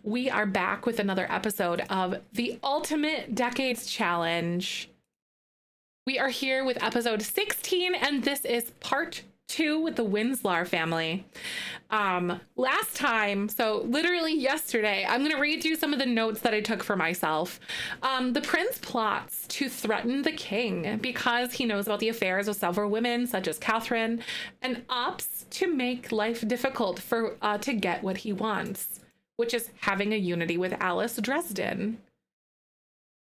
We are back with another episode of the Ultimate Decades Challenge. We are here with episode 16, and this is part 2 with the Windslars family. Last time, so literally yesterday, I'm going to read you some of the notes that I took for myself. The prince plots to threaten the king because he knows about the affairs of several women, such as Catherine, and opts to make life difficult for to get what he wants, which is having a unity with Alice Dresden.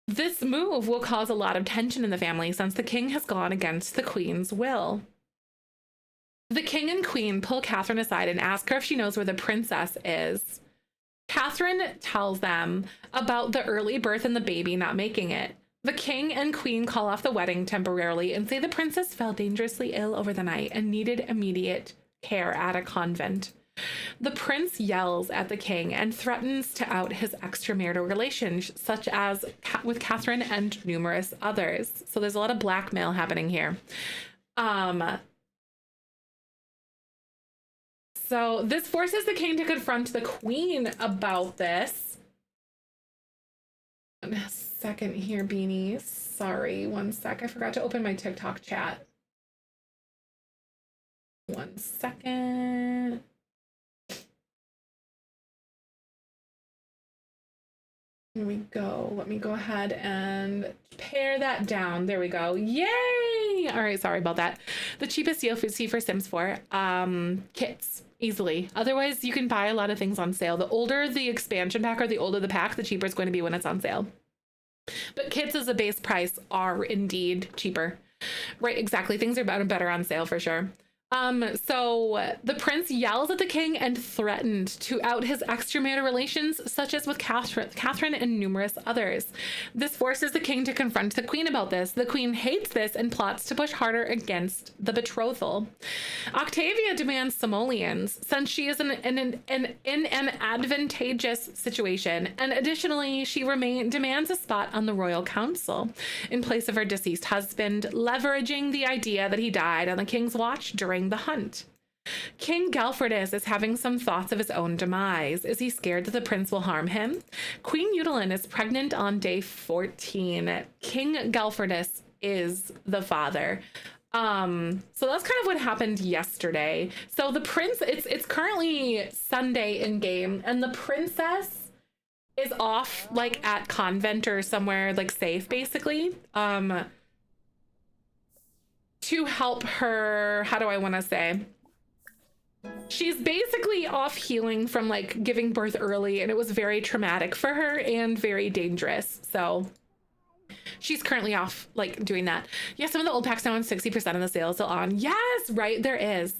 This move will cause a lot of tension in the family since the king has gone against the queen's will. The king and queen pull Catherine aside and ask her if she knows where the princess is. Catherine tells them about the early birth and the baby not making it. The king and queen call off the wedding temporarily and say the princess fell dangerously ill over the night and needed immediate care at a convent. The prince yells at the king and threatens to out his extramarital relations, such as with Catherine and numerous others. So there's a lot of blackmail happening here. So this forces the king to confront the queen about this. 1 second here, beanies. Sorry, 1 sec. I forgot to open my TikTok chat. 1 second. Here we go. Let me go ahead and pare that down. There we go. Yay! All right, sorry about that. The cheapest deal for Sims 4, kits, easily. Otherwise, you can buy a lot of things on sale. The older the expansion pack or the older the pack, the cheaper it's going to be when it's on sale. But kits as a base price are indeed cheaper. Right, exactly. Things are better on sale for sure. So the prince yells at the king and threatened to out his extramarital relations, such as with Catherine and numerous others. This forces the king to confront the queen about this. The queen hates this and plots to push harder against the betrothal. Octavia demands simoleons, since she is in an advantageous situation, and additionally, she demands a spot on the royal council in place of her deceased husband, leveraging the idea that he died on the king's watch during the hunt. King Galfredus is having some thoughts of his own demise. Is he scared that the prince will harm him? Queen Eudalin is pregnant on day 14. King Galfredus is the father. So that's kind of what happened yesterday. So the prince, it's currently Sunday in game, and the princess is off like at convent or somewhere like safe, basically. To help her, how do I want to say? She's basically off healing from like giving birth early, and it was very traumatic for her and very dangerous. So she's currently off like doing that. Yeah, some of the old packs now on 60% of the sale is still on. Yes, right, there is.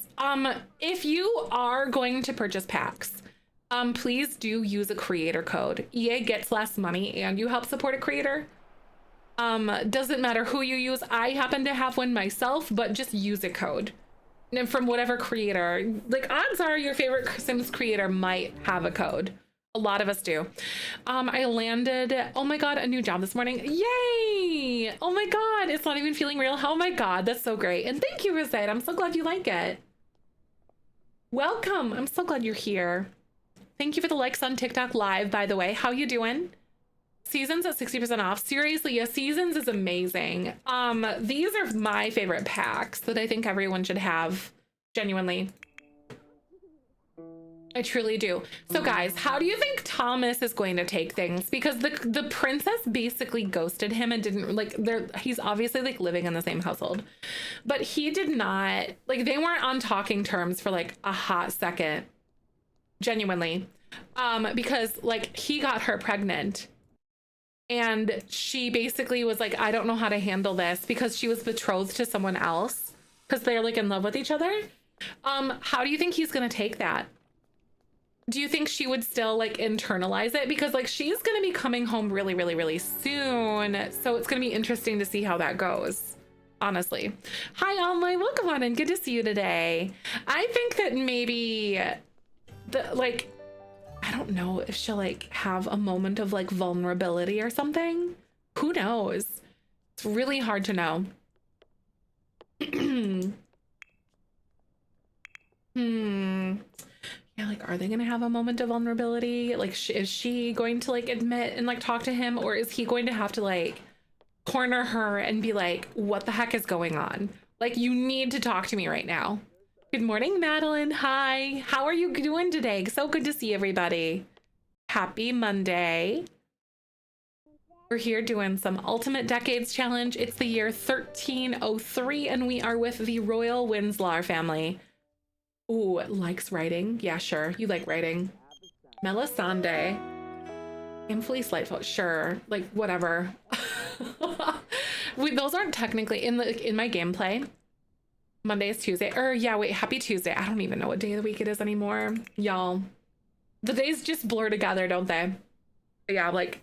If you are going to purchase packs, please do use a creator code. EA gets less money and you help support a creator. Doesn't matter who you use. I happen to have one myself, but just use a code. And from whatever creator, like odds are your favorite Sims creator might have a code. A lot of us do. I landed, oh my God, a new job this morning. Yay! Oh my God, it's not even feeling real. Oh my God, that's so great. And thank you, Rosette. I'm so glad you like it. Welcome. I'm so glad you're here. Thank you for the likes on TikTok live, by the way. How you doing? Seasons at 60% off. Seriously, yeah, Seasons is amazing. These are my favorite packs that I think everyone should have, genuinely. I truly do. So guys, how do you think Thomas is going to take things? Because the princess basically ghosted him and didn't like, he's obviously like living in the same household, but he did not, like they weren't on talking terms for like a hot second, genuinely. Because like he got her pregnant. And she basically was like, I don't know how to handle this, because she was betrothed to someone else because they're like in love with each other. How do you think he's going to take that? Do you think she would still like internalize it? Because like she's going to be coming home really, really, really soon. So it's going to be interesting to see how that goes. Honestly. Hi, online. Welcome on and good to see you today. I think that maybe I don't know if she'll like have a moment of like vulnerability or something. Who knows? It's really hard to know. Yeah, like, are they gonna have a moment of vulnerability? Like, is she going to like admit and like talk to him, or is he going to have to like corner her and be like, what the heck is going on? Like, you need to talk to me right now. Good morning, Madeline. Hi. How are you doing today? So good to see everybody. Happy Monday. We're here doing some Ultimate Decades Challenge. It's the year 1303, and we are with the Royal Windslars family. Ooh, likes writing. Yeah, sure. You like writing. Melisande. Infelice Lightfoot. Sure. Like, whatever. Those aren't technically in my gameplay. Monday is Tuesday. Or yeah, wait, happy Tuesday. I don't even know what day of the week it is anymore. Y'all. The days just blur together, don't they? Yeah, like,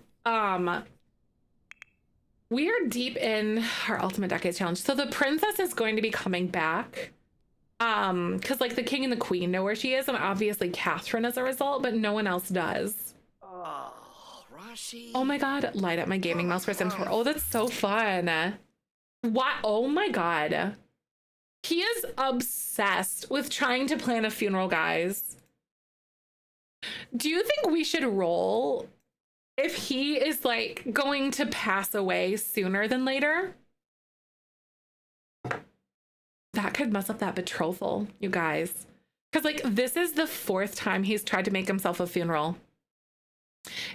we are deep in our Ultimate Decades Challenge. So the princess is going to be coming back. Because like the king and the queen know where she is, and obviously Catherine as a result, but no one else does. Oh my god, light up my gaming mouse for Sims 4. Oh, that's so fun. What? Oh my god. He is obsessed with trying to plan a funeral, guys. Do you think we should roll if he is like going to pass away sooner than later? That could mess up that betrothal, you guys. Because like this is the 4th time he's tried to make himself a funeral.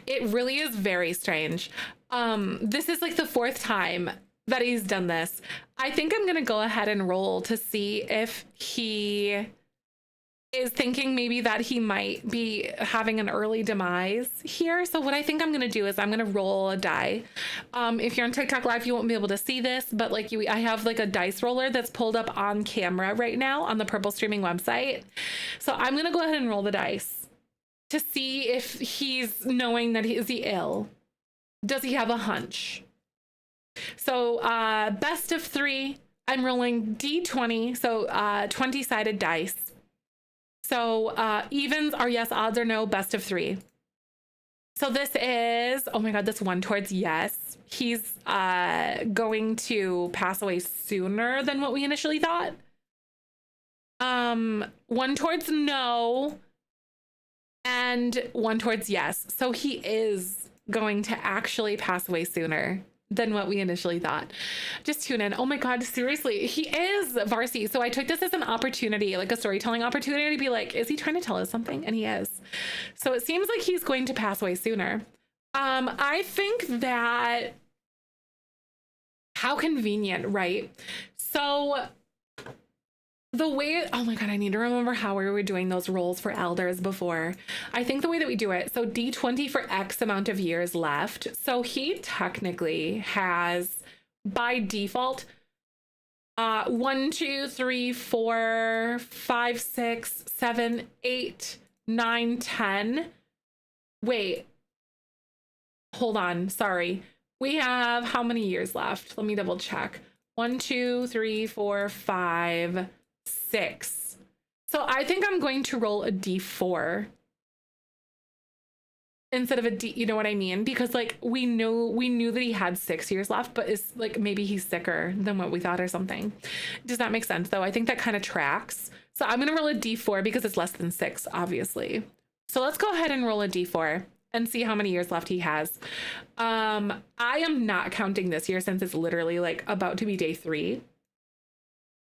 It really is very strange. This is like the 4th time that he's done this. I think I'm gonna go ahead and roll to see if he is thinking maybe that he might be having an early demise here. So what I think I'm gonna do is I'm gonna roll a die. If you're on TikTok Live, you won't be able to see this, but like I have like a dice roller that's pulled up on camera right now on the Purple Streaming website. So I'm gonna go ahead and roll the dice to see if he's knowing that is he ill. Does he have a hunch? So best of 3, I'm rolling D20, so 20-sided dice. So evens are yes, odds are no, best of 3. So this is, oh my god, that's 1 towards yes. He's going to pass away sooner than what we initially thought. 1 towards no, and 1 towards yes. So he is going to actually pass away sooner than what we initially thought. Just tune in. Oh my god, seriously, he is Varsi. So I took this as an opportunity, like a storytelling opportunity, to be like, is he trying to tell us something? And he is. So it seems like he's going to pass away sooner. I think that, how convenient, right? So the way, oh my god, I need to remember how we were doing those rolls for elders before. I think the way that we do it, so D20 for X amount of years left. So he technically has, by default, 1, 2, 3, 4, 5, 6, 7, 8, 9, 10. Wait, hold on, sorry. We have how many years left? Let me double check. 1, 2, 3, 4, 5, 6. So I think I'm going to roll a D4 instead of a D, you know what I mean? Because like we knew that he had 6 years left, but it's like maybe he's sicker than what we thought or something. Does that make sense though? I think that kind of tracks. So I'm gonna roll a D4 because it's less than 6, obviously. So let's go ahead and roll a D4 and see how many years left he has. I am not counting this year since it's literally like about to be day 3.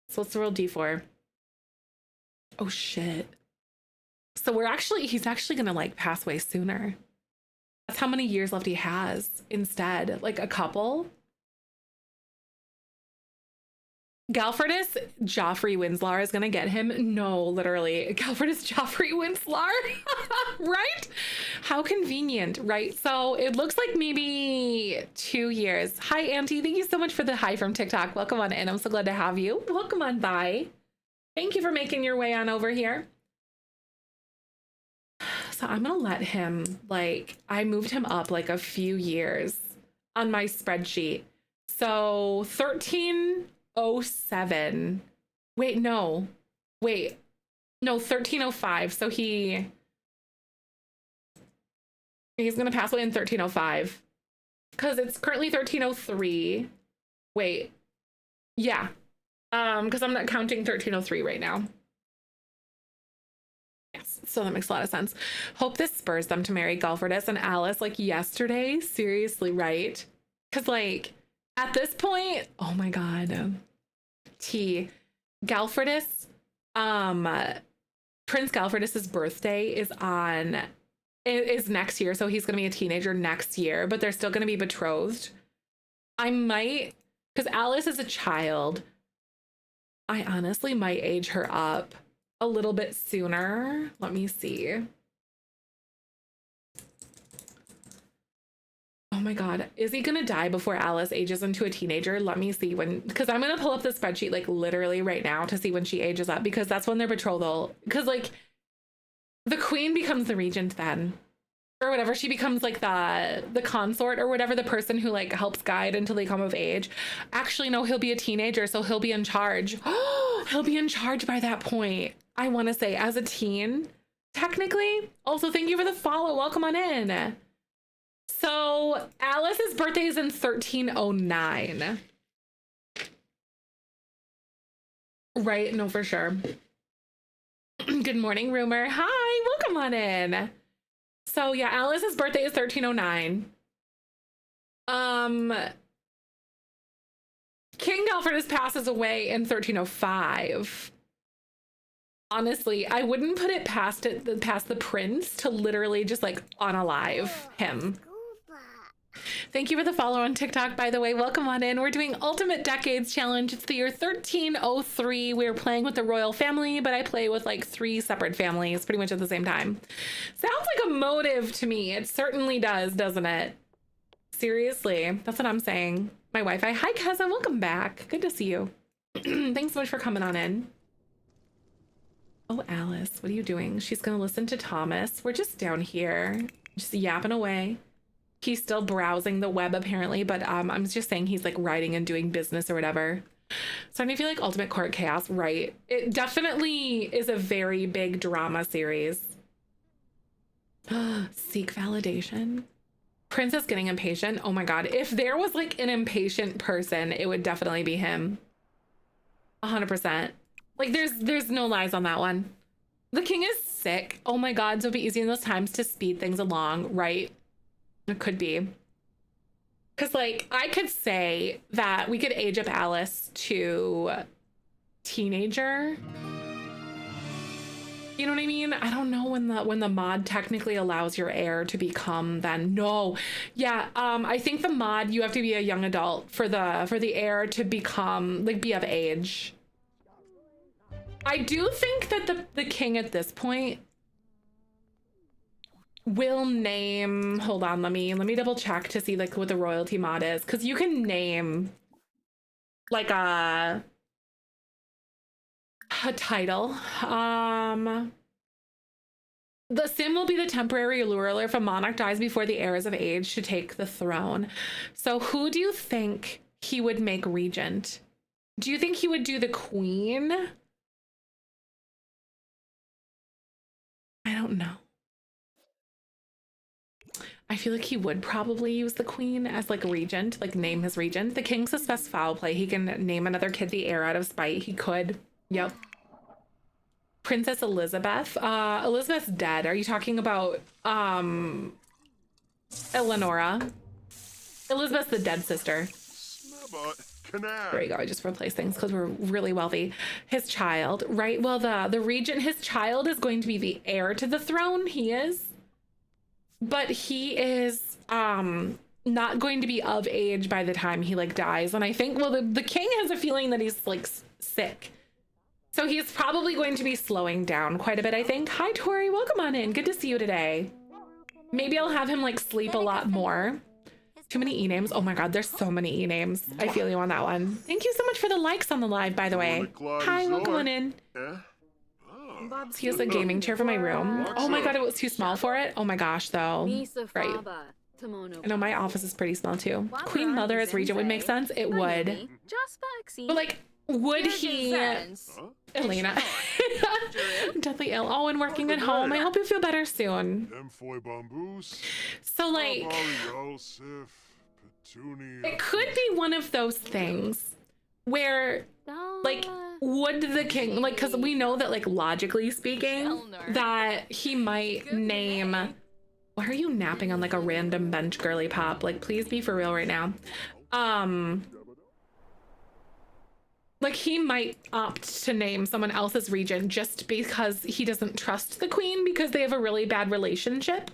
So let's roll D4. Oh shit. So he's actually gonna like pass away sooner. That's how many years left he has instead. Like a couple. Galfordus Joffrey Windslars is gonna get him. No, literally. Galfordus Joffrey Windslar. Right? How convenient, right? So it looks like maybe 2 years. Hi, Auntie. Thank you so much for the hi from TikTok. Welcome on in. I'm so glad to have you. Welcome on by. Thank you for making your way on over here. So I'm gonna let him, like, I moved him up like a few years on my spreadsheet. So 1307. Wait, no. Wait. No, 1305. So he's gonna pass away in 1305. Because it's currently 1303. Wait. Yeah. Because I'm not counting 1303 right now. Yes, so that makes a lot of sense. Hope this spurs them to marry Galfredus and Alice like yesterday. Seriously, right? Because like at this point, oh my god, T Galfredus, um, Prince Galfredus's birthday is next year, so he's gonna be a teenager next year, but they're still gonna be betrothed. I might, because Alice is a child, I honestly might age her up a little bit sooner. Let me see. Oh my god, is he gonna die before Alice ages into a teenager? Let me see when, because I'm gonna pull up the spreadsheet like literally right now to see when she ages up, because that's when their betrothal, because like the queen becomes the regent then, or whatever. She becomes like the consort or whatever, the person who like helps guide until they come of age. Actually, no, he'll be a teenager, so he'll be in charge. Oh, he'll be in charge by that point. I want to say as a teen, technically. Also, thank you for the follow. Welcome on in. So Alice's birthday is in 1309. Right? No, for sure. Good morning, Rumor. Hi, welcome on in. So yeah, Alice's birthday is 1309. King Galfredus passes away in 1305. Honestly, I wouldn't put it past the prince to literally just like unalive him. Thank you for the follow on TikTok, by the way. Welcome on in. We're doing Ultimate Decades Challenge. It's the year 1303. We're playing with the royal family, but I play with like 3 separate families pretty much at the same time. Sounds like a motive to me. It certainly does, doesn't it? Seriously, that's what I'm saying. My Wi-Fi. Hi, cousin. Welcome back. Good to see you. Thanks so much for coming on in. Oh, Alice, what are you doing? She's going to listen to Thomas. We're just down here, just yapping away. He's still browsing the web apparently, but I'm just saying he's like writing and doing business or whatever. Starting to feel like Ultimate Court Chaos, right? It definitely is a very big drama series. Seek validation. Princess getting impatient. Oh my god. If there was like an impatient person, it would definitely be him. 100%. Like there's no lies on that one. The king is sick. Oh my god. So it'd be easy in those times to speed things along, right? It could be. Because like I could say that we could age up Alice to teenager. You know what I mean? I don't know when the mod technically allows your heir to become then. No. Yeah, I think the mod, you have to be a young adult for the heir to become like be of age. I do think that the king at this point will name, hold on, let me double check to see like what the royalty mod is, because you can name like a title. The sim will be the temporary ruler if a monarch dies before the heir is of age to take the throne. So who do you think he would make regent? Do you think he would do the queen? I don't know. I feel like he would probably use the queen as like a regent, like name his regent. The king suspects foul play. He can name another kid the heir out of spite. He could. Yep. Princess Elizabeth. Elizabeth's dead. Are you talking about Eleonora? Elizabeth's the dead sister. There you go. I just replaced things because we're really wealthy. His child, right? Well, the regent, his child is going to be the heir to the throne. He is. But he is not going to be of age by the time he like dies. And I think, well, the king has a feeling that he's like sick. So he's probably going to be slowing down quite a bit, I think. Hi, Tori. Welcome on in. Good to see you today. Maybe I'll have him like sleep a lot more. Too many e-names. Oh my god, there's so many e-names. I feel you on that one. Thank you so much for the likes on the live, by the way. Hi, welcome on in. He has a gaming chair for my room. Oh my god, it was too small for it. Oh my gosh, though. Right. I know my office is pretty small too. Queen Mother as regent would make sense. It would. But like, would he... Elena. Deathly ill. Oh, and working at home. I hope you feel better soon. So like... It could be one of those things where, like, would the king, like, because we know that, like, logically speaking, that he might name, why are you napping on like a random bench, girly pop? Like, please be for real right now. Like, he might opt to name someone else's regent just because he doesn't trust the queen because they have a really bad relationship.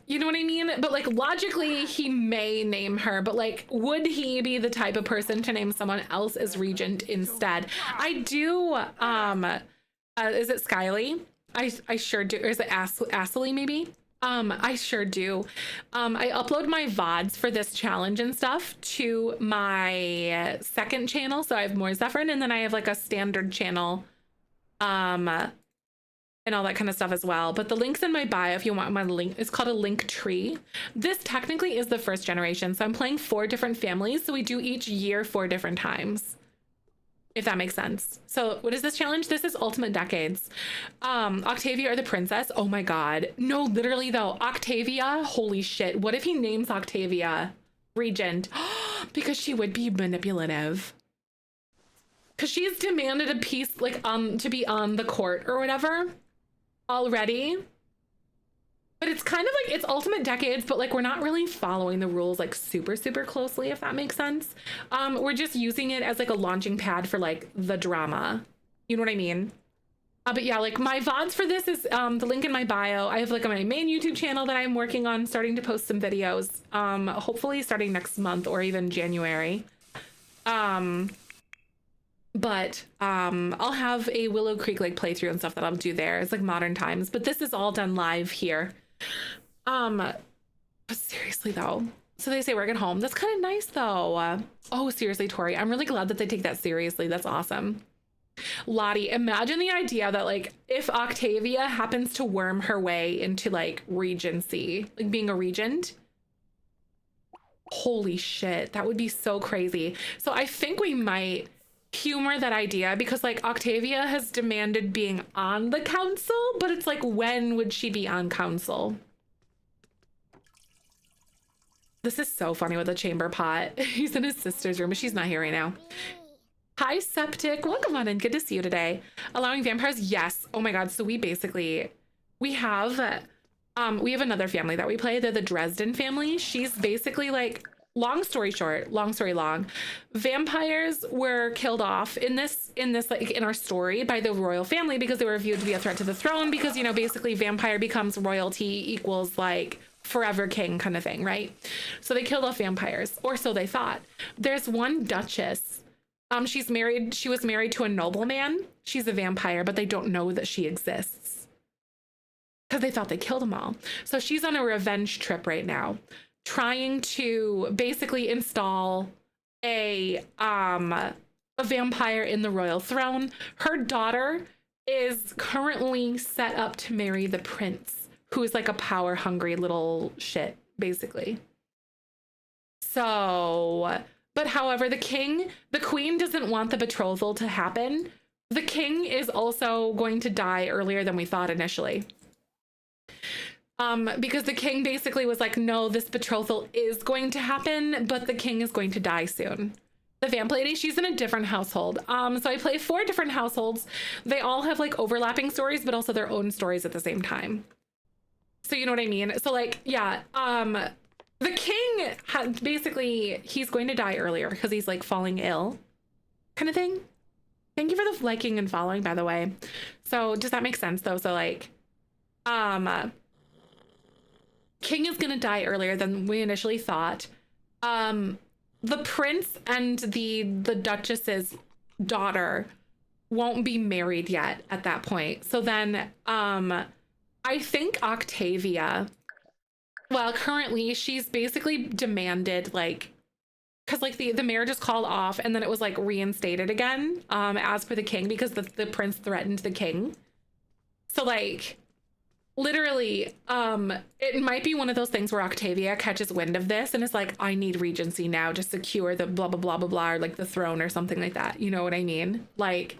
You know what I mean? But like, logically, he may name her, but like, would he be the type of person to name someone else as regent instead? I do, is it Skyly? I sure do. Or is it Astley maybe? I sure do. I upload my VODs for this challenge and stuff to my second channel. So I have more Zefrine, and then I have like a standard channel, and all that kind of stuff as well. But the link's in my bio if you want my link. It's called a link tree. This technically is the first generation. So I'm playing 4 different families. So we do each year 4 different times, if that makes sense. So what is this challenge? This is Ultimate Decades. Octavia or the princess? Oh my God. No, literally though, Octavia, holy shit. What if he names Octavia regent? Because she would be manipulative. Because she's demanded a piece, like, to be on the court or whatever already. But it's kind of like, it's Ultimate Decades, but like, we're not really following the rules like super closely, if that makes sense. We're just using it as like a launching pad for like the drama. You know what I mean? But yeah, like my VODs for this is the link in my bio. I have like my main YouTube channel that I'm working on starting to post some videos, hopefully starting next month or even January. But I'll have a Willow Creek like playthrough and stuff that I'll do there. It's like modern times, but this is all done live here. But seriously though, so they say work at home. That's kind of nice though. Oh, seriously, Tori, I'm really glad that they take that seriously. That's awesome. Lottie, imagine the idea that like if Octavia happens to worm her way into like regency, like being a regent. Holy shit, that would be so crazy. So I think we might humor that idea because like Octavia has demanded being on the council, but it's like, when would she be on council? This is so funny with the chamber pot. He's in his sister's room, but she's not here right now. Hi, Septic. Welcome on in. Good to see you today. Allowing vampires? Yes. Oh my God. So we have another family that we play. They're the Dresden family. She's basically like, long story short, long story long, vampires were killed off in this like in our story by the royal family because they were viewed to be a threat to the throne because, you know, basically vampire becomes royalty equals like forever king kind of thing, right? So they killed off vampires, or so they thought. There's one duchess. She was married to a nobleman. She's a vampire, but they don't know that she exists because they thought they killed them all. So she's on a revenge trip right now, trying to basically install a vampire in the royal throne. Her daughter is currently set up to marry the prince, who is like a power hungry little shit, basically. So, but however, the queen doesn't want the betrothal to happen. The king is also going to die earlier than we thought initially. Because the king basically was like, no, this betrothal is going to happen, but the king is going to die soon. The vamp lady, she's in a different household. So I play 4 different households. They all have like overlapping stories, but also their own stories at the same time. So you know what I mean? So like, yeah, the king had basically, he's going to die earlier because he's like falling ill kind of thing. Thank you for the liking and following, by the way. So does that make sense though? So like, king is going to die earlier than we initially thought. The prince and the duchess's daughter won't be married yet at that point. So then, I think Octavia, well, currently she's basically demanded like, because like the marriage is called off and then it was like reinstated again, as per the king, because the prince threatened the king. So like, literally, it might be one of those things where Octavia catches wind of this and is like, I need regency now to secure the blah, blah, blah, blah, blah, or like the throne or something like that. You know what I mean? Like,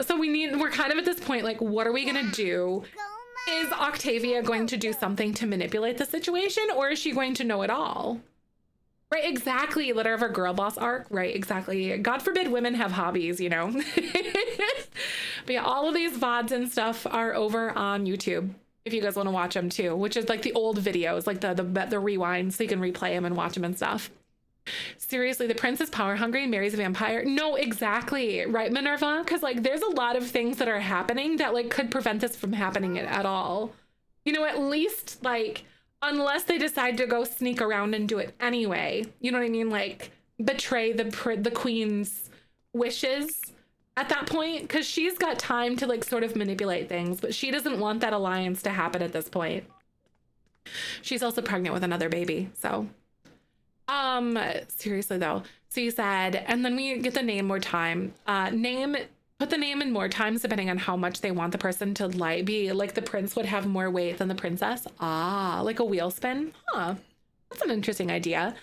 so we're kind of at this point, like, what are we going to do? Is Octavia going to do something to manipulate the situation, or is she going to know it all? Right, exactly. Letter of a girl boss arc. Right, exactly. God forbid women have hobbies, you know. But yeah, all of these VODs and stuff are over on YouTube if you guys want to watch them too, which is like the old videos, like the rewinds, so you can replay them and watch them and stuff. Seriously, the prince is power hungry and marries a vampire. No, exactly. Right, Minerva? Because like there's a lot of things that are happening that like could prevent this from happening at all. You know, at least like unless they decide to go sneak around and do it anyway. You know what I mean? Like betray the queen's wishes at that point, because she's got time to like sort of manipulate things, but she doesn't want that alliance to happen at this point. She's also pregnant with another baby, so seriously though. So you said, and then we get the name more time. Put the name in more times depending on how much they want the person to like be. Like the prince would have more weight than the princess. Ah, like a wheel spin. Huh. That's an interesting idea.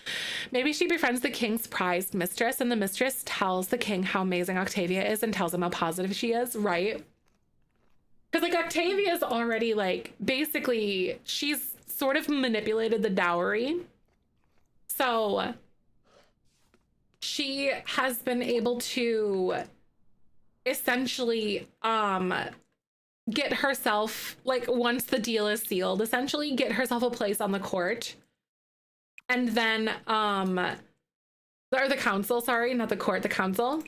Maybe she befriends the king's prized mistress, and the mistress tells the king how amazing Octavia is and tells him how positive she is, right? Because like Octavia is already like, basically, she's sort of manipulated the dowry. So she has been able to essentially get herself, like once the deal is sealed, essentially get herself a place on the court. And then, or the council, sorry, not the court, the council.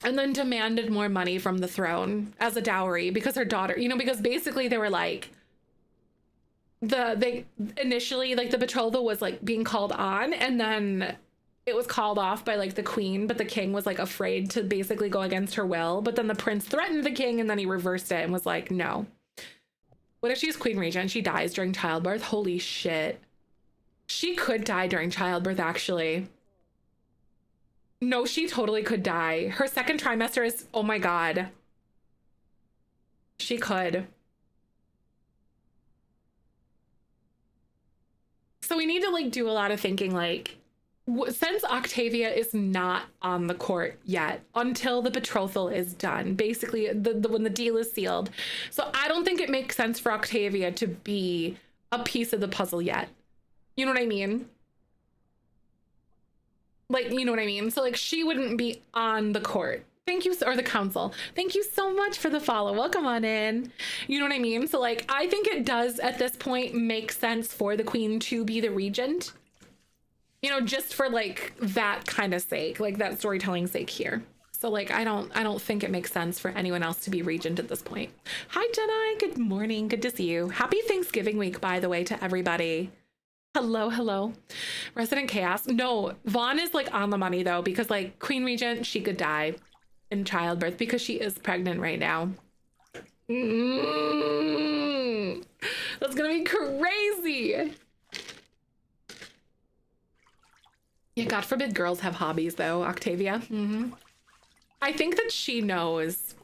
And then demanded more money from the throne as a dowry because her daughter, you know, because basically they were like, they initially, like the betrothal was like being called on, and then it was called off by like the queen, but the king was like afraid to basically go against her will. But then the prince threatened the king and then he reversed it and was like, no. What if she's queen regent? She dies during childbirth. Holy shit. She could die during childbirth, actually. No, she totally could die. Her second trimester is, oh my God. She could. So we need to like do a lot of thinking, like, since Octavia is not on the court yet until the betrothal is done, basically when the deal is sealed. So I don't think it makes sense for Octavia to be a piece of the puzzle yet. You know what I mean? Like, you know what I mean? So like she wouldn't be on the court. Thank you, or the council. Thank you so much for the follow. Welcome on in. You know what I mean? So like, I think it does at this point make sense for the queen to be the regent. You know, just for like that kind of sake, like that storytelling sake here. So like, I don't think it makes sense for anyone else to be regent at this point. Hi, Jedi. Good morning. Good to see you. Happy Thanksgiving week, by the way, to everybody. Hello, hello. Resident Chaos. No, Vaughn is like on the money though, because like Queen Regent, she could die in childbirth because she is pregnant right now. That's gonna be crazy. Yeah, God forbid girls have hobbies though, Octavia. I think that she knows.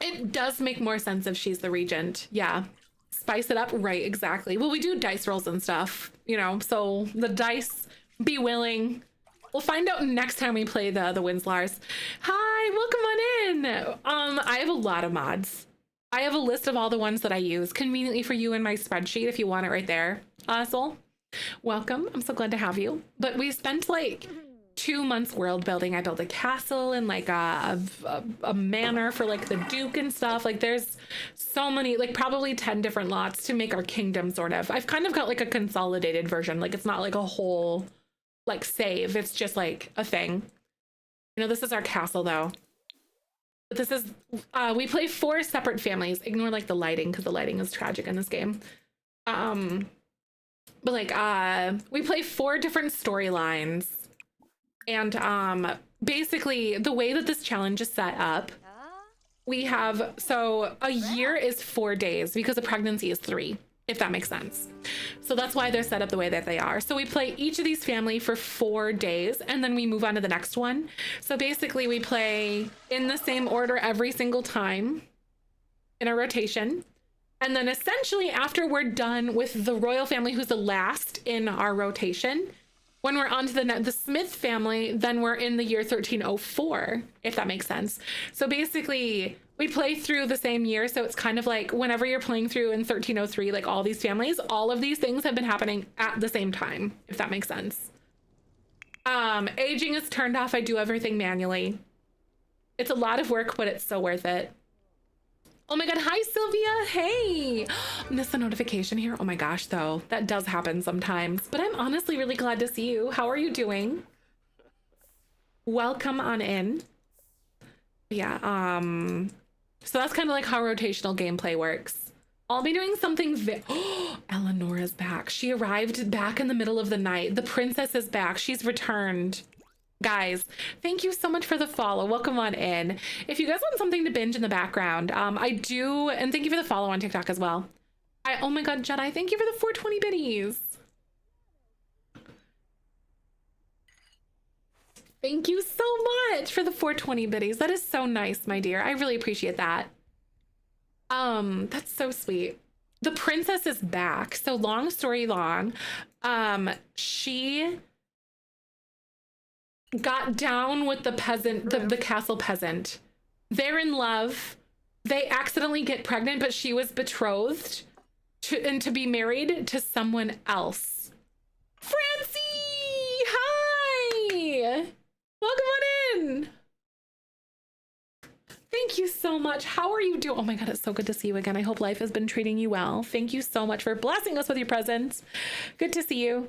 It does make more sense if she's the regent. Yeah. Spice it up. Right, exactly. Well, we do dice rolls and stuff, you know, so the dice, be willing. We'll find out next time we play the Windslars. Hi, welcome on in. I have a lot of mods. I have a list of all the ones that I use conveniently for you in my spreadsheet if you want it right there. Soul, welcome. I'm so glad to have you. But we spent like 2 months world building. I built a castle and like a manor for like the duke and stuff. Like there's so many, like probably 10 different lots to make our kingdom sort of. I've kind of got like a consolidated version. Like it's not like a whole like save. It's just like a thing. You know, this is our castle though. But this is, we play 4 separate families. Ignore like the lighting because the lighting is tragic in this game. But like, we play 4 different storylines. And basically the way that this challenge is set up, we have, so a year is 4 days because a pregnancy is 3, if that makes sense. So that's why they're set up the way that they are. So we play each of these family for 4 days and then we move on to the next one. So basically we play in the same order every single time in a rotation. And then essentially after we're done with the royal family, who's the last in our rotation, when we're on to the Smith family, then we're in the year 1304, if that makes sense. So basically, we play through the same year, so it's kind of like whenever you're playing through in 1303, like all these families, all of these things have been happening at the same time, if that makes sense. Aging is turned off. I do everything manually. It's a lot of work, but it's so worth it. Oh my god, hi Sylvia. Hey. Missed a notification here. Oh my gosh, though. That does happen sometimes, but I'm honestly really glad to see you. How are you doing? Welcome on in. Yeah, so that's kind of like how rotational gameplay works. I'll be doing something Eleanor's back. She arrived back in the middle of the night. The princess is back. She's returned. Guys, thank you so much for the follow. Welcome on in. If you guys want something to binge in the background, I do, and thank you for the follow on TikTok as well. Oh my god, Jedi, thank you for the 420 biddies. Thank you so much for the 420 biddies. That is so nice, my dear. I really appreciate that. That's so sweet. The princess is back. So long story long, she got down with the peasant, the castle peasant. They're in love. They accidentally get pregnant, but she was betrothed to be married to someone else. Francie! Hi! Welcome on in. Thank you so much. How are you doing? Oh my god, it's so good to see you again. I hope life has been treating you well. Thank you so much for blessing us with your presence. Good to see you.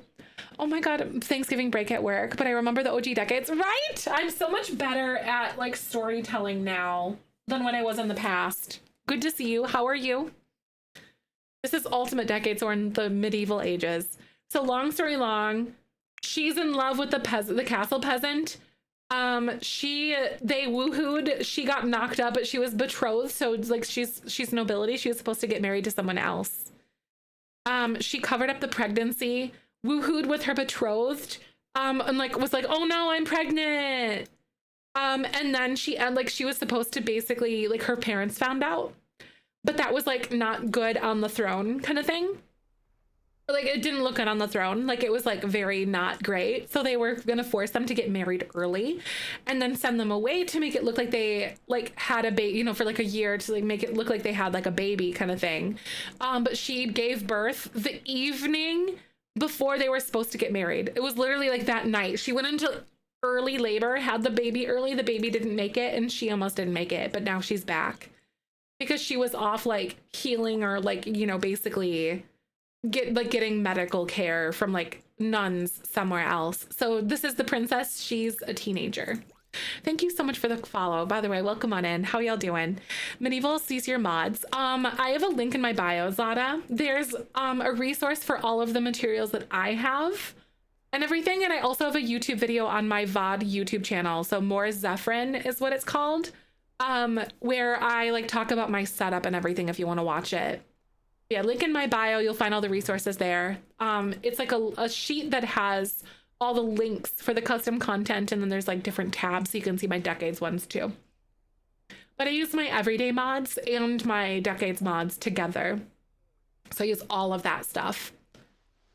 Oh my god, Thanksgiving break at work, but I remember the OG decades, right? I'm so much better at like storytelling now than when I was in the past. Good to see you. How are you? This is Ultimate Decades, or in the medieval ages. So long story long, she's in love with the castle peasant. They woohooed. She got knocked up, but she was betrothed, so it's like she's nobility. She was supposed to get married to someone else. She covered up the pregnancy, woohooed with her betrothed, and like was like, oh no, I'm pregnant. And then she was supposed to basically, like, her parents found out, but that was like not good on the throne kind of thing. Like, it didn't look good on the throne. Like, it was like very not great. So they were gonna force them to get married early and then send them away to make it look like they like had a baby, you know, for like a year, to like make it look like they had like a baby kind of thing. But she gave birth the evening before they were supposed to get married. It was literally like that night. She went into early labor, had the baby early. The baby didn't make it, and she almost didn't make it, but now she's back because she was off like healing, or like, you know, basically getting medical care from like nuns somewhere else. So this is the princess. She's a teenager. Thank you so much for the follow. By the way, welcome on in. How y'all doing? Medieval sees your mods. I have a link in my bio, Zada. There's a resource for all of the materials that I have and everything. And I also have a YouTube video on my VOD YouTube channel. So More Zefrine is what it's called, where I like talk about my setup and everything if you want to watch it. Yeah, link in my bio. You'll find all the resources there. It's like a sheet that has all the links for the custom content, and then there's like different tabs so you can see my decades ones too. But I use my everyday mods and my decades mods together. So I use all of that stuff.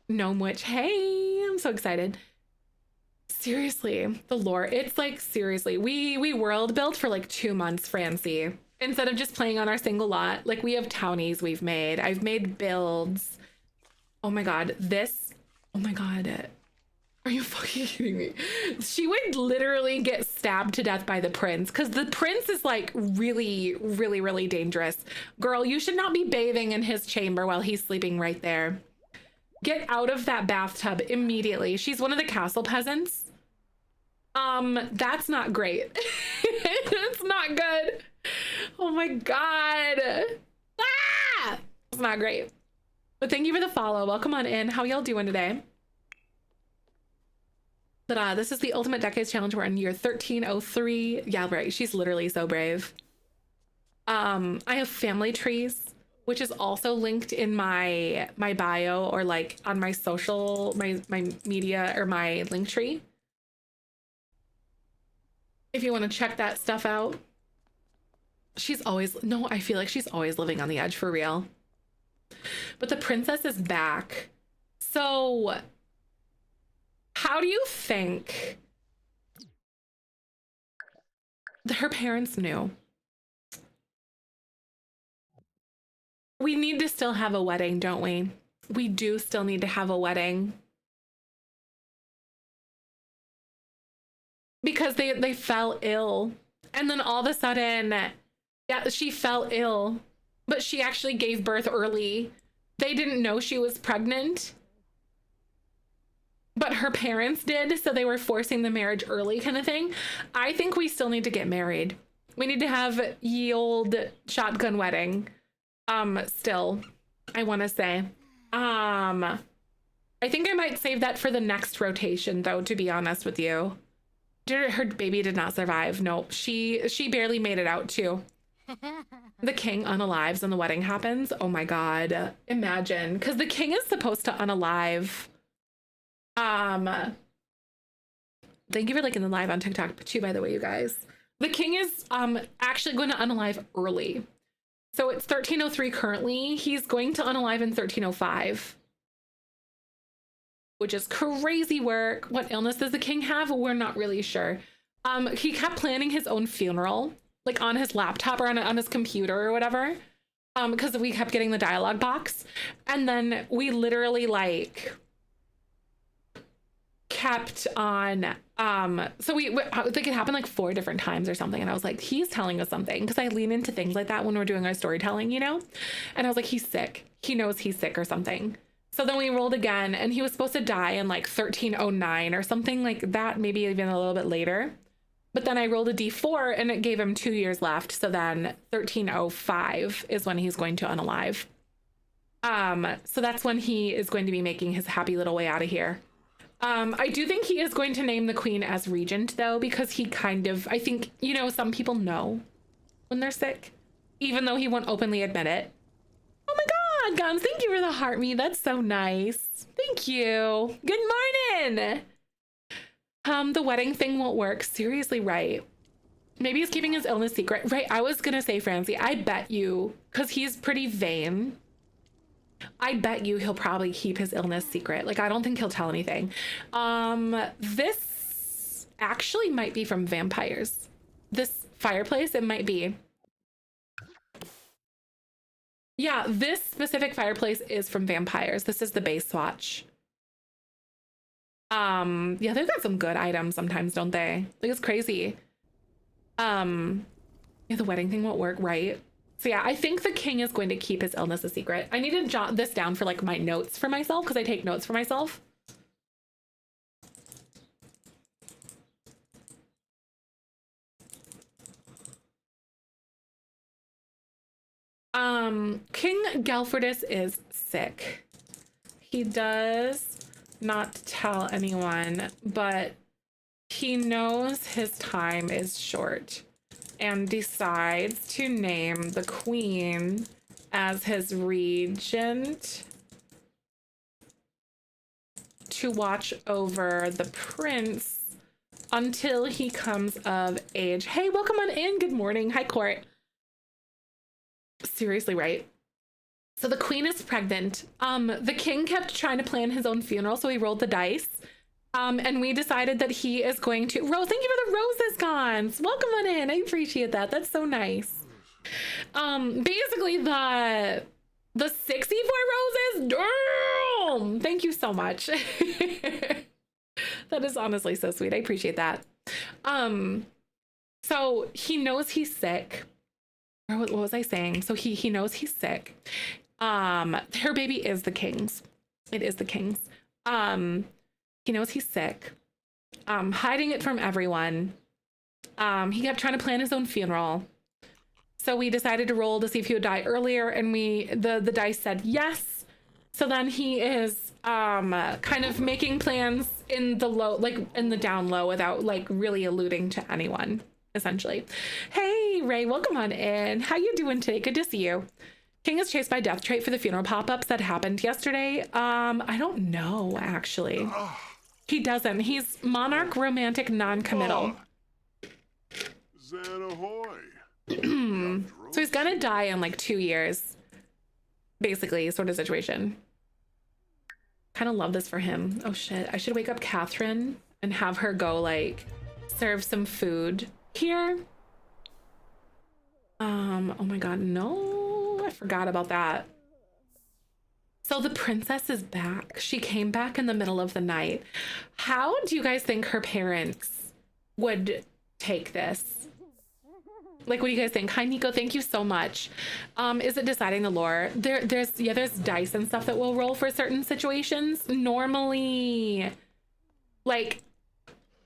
Gnome Witch, hey, I'm so excited. Seriously, the lore, it's like, seriously, we world built for like 2 months, Francie. Instead of just playing on our single lot. Like, we have townies we've made. I've made builds. Oh my god, this, oh my god. Are you fucking kidding me? She would literally get stabbed to death by the prince, because the prince is like really, really, really dangerous. Girl, you should not be bathing in his chamber while he's sleeping right there. Get out of that bathtub immediately. She's one of the castle peasants. That's not great. It's not good. Oh my god. Ah! It's not great. But thank you for the follow. Welcome on in. How y'all doing today? But this is the Ultimate Decades Challenge. We're in year 1303. Yeah, right. She's literally so brave. I have family trees, which is also linked in my bio, or like on my social, my media, or my link tree. If you want to check that stuff out. She's always, no, I feel like she's always living on the edge, for real. But the princess is back. So how do you think that her parents knew? We need to still have a wedding, don't we? We do still need to have a wedding. Because they fell ill. And then all of a sudden, yeah, she fell ill, but she actually gave birth early. They didn't know she was pregnant, but her parents did, so they were forcing the marriage early kind of thing. I think we still need to get married. We need to have ye old shotgun wedding. Still, I want to say. I think I might save that for the next rotation, though, to be honest with you. Her baby did not survive. Nope. She barely made it out, too. The king unalives and the wedding happens. Oh my god. Imagine. Because the king is supposed to unalive. Thank you for liking the live on TikTok too, by the way, you guys. The king is actually going to unalive early. So it's 1303 currently. He's going to unalive in 1305. Which is crazy work. What illness does the king have? We're not really sure. He kept planning his own funeral, like on his laptop or on his computer or whatever, because we kept getting the dialogue box. And then we literally like kept on, so I think it happened like 4 different times or something. And I was like, he's telling us something, because I lean into things like that when we're doing our storytelling, you know? And I was like, he's sick. He knows he's sick or something. So then we rolled again, and he was supposed to die in like 1309 or something like that, maybe even a little bit later. But then I rolled a d4 and it gave him 2 years left. So then 1305 is when he's going to unalive. So that's when he is going to be making his happy little way out of here. I do think he is going to name the queen as regent, though, because he kind of, I think, you know, some people know when they're sick, even though he won't openly admit it. Oh my god, Guns, thank you for the heart me. That's so nice. Thank you. Good morning. The wedding thing won't work. Seriously, right? Maybe he's keeping his illness secret. Right, I was gonna say, Francie, I bet you, because he's pretty vain, I bet you he'll probably keep his illness secret. Like, I don't think he'll tell anything. This actually might be from vampires. This fireplace, it might be. Yeah, this specific fireplace is from vampires. This is the base swatch. Yeah, they've got some good items sometimes, don't they? Like, it's crazy. Yeah, the wedding thing won't work, right? So yeah, I think the king is going to keep his illness a secret. I need to jot this down for like my notes for myself, because I take notes for myself. King Gelfordus is sick. He does not tell anyone, but he knows his time is short and decides to name the queen as his regent to watch over the prince until he comes of age. Hey, welcome on in. Good morning. Hi, Court. Seriously, right? So the queen is pregnant. The king kept trying to plan his own funeral, so he rolled the dice. And we decided that he is going to... Rose, thank you for the roses, Gons. Welcome on in. I appreciate that. That's so nice. Basically, the 64 roses. Damn! Thank you so much. That is honestly so sweet. I appreciate that. So he knows he's sick. Or what was I saying? So he knows he's sick. Her baby is the king's. It is the king's. He knows he's sick. Hiding it from everyone. He kept trying to plan his own funeral. So we decided to roll to see if he would die earlier, and the dice said yes. So then he is kind of making plans in the low, like in the down low, without like really alluding to anyone, essentially. Hey, Ray, welcome on in. How you doing today? Good to see you. King is chased by death trait for the funeral pop-ups that happened yesterday. I don't know, actually. He doesn't. He's monarch, romantic, non-committal. So he's gonna die in like 2 years, basically, sort of situation. Kind of love this for him. Oh shit, I should wake up Catherine and have her go like serve some food here. Oh my god, no. I forgot about that. So the princess is back. She came back in the middle of the night. How do you guys think her parents would take this? Like, what do you guys think? Hi, Nico. Thank you so much. Is it deciding the lore? There's dice and stuff that will roll for certain situations. Normally, like,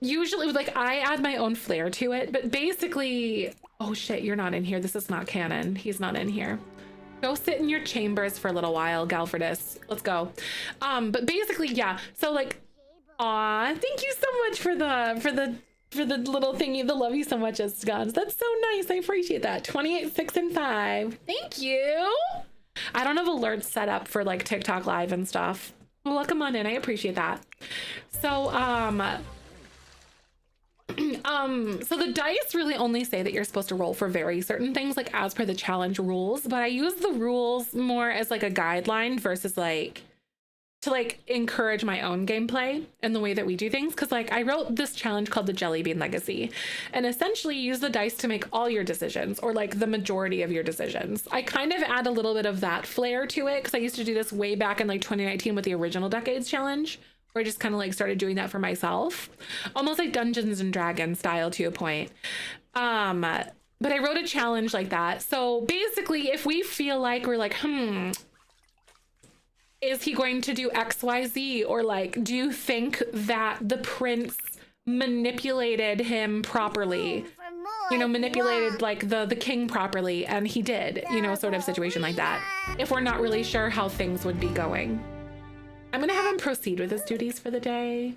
usually, like, I add my own flair to it, but basically, oh shit, you're not in here. This is not canon. He's not in here. Go sit in your chambers for a little while, Galfredus. Let's go. But basically, yeah. So like, aw, thank you so much for the little thingy, the love you so much as guns. That's so nice. I appreciate that. 28, 6, and 5. Thank you. I don't have alerts set up for like TikTok live and stuff. Well, welcome on in. I appreciate that. So, so the dice really only say that you're supposed to roll for very certain things, like as per the challenge rules, but I use the rules more as like a guideline versus like to like encourage my own gameplay and the way that we do things. Cause like I wrote this challenge called the Jelly Bean Legacy, and essentially use the dice to make all your decisions, or like the majority of your decisions. I kind of add a little bit of that flair to it, because I used to do this way back in like 2019 with the original Decades challenge, where I just kind of like started doing that for myself, almost like Dungeons and Dragons style to a point. But I wrote a challenge like that. So basically, if we feel like we're like, is he going to do XYZ? Or like, do you think that the prince manipulated him properly? You know, manipulated like the king properly, and he did, you know, sort of situation like that. If we're not really sure how things would be going. I'm gonna have him proceed with his duties for the day.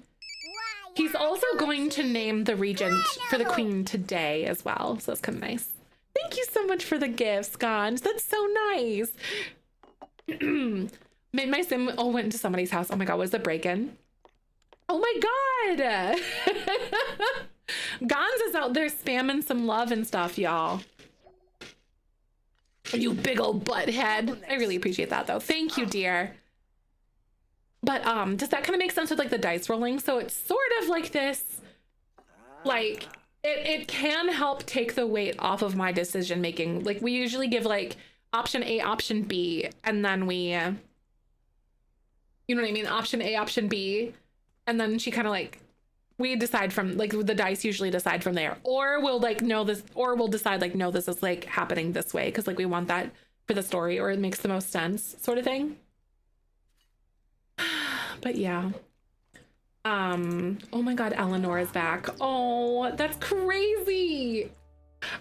He's also going to name the regent for the queen today as well, so that's kind of nice. Thank you so much for the gifts, Gons. That's so nice. Made my sim went into somebody's house. Oh my god, was it break-in? Oh my god! Gons is out there spamming some love and stuff, y'all. You big old butthead. I really appreciate that though. Thank you, dear. But does that kind of make sense with like the dice rolling? So it's sort of like this, like it can help take the weight off of my decision making. Like we usually give like option A, option B, and then we, you know what I mean? Option A, option B, and then she kind of like, we decide from like the dice usually decide from there, or we'll like know this, or we'll decide like, no, this is like happening this way, because like we want that for the story, or it makes the most sense sort of thing. But yeah. Oh my god, Eleanor is back. Oh, that's crazy.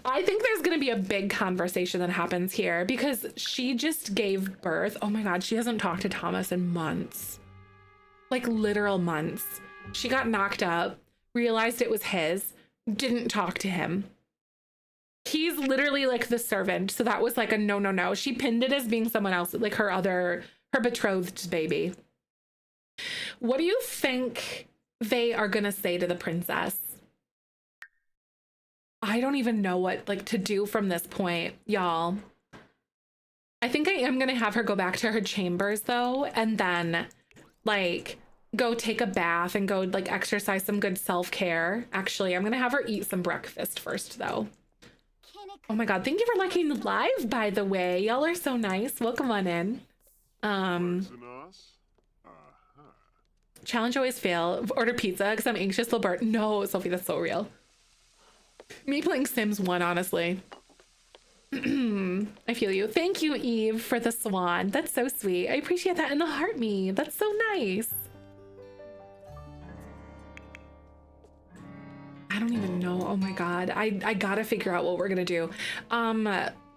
I think there's gonna be a big conversation that happens here, because she just gave birth. Oh my god, she hasn't talked to Thomas in months. Like literal months. She got knocked up, realized it was his, didn't talk to him. He's literally like the servant, so that was like a no. She pinned it as being someone else, like her betrothed's baby. What do you think they are gonna say to the princess? I don't even know what like to do from this point, y'all. I think I am gonna have her go back to her chambers though, and then like go take a bath and go like exercise some good self-care. Actually, I'm gonna have her eat some breakfast first though. Oh my god, thank you for liking the live, by the way. Y'all are so nice. Welcome on in. Challenge always fail. Order pizza because I'm anxious they'll burn. No, Sophie, that's so real. Me playing Sims 1, honestly. I feel you. Thank you, Eve, for the swan. That's so sweet. I appreciate that in the heart me. That's so nice. I don't even know. Oh my god. I gotta figure out what we're gonna do.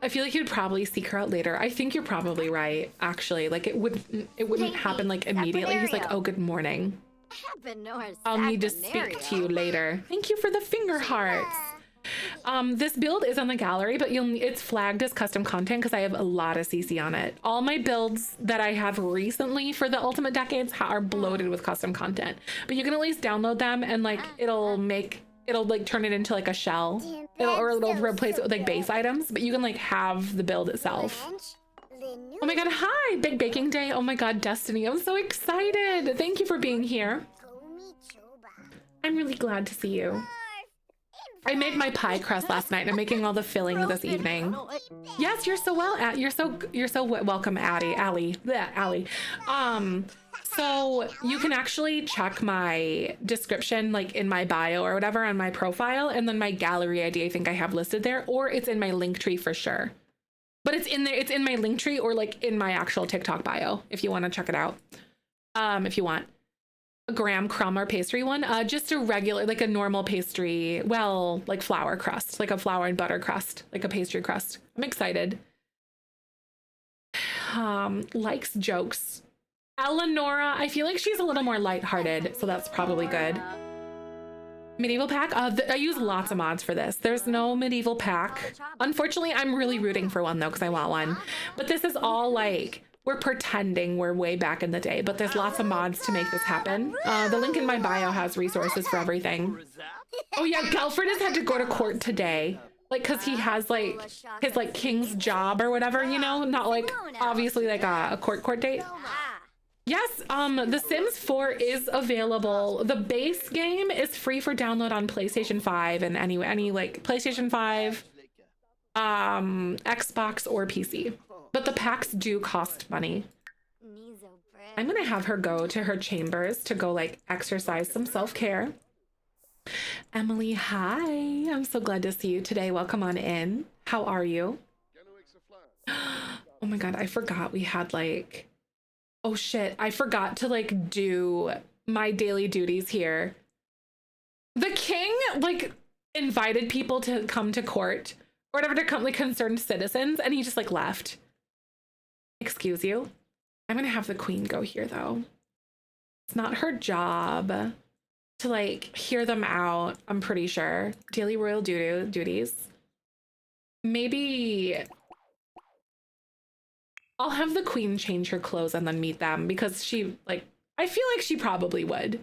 I feel like you'd probably seek her out later. I think you're probably right, actually. Like it wouldn't happen like immediately. He's like, oh, good morning. I'll need to speak to you later. Thank you for the finger hearts. This build is on the gallery, but it's flagged as custom content because I have a lot of CC on it. All my builds that I have recently for the Ultimate Decades are bloated with custom content, but you can at least download them and like it'll like turn it into like a shell. It'll replace it with like base items, but you can like have the build itself. Oh my god, hi, big baking day. Oh my god, Destiny, I'm so excited. Thank you for being here. I'm really glad to see you. I made my pie crust last night and I'm making all the filling this evening. Yes, you're so well at you're so welcome, Allie. So you can actually check my description like in my bio or whatever on my profile, and then my gallery ID I think I have listed there, or it's in my link tree for sure. But it's in there, it's in my link tree or like in my actual TikTok bio if you want to check it out. If you want a graham crumb or pastry one, just a regular, like a normal pastry, well, like flour crust, like a flour and butter crust, like a pastry crust. I'm excited. Likes jokes. Eleonora, I feel like she's a little more lighthearted, so that's probably good. Medieval pack? I use lots of mods for this. There's no medieval pack. Unfortunately, I'm really rooting for one though, because I want one. But this is all like, we're pretending we're way back in the day, but there's lots of mods to make this happen. The link in my bio has resources for everything. Oh yeah, Gelfred has had to go to court today. Like, cause he has like, his like king's job or whatever, you know? Not like, obviously like a court date. Yes, The Sims 4 is available. The base game is free for download on PlayStation 5 and any like PlayStation 5, Xbox or PC. But the packs do cost money. I'm gonna have her go to her chambers to go like exercise some self-care. Emily, hi. I'm so glad to see you today. Welcome on in. How are you? Oh my God, I forgot we had like, oh shit, I forgot to like do my daily duties here. The king like invited people to come to court or whatever to come, like concerned citizens, and he just like left. Excuse you. I'm gonna have the queen go here though. It's not her job to like hear them out, I'm pretty sure. Daily royal duties. Maybe I'll have the queen change her clothes and then meet them, because she like, I feel like she probably would.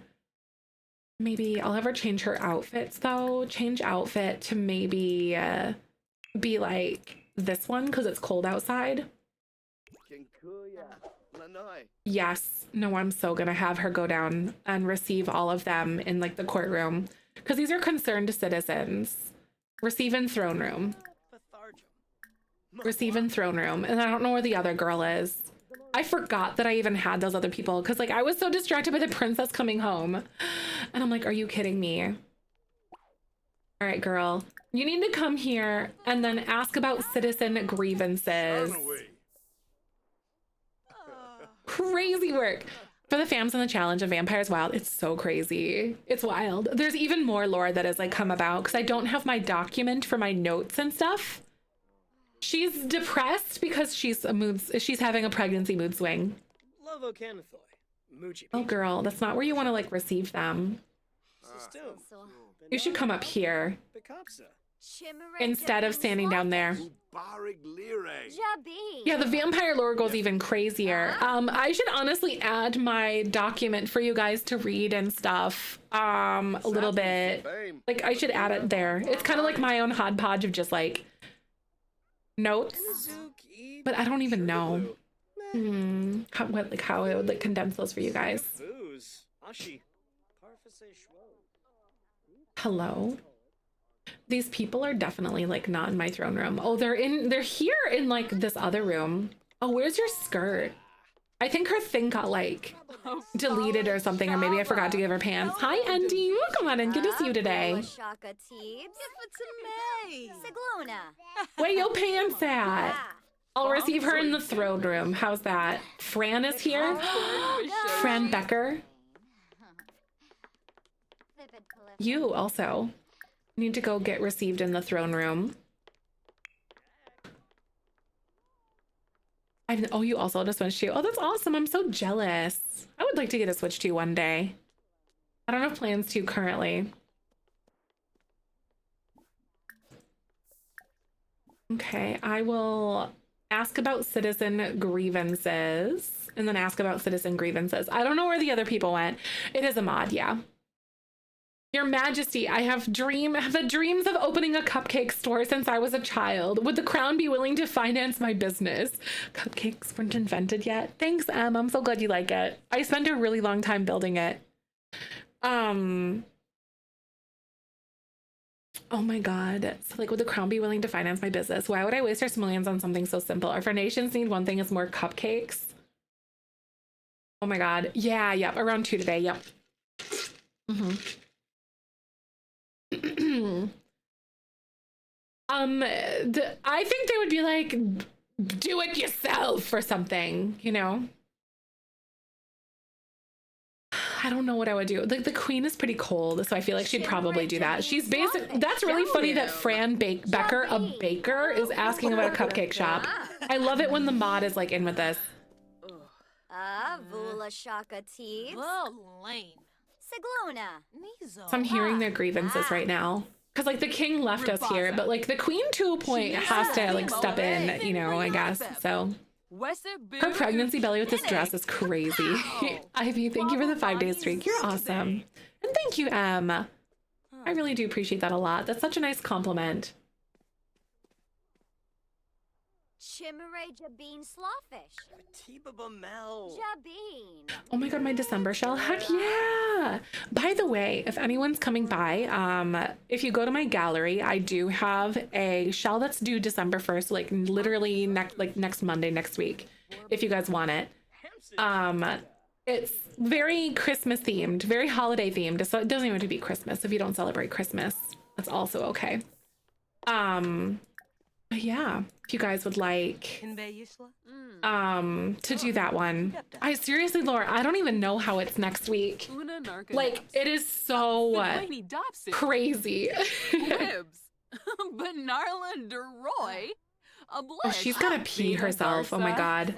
Maybe I'll have her change her outfits though. Change outfit to maybe be like this one because it's cold outside. Yes, no, I'm so gonna have her go down and receive all of them in like the courtroom, because these are concerned citizens. Receive in throne room. Receive in throne room. And I don't know where the other girl is. I forgot that I even had those other people because like I was so distracted by the princess coming home. And I'm like, are you kidding me? All right, girl. You need to come here and then ask about citizen grievances. Crazy work. For the fams in the challenge of Vampires Wild, it's so crazy. It's wild. There's even more lore that has like come about because I don't have my document for my notes and stuff. She's depressed because she's having a pregnancy mood swing. Oh girl, that's not where you want to like receive them. You should come up here instead of standing down there. Yeah, the vampire lore goes even crazier. I should honestly add my document for you guys to read and stuff a little bit. Like I should add it there. It's kind of like my own hodgepodge of just like notes, but I don't even know how I would like condense those for you guys. Hello. These people are definitely like not in my throne room. Oh, they're here in like this other room. Oh, where's your skirt? I think her thing got like deleted or something, or maybe I forgot to give her pants. Hi, Andy. Come on in. Good to see you today. Where your pants at? I'll receive her in the throne room. How's that? Fran is here. Fran Becker. You also need to go get received in the throne room. Oh, you also had a Switch too. Oh, that's awesome. I'm so jealous. I would like to get a Switch too one day. I don't have plans to currently. Okay, I will ask about citizen grievances and then ask about citizen grievances. I don't know where the other people went. It is a mod, yeah. Your Majesty, I have the dreams of opening a cupcake store since I was a child. Would the crown be willing to finance my business? Cupcakes weren't invented yet. Thanks, Em. I'm so glad you like it. I spent a really long time building it. Oh my God. So like, would the crown be willing to finance my business? Why would I waste our simoleons on something so simple? Our foundations need one thing, it's more cupcakes. Oh my God. Yeah, yep. Around 2 today. Yep. Mm-hmm. I think they would be like, do it yourself or something, you know? I don't know what I would do. Like the queen is pretty cold, so I feel like she'd probably do that. She's basic. That's really funny that Fran Becker, a baker, is asking about a cupcake shop. I love it when the mod is like in with this. Vula shaka teeps. Lane. Sigluna. So I'm hearing their grievances right now. Because like the king left us here, but like the queen to a point has to like step in, you know, I guess. So her pregnancy belly with this dress is crazy. Ivy, thank you for the 5-day streak. You're awesome. And thank you, Em. I really do appreciate that a lot. That's such a nice compliment. Chimere Jabeen Slawfish. Tiba Bamel. Jabeen. Oh my God, my December shell. Heck yeah. By the way, if anyone's coming by, if you go to my gallery, I do have a shell that's due December 1st, like literally next Monday, next week, if you guys want it. It's very Christmas themed, very holiday themed. So it doesn't even have to be Christmas. If you don't celebrate Christmas, that's also okay. But yeah, if you guys would like to do that one. I seriously, Laura, I don't even know how it's next week. Like it is so crazy. Oh, she's gonna pee herself. Oh my God.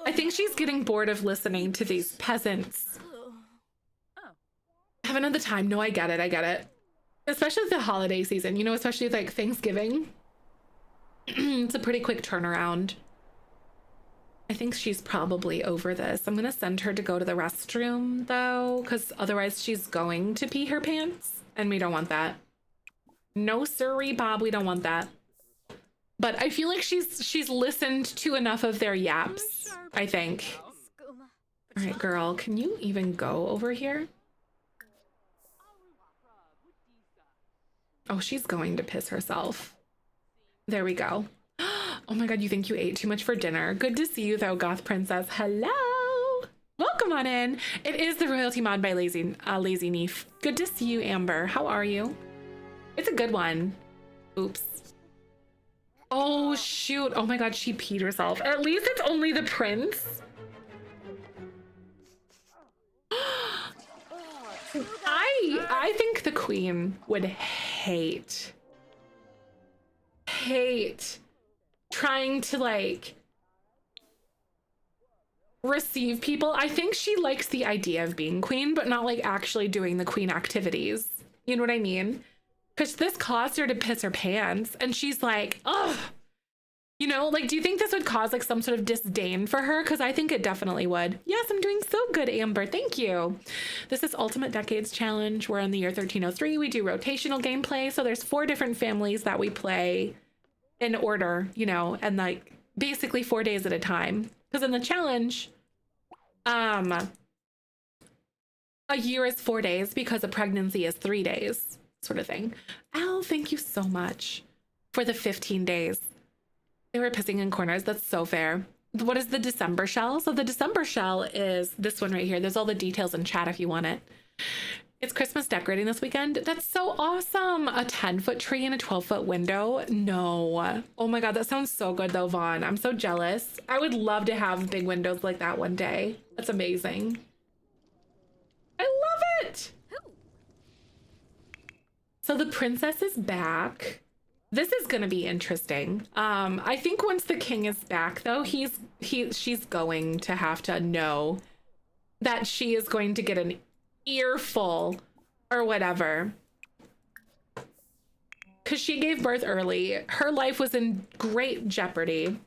I think she's getting bored of listening to these peasants. Haven't had the time. No, I get it. I get it. Especially the holiday season, you know, especially like Thanksgiving. It's a pretty quick turnaround. I think she's probably over this. I'm gonna send her to go to the restroom though, because otherwise she's going to pee her pants and we don't want that. No siree, Bob, we don't want that. But I feel like she's listened to enough of their yaps, I think. All right, girl, can you even go over here? Oh, she's going to piss herself. There we go. Oh my God, you think you ate too much for dinner? Good to see you though, Goth Princess. Hello. Welcome on in. It is the royalty mod by Lazy Neef. Good to see you, Amber. How are you? It's a good one. Oops. Oh shoot. Oh my God, she peed herself. At least it's only the prince. I think the queen would hate trying to like receive people. I think she likes the idea of being queen, but not like actually doing the queen activities. You know what I mean? Because this caused her to piss her pants and she's like, ugh. You know, like, do you think this would cause like some sort of disdain for her? Because I think it definitely would. Yes, I'm doing so good, Amber. Thank you. This is Ultimate Decades Challenge. We're in the year 1303. We do rotational gameplay. So there's 4 different families that we play in order, you know, and like basically 4 days at a time. Because in the challenge, a year is 4 days because a pregnancy is 3 days, sort of thing. Al, thank you so much for the 15 days. They were pissing in corners. That's so fair. What is the December shell? So the December shell is this one right here. There's all the details in chat if you want it. It's Christmas decorating this weekend. That's so awesome. A 10-foot tree and a 12-foot window. No. Oh my God, that sounds so good though, Vaughn. I'm so jealous. I would love to have big windows like that one day. That's amazing. I love it. So the princess is back. This is going to be interesting. I think once the king is back, though, she's going to have to know that she is going to get an earful or whatever. Because she gave birth early. Her life was in great jeopardy.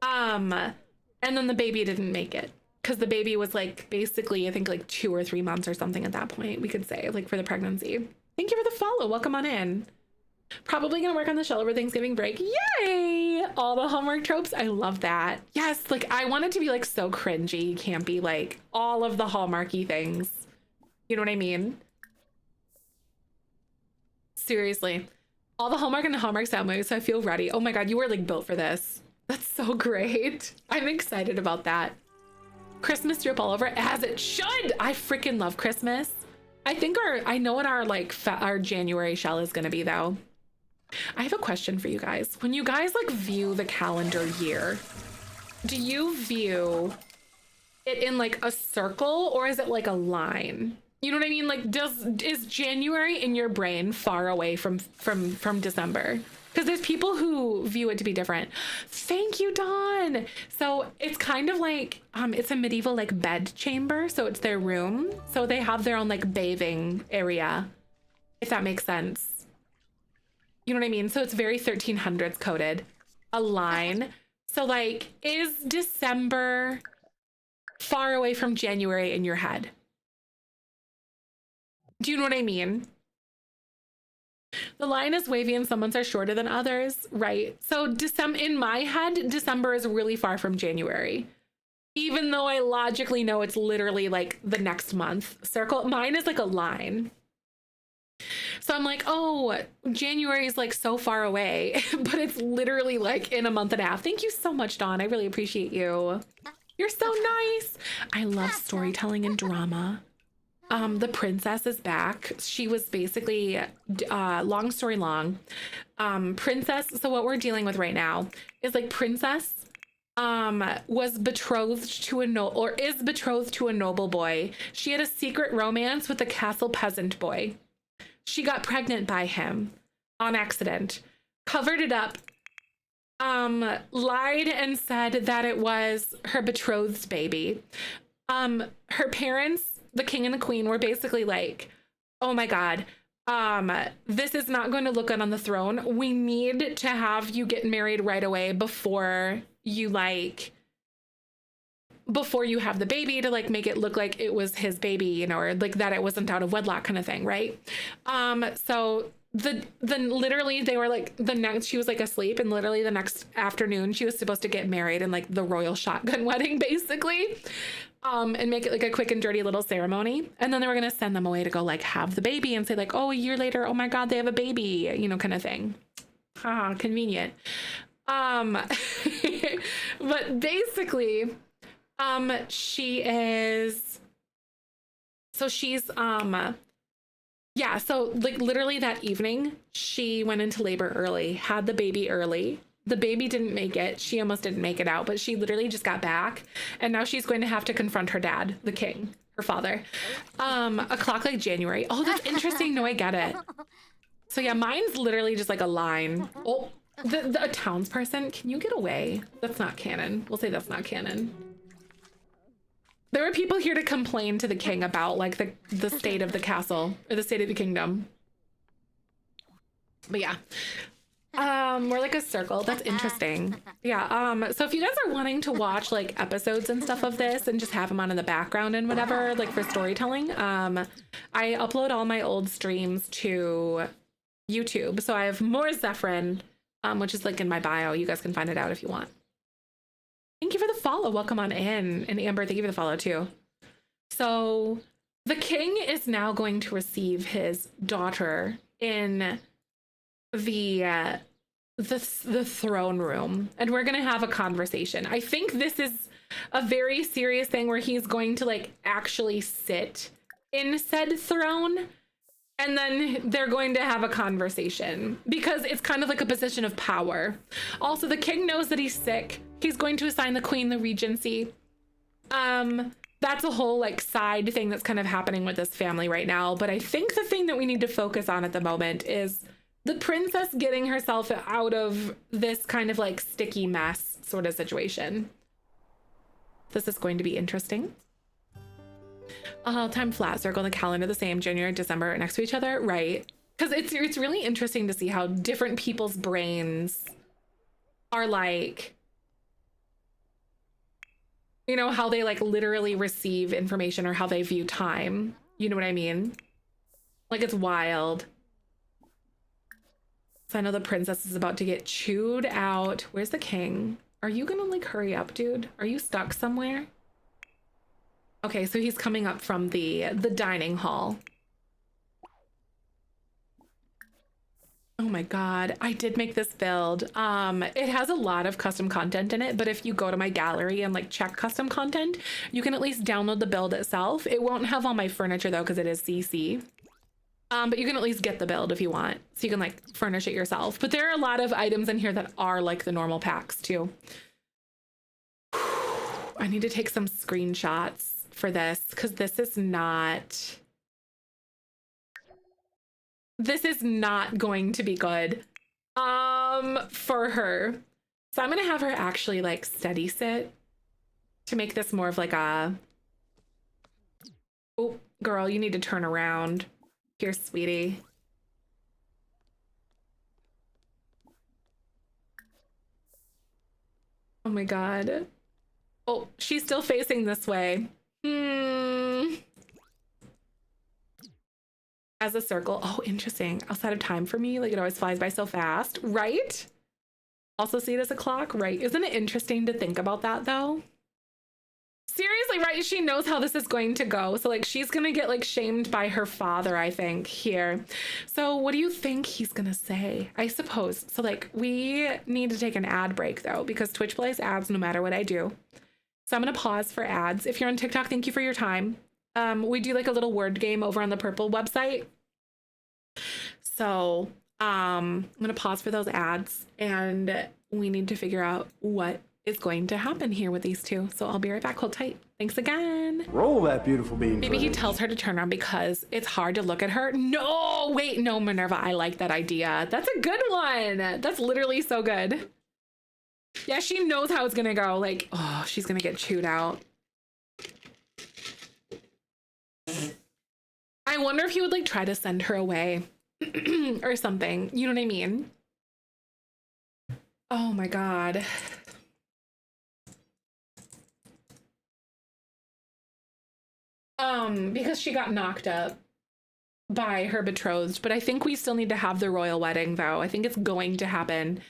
And then the baby didn't make it. Because the baby was like basically, I think like 2 or 3 months or something at that point, we could say, like for the pregnancy. Thank you for the follow. Welcome on in. Probably gonna work on the shell over Thanksgiving break. Yay! All the Hallmark tropes. I love that. Yes, like I want it to be like so cringy, campy, like all of the Hallmarky things. You know what I mean? Seriously. All the Hallmark and the Hallmark style movies, so I feel ready. Oh my God, you were like built for this. That's so great. I'm excited about that. Christmas drip all over, as it should. I freaking love Christmas. I know what our like our January shell is gonna be though. I have a question for you guys. When you guys like view the calendar year, do you view it in like a circle or is it like a line? You know what I mean? Like, is January in your brain far away from December? Because there's people who view it to be different. Thank you, Dawn. So it's kind of like it's a medieval like bed chamber. So it's their room. So they have their own like bathing area, if that makes sense. You know what I mean? So it's very 1300s coded. A line. So like, is December far away from January in your head? Do you know what I mean? The line is wavy and some months are shorter than others, right? So in my head, December is really far from January. Even though I logically know it's literally like the next month circle, mine is like a line. So I'm like, oh, January is like so far away, but it's literally like in a month and a half. Thank you so much, Dawn. I really appreciate you. You're so nice. I love storytelling and drama. The princess is back. She was basically, long story long, princess. So what we're dealing with right now is like princess, was betrothed to is betrothed to a noble boy. She had a secret romance with a castle peasant boy. She got pregnant by him on accident, covered it up, lied and said that it was her betrothed's baby. Her parents, the king and the queen, were basically like, oh my God, this is not going to look good on the throne. We need to have you get married right away before you have the baby, to like make it look like it was his baby, you know, or like that it wasn't out of wedlock kind of thing, right? So literally they were like she was like asleep, and literally the next afternoon she was supposed to get married in like the royal shotgun wedding basically, and make it like a quick and dirty little ceremony, and then they were gonna send them away to go like have the baby and say like, oh, a year later, oh my God, they have a baby, you know, kind of thing. Convenient. But basically she's yeah, so like literally that evening she went into labor early, had the baby early. The baby didn't make it. She almost didn't make it out, but she literally just got back, and now she's going to have to confront her dad, the king, her father. A clock like January. Oh, that's interesting. No, I get it. So yeah, mine's literally just like a line. Oh, a townsperson, can you get away? That's not canon. We'll say that's not canon. There were people here to complain to the king about like the state of the castle, or the state of the kingdom. But yeah, we're like a circle. That's interesting. Yeah. So if you guys are wanting to watch like episodes and stuff of this and just have them on in the background and whatever, like for storytelling, I upload all my old streams to YouTube. So I have more Zefrine, which is like in my bio. You guys can find it out if you want. Thank you for the follow. Welcome on in. And Amber, thank you for the follow too. So the king is now going to receive his daughter in the throne room, and we're going to have a conversation. I think this is a very serious thing where he's going to like actually sit in said throne, and then they're going to have a conversation because it's kind of like a position of power. Also, the king knows that he's sick. He's going to assign the queen the regency. That's a whole like side thing that's kind of happening with this family right now. But I think the thing that we need to focus on at the moment is the princess getting herself out of this kind of like sticky mess sort of situation. This is going to be interesting. Time flat circle the calendar the same, January, December next to each other, right? Because it's really interesting to see how different people's brains are like, you know, how they like literally receive information or how they view time. You know what I mean? Like, it's wild. So I know the princess is about to get chewed out. Where's the king? Are you gonna like hurry up, dude? Are you stuck somewhere? Okay, so he's coming up from the dining hall. Oh my God, I did make this build. It has a lot of custom content in it, but if you go to my gallery and like check custom content, you can at least download the build itself. It won't have all my furniture though, because it is CC. But you can at least get the build if you want. So you can like furnish it yourself. But there are a lot of items in here that are like the normal packs too. I need to take some screenshots for this because this is not going to be good for her. So I'm gonna have her actually like steady sit to make this more of like a, oh girl, you need to turn around here, sweetie. Oh my God. Oh, she's still facing this way. As a circle. Oh, interesting. Outside of time for me, like it always flies by so fast, right? Also see it as a clock, right? Isn't it interesting to think about that though? Seriously, right? She knows how this is going to go. So like she's gonna get like shamed by her father, I think, here. So what do you think he's gonna say? I suppose. So like we need to take an ad break though, because Twitch plays ads no matter what I do. So I'm gonna pause for ads. If you're on TikTok, thank you for your time. We do like a little word game over on the Purple website. So I'm gonna pause for those ads and we need to figure out what is going to happen here with these two. So I'll be right back. Hold tight. Thanks again. Roll that beautiful bean. Maybe he tells her to turn around because it's hard to look at her. No, wait, no, Minerva, I like that idea. That's a good one. That's literally so good. Yeah, she knows how it's gonna go. Like, oh, she's gonna get chewed out. I wonder if he would like try to send her away or something. You know what I mean? Oh my God. Because she got knocked up by her betrothed, but I think we still need to have the royal wedding though. I think it's going to happen.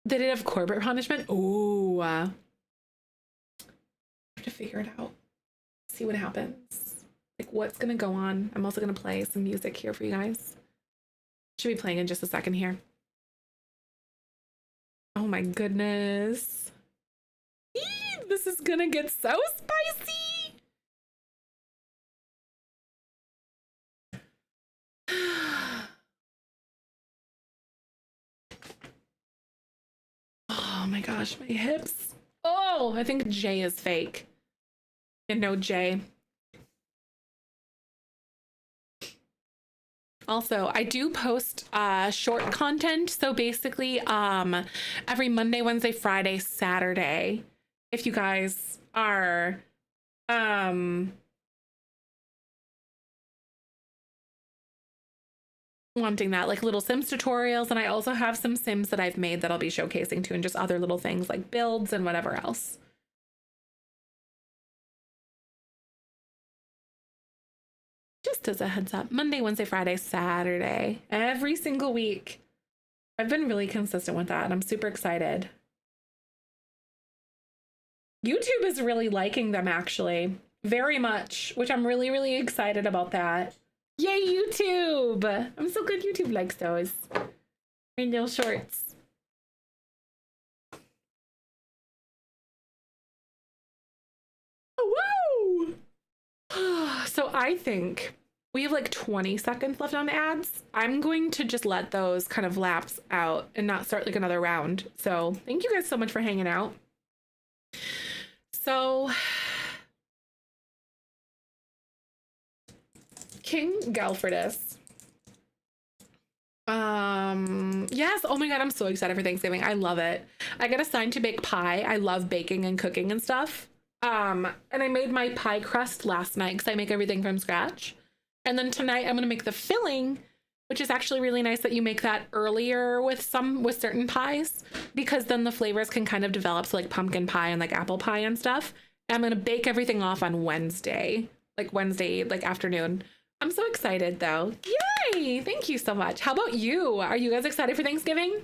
Did it have corporate punishment? Ooh. I have to figure it out. See what happens. Like what's gonna go on. I'm also gonna play some music here for you guys. Should be playing in just a second here. Oh my goodness. Eee, this is gonna get so spicy. Oh my gosh, my hips. Oh, I think Jay is fake. And no Jay. Also, I do post short content. So basically, every Monday, Wednesday, Friday, Saturday, if you guys are wanting that, like little Sims tutorials. And I also have some Sims that I've made that I'll be showcasing too, and just other little things like builds and whatever else. Just as a heads up, Monday, Wednesday, Friday, Saturday, every single week. I've been really consistent with that and I'm super excited. YouTube is really liking them actually, very much, which I'm really, really excited about that. Yay, YouTube! I'm so good YouTube likes those. My little shorts. Oh, whoa! So I think we have like 20 seconds left on ads. I'm going to just let those kind of lapse out and not start like another round. So thank you guys so much for hanging out. So King Galfredus. Yes. Oh my God, I'm so excited for Thanksgiving. I love it. I got assigned to bake pie. I love baking and cooking and stuff. And I made my pie crust last night because I make everything from scratch. And then tonight I'm gonna make the filling, which is actually really nice that you make that earlier with certain pies, because then the flavors can kind of develop. So like pumpkin pie and like apple pie and stuff. And I'm gonna bake everything off on Wednesday, like afternoon. I'm so excited though. Yay! Thank you so much. How about you? Are you guys excited for Thanksgiving?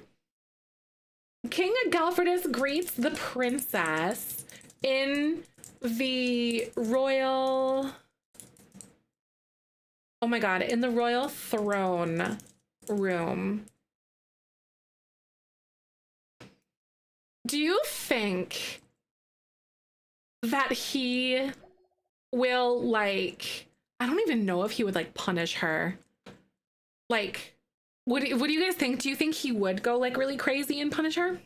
King Galfredus greets the princess in the royal... Oh my God, in the royal throne room. Do you think that he will, like, I don't even know if he would, like, punish her. Like, what do you guys think? Do you think he would go, like, really crazy and punish her?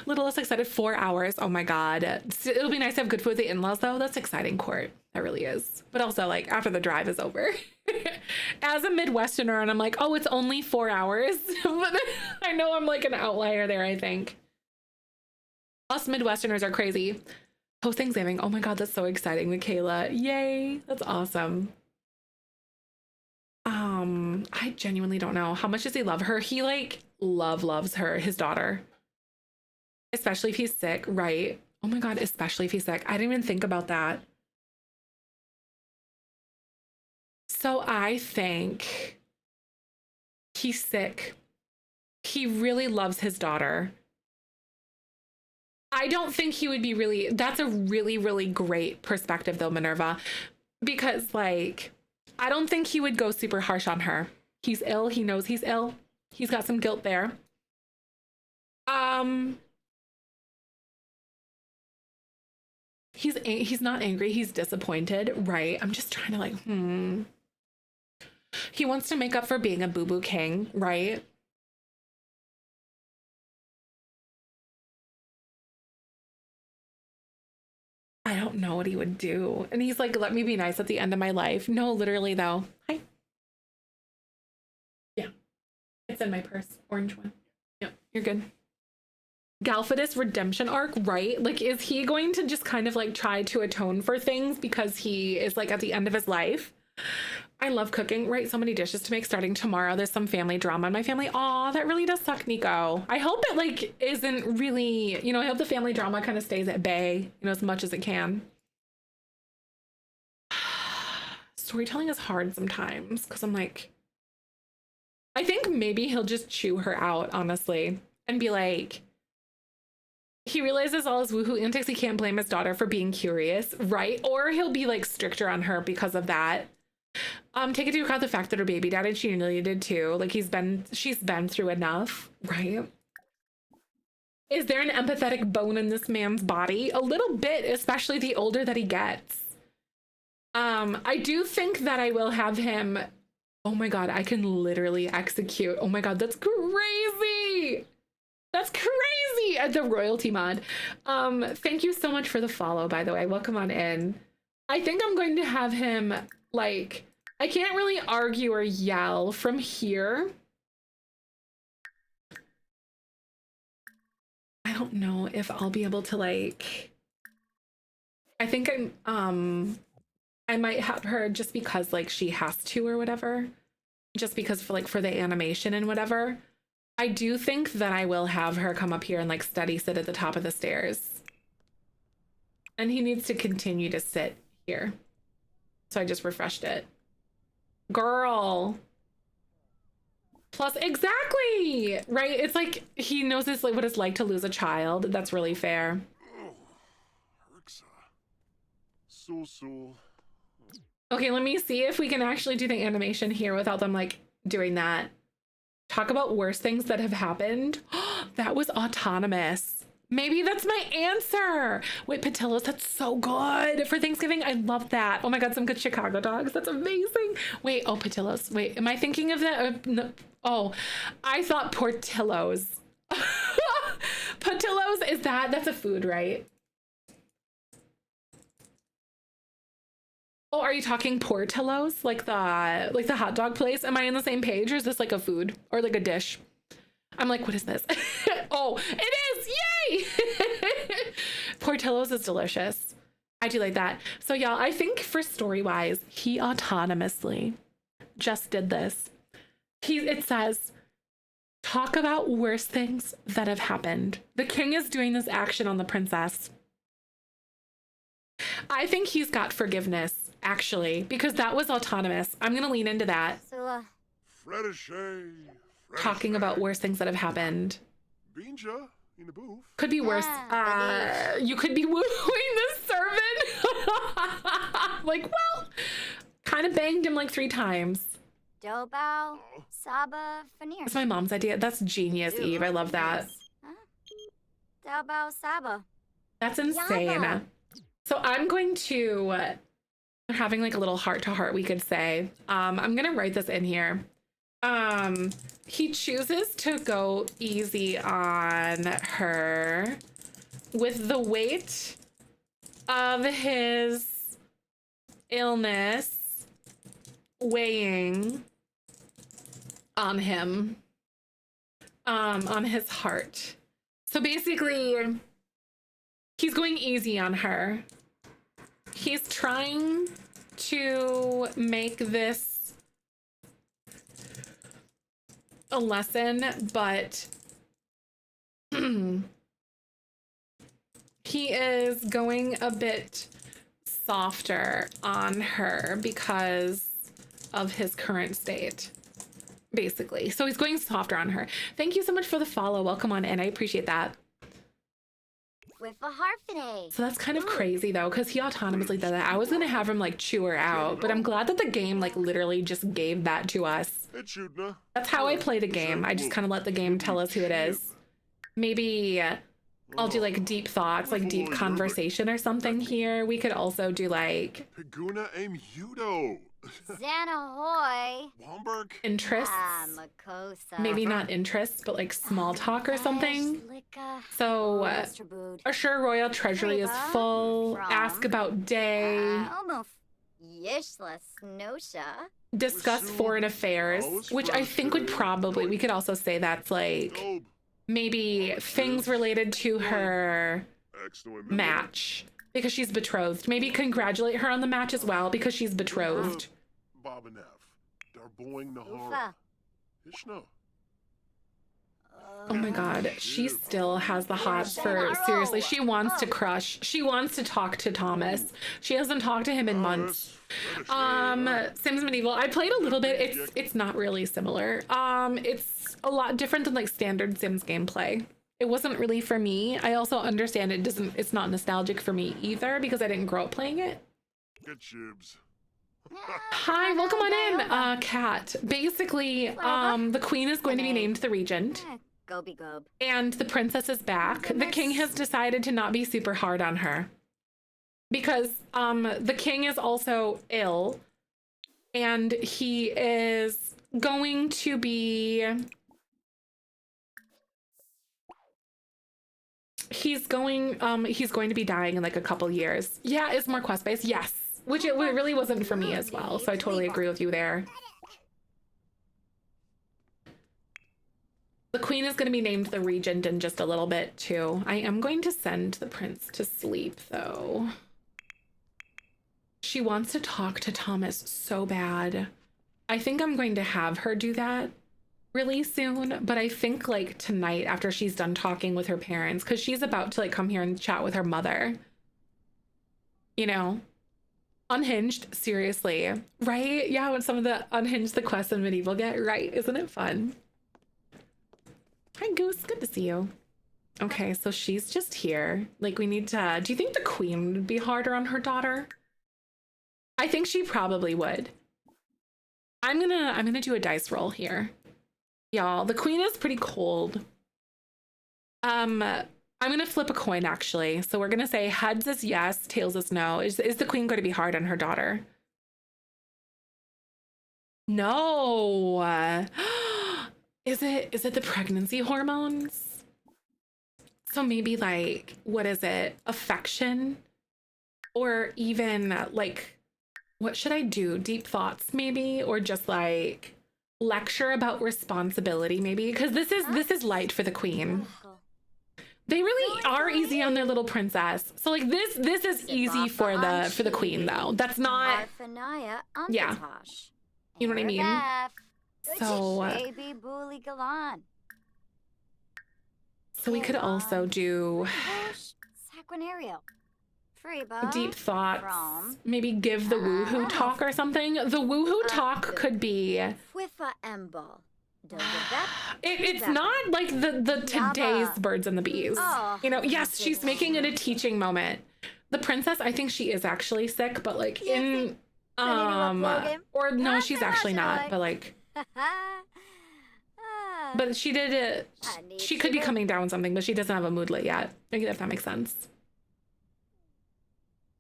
Little less excited, 4 hours. Oh my God. It'll be nice to have good food with the in-laws, though. That's exciting, Court. That really is. But also, like, after the drive is over. As a Midwesterner, and I'm like, oh, it's only 4 hours. But I know I'm, like, an outlier there, I think. Us Midwesterners are crazy. Post-Thanksgiving. Oh my God, that's so exciting, Michaela. Yay. That's awesome. I genuinely don't know. How much does he love her? He, like, loves her, his daughter. Especially if he's sick, right? Oh my God, especially if he's sick. I didn't even think about that. So I think he's sick. He really loves his daughter. I don't think he would be really, that's a really, really great perspective though, Minerva, because like, I don't think he would go super harsh on her. He's ill. He knows he's ill. He's got some guilt there. He's not angry. He's disappointed, right? I'm just trying to like, He wants to make up for being a boo-boo king, right? I don't know what he would do. And he's like, let me be nice at the end of my life. No, literally though. Hi. Yeah. It's in my purse. Orange one. Yep, you're good. Galphidus redemption arc, right? Like, is he going to just kind of like try to atone for things because he is like at the end of his life? I love cooking, right? So many dishes to make starting tomorrow. There's some family drama in my family. Aw, that really does suck, Nico. I hope it like isn't really, I hope the family drama kind of stays at bay, as much as it can. Storytelling is hard sometimes because I'm like, I think maybe he'll just chew her out, honestly, and be like, he realizes all his woohoo antics. He can't blame his daughter for being curious, right? Or he'll be like stricter on her because of that. Take into account the fact that her baby died and she nearly did too. Like she's been through enough, right? Is there an empathetic bone in this man's body? A little bit, especially the older that he gets. I do think that I will have him. Oh my God, I can literally execute. Oh my God, that's crazy. That's crazy. The royalty mod. Thank you so much for the follow, by the way. Welcome on in. I think I'm going to have him like, I can't really argue or yell from here. I don't know if I'll be able to like, I think I might have her just because like she has to or whatever, just because for the animation and whatever. I do think that I will have her come up here and like steady sit at the top of the stairs. And he needs to continue to sit here. So I just refreshed it. Girl. Plus, exactly, right? It's like he knows this, like what it's like to lose a child. That's really fair. Okay, let me see if we can actually do the animation here without them like doing that. Talk about worse things that have happened. That was autonomous. Maybe that's my answer. Wait, Patillos, that's so good for Thanksgiving. I love that. Oh my God, some good Chicago dogs. That's amazing. Wait, oh, Patillos. Wait, am I thinking of that? No. Oh, I thought Portillos. Patillos, that's a food, right? Oh, are you talking Portillos? Like the hot dog place? Am I on the same page or is this like a food or like a dish? I'm like, what is this? Oh, it is! Yay! Portillo's is delicious. I do like that. So y'all, I think for story-wise, he autonomously just did this. It says, talk about worse things that have happened. The king is doing this action on the princess. I think he's got forgiveness, actually, because that was autonomous. I'm going to lean into that. So, Talking about worse things that have happened. Could be worse. You could be wooing the servant. Like, well, kind of banged him like 3 times. Dobao, Saba, Fanir. That's my mom's idea. That's genius, Eve. I love that. Dabao Saba. That's insane. Yama. So I'm going to having like a little heart to heart, we could say. I'm gonna write this in here. He chooses to go easy on her with the weight of his illness weighing on him, on his heart. So basically, he's going easy on her. He's trying to make this a lesson, but he is going a bit softer on her because of his current state, basically. So he's going softer on her. Thank you so much for the follow. Welcome on in. I appreciate that. With a harfine. So that's kind of crazy though, because he autonomously did that. I was gonna have him like chew her out, but I'm glad that the game like literally just gave that to us. That's how I play the game. I just kind of let the game tell us who it is. Maybe I'll do like deep thoughts, like deep conversation or something here. We could also do like Piguna aim Hudo. Xanahoy. Womberg. interests. Makosa. Maybe not interests, but like small talk or something. So, assure royal treasury is full. Ask about day. Almost Yishla Snosha. Discuss foreign affairs, which I think would probably, we could also say that's like maybe things related to her match because she's betrothed. Maybe congratulate her on the match as well because she's betrothed. Ufa. Oh my god, she still has the hots for, seriously, she wants to crush. She wants to talk to Thomas. She hasn't talked to him in months. Sims Medieval, I played a little bit. It's not really similar. It's a lot different than like standard Sims gameplay. It wasn't really for me. I also understand it's not nostalgic for me either because I didn't grow up playing it. Hi, welcome on in, Kat. Basically, the queen is going to be named the regent. Goby Gob. And the princess is back. The king has decided to not be super hard on her because the king is also ill and he is going to be he's going to be dying in like a couple years. Yeah, it's more quest based. Yes, which it really wasn't for me as well. So I totally agree with you there. The queen is going to be named the regent in just a little bit too. I am going to send the prince to sleep though. She wants to talk to Thomas so bad. I think I'm going to have her do that really soon, but I think like tonight after she's done talking with her parents, because she's about to like come here and chat with her mother. You know? Unhinged, seriously. Right? Yeah, when some of the unhinged the quests in Medieval get, right? Isn't it fun? Hi, Goose. Good to see you. Okay, so she's just here. Like, we need to... Do you think the queen would be harder on her daughter? I think she probably would. I'm gonna do a dice roll here. Y'all, the queen is pretty cold. I'm gonna flip a coin, actually. So we're gonna say heads is yes, tails is no. Is the queen going to be hard on her daughter? No. Is it the pregnancy hormones? So maybe like, what is it? Affection? Or even like, what should I do? Deep thoughts maybe? Or just like lecture about responsibility maybe? Because this is light for the queen. They really are easy on their little princess. So like this is easy for the queen though. That's not, yeah. You know what I mean? So we could also do deep thoughts, maybe give the woohoo talk or something. The woohoo talk could be, it's not like the today's birds and the bees. You know, yes, she's making it a teaching moment. The princess, I think she is actually sick, but like in, or no, she's actually not, but like, But she did it. She could be coming down with something, but she doesn't have a moodlet yet. If that makes sense.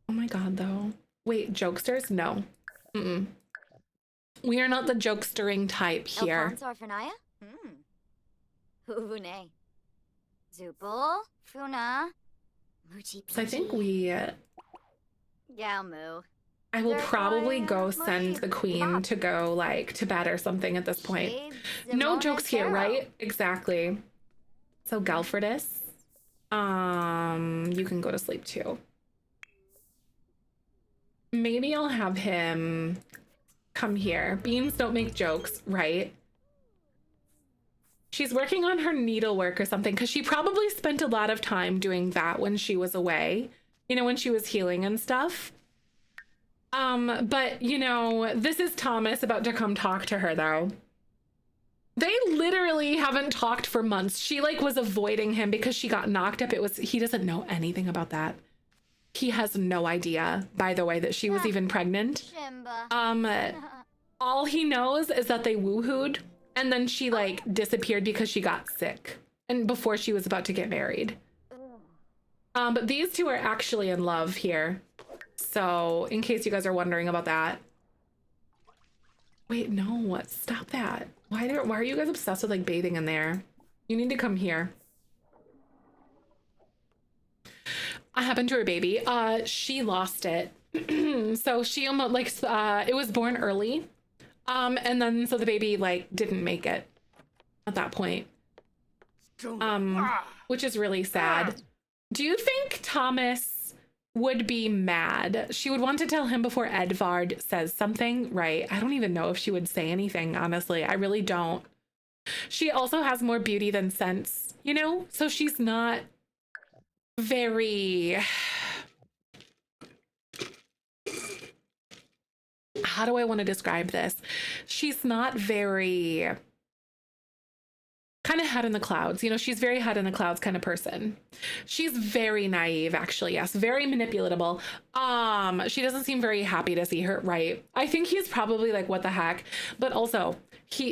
Oh my god, though. Wait, jokesters? No. Mm-mm. We are not the jokestering type here. So I think I will probably go send the queen to go like to bed or something at this point. No jokes here, right? Exactly. So Galfredus, you can go to sleep too. Maybe I'll have him come here. Beans don't make jokes, right? She's working on her needlework or something because she probably spent a lot of time doing that when she was away, you know, when she was healing and stuff. But you know, this is Thomas about to come talk to her though. They literally haven't talked for months. She like was avoiding him because she got knocked up. He doesn't know anything about that. He has no idea, by the way, that she was even pregnant. All he knows is that they woohooed and then she like disappeared because she got sick and before she was about to get married. But these two are actually in love here. So in case you guys are wondering about that. Wait, no, stop that. Why are you guys obsessed with like bathing in there? You need to come here. What happened to her baby? She lost it. So she almost like it was born early. And then so the baby like didn't make it at that point. Which is really sad. Do you think Thomas would be mad? She would want to tell him before Edvard says something, right? I don't even know if she would say anything, honestly. I really don't. She also has more beauty than sense, you know? So she's not very... How do I want to describe this? She's not very... kind of head in the clouds, you know, she's very head in the clouds kind of person. She's very naive, actually. Yes, very manipulatable. She doesn't seem very happy to see her, right? I think he's probably like, what the heck? But also,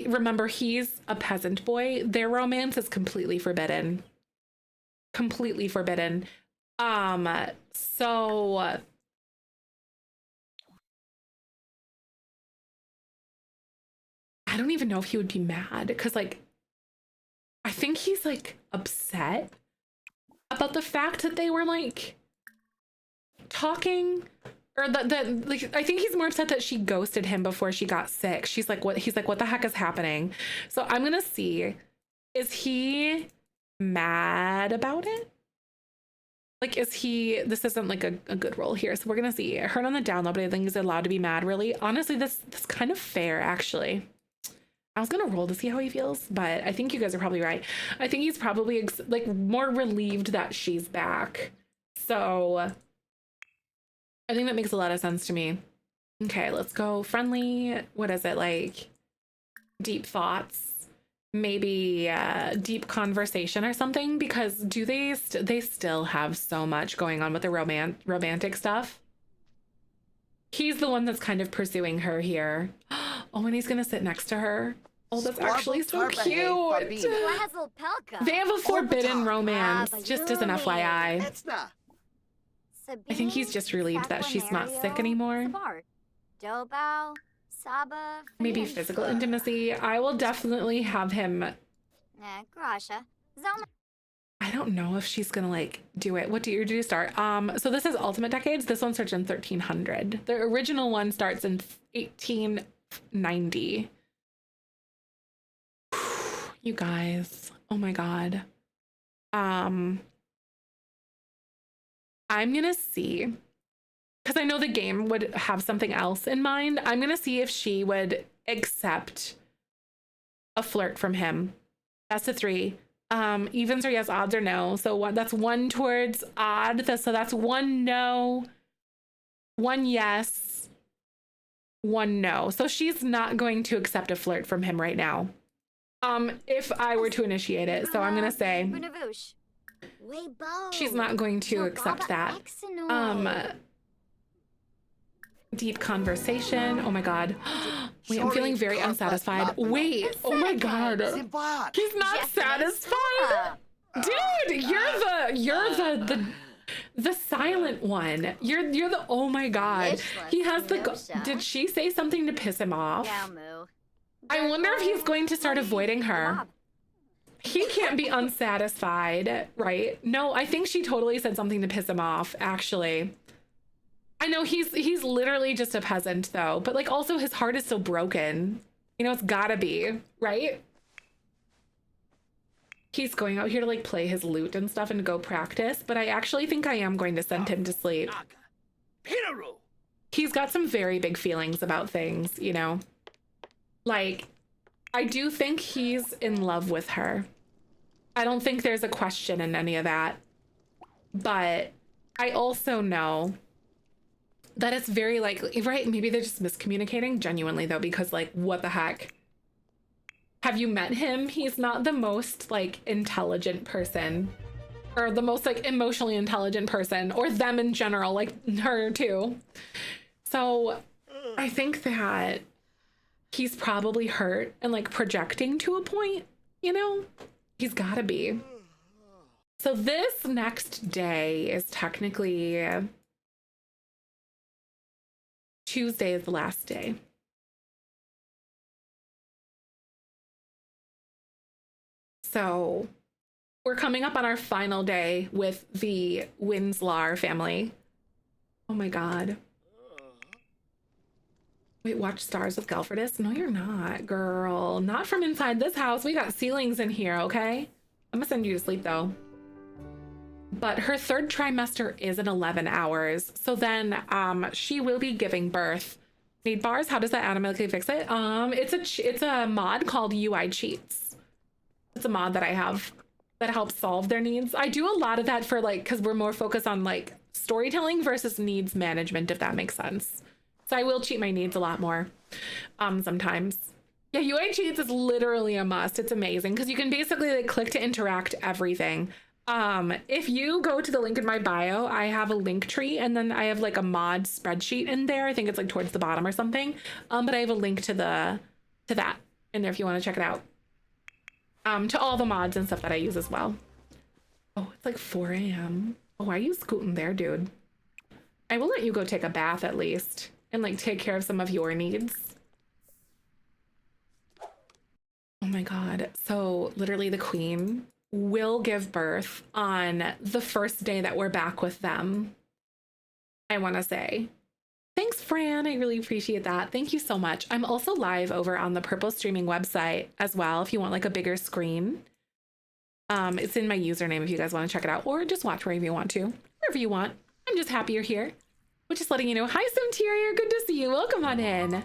remember, he's a peasant boy. Their romance is completely forbidden. Completely forbidden. So I don't even know if he would be mad because like I think he's like upset about the fact that they were like talking, or that like I think he's more upset that she ghosted him before she got sick. He's like, what the heck is happening? So I'm gonna see, is he mad about it? Like, this isn't like a good role here. So we're gonna see. I heard on the download, but I think he's allowed to be mad, really. Honestly, that's kind of fair, actually. I was gonna roll to see how he feels, but I think you guys are probably right. I think he's probably like more relieved that she's back. So I think that makes a lot of sense to me. Okay, let's go friendly. What is it, like deep thoughts? Maybe deep conversation or something, because do they still have so much going on with the romantic stuff? He's the one that's kind of pursuing her here. Oh, and he's gonna sit next to her. Oh, that's actually so cute. They have a forbidden romance, just as an FYI. I think he's just relieved that she's not sick anymore. Maybe physical intimacy. I will definitely have him. I don't know if she's gonna like do it. What year do you start? So this is Ultimate Decades. This one starts in 1300. The original one starts in 1890. You guys, oh my god. I'm gonna see, because I know the game would have something else in mind. I'm gonna see if she would accept a flirt from him. That's a 3. Evens are yes, odds are no. So that's 1 towards odd. So that's 1 no, 1 yes, 1 no. So she's not going to accept a flirt from him right now. If I were to initiate it. So I'm gonna say she's not going to accept that. Deep conversation. Oh my God. Wait, I'm feeling very unsatisfied. Wait, oh my God. He's not satisfied. Dude, you're the silent one. You're the, oh my God. He has the, did she say something to piss him off? I wonder if he's going to start avoiding her. He can't be unsatisfied, right? No, I think she totally said something to piss him off, actually. I know he's literally just a peasant though, but like also his heart is so broken. You know, it's gotta be, right? He's going out here to like play his lute and stuff and go practice, but I actually think I am going to send him to sleep. He's got some very big feelings about things, you know? Like, I do think he's in love with her. I don't think there's a question in any of that. But I also know that it's very likely, right? Maybe they're just miscommunicating genuinely though, because like, what the heck? Have you met him? He's not the most like intelligent person, or the most like emotionally intelligent person, or them in general, like her too. So I think that he's probably hurt and like projecting to a point, you know? He's gotta be. So this next day is technically Tuesday is the last day. So we're coming up on our final day with the Windslars family. Oh my God. Wait, watch Stars with Gelferdus? No, you're not, girl. Not from inside this house. We got ceilings in here, okay? I'm gonna send you to sleep though. But her third trimester is in 11 hours. So then she will be giving birth. Need bars? How does that automatically fix it? It's a mod called UI Cheats. It's a mod that I have that helps solve their needs. I do a lot of that for like, because we're more focused on like storytelling versus needs management, if that makes sense. So I will cheat my needs a lot more sometimes. Yeah, UI Cheats is literally a must. It's amazing because you can basically like click to interact everything. If you go to the link in my bio, I have a link tree and then I have like a mod spreadsheet in there. I think it's like towards the bottom or something. But I have a link to that in there if you want to check it out. To all the mods and stuff that I use as well. Oh, it's like 4 a.m. Oh, why are you scooting there, dude? I will let you go take a bath at least and like take care of some of your needs. Oh my God. So literally the queen will give birth on the first day that we're back with them. I want to say. Thanks, Fran. I really appreciate that. Thank you so much. I'm also live over on the Purple Streaming website as well if you want like a bigger screen. It's in my username if you guys want to check it out, or just watch wherever you want to. Wherever you want. I'm just happy you're here. But just letting you know. Hi, Simterior. Good to see you. Welcome on in.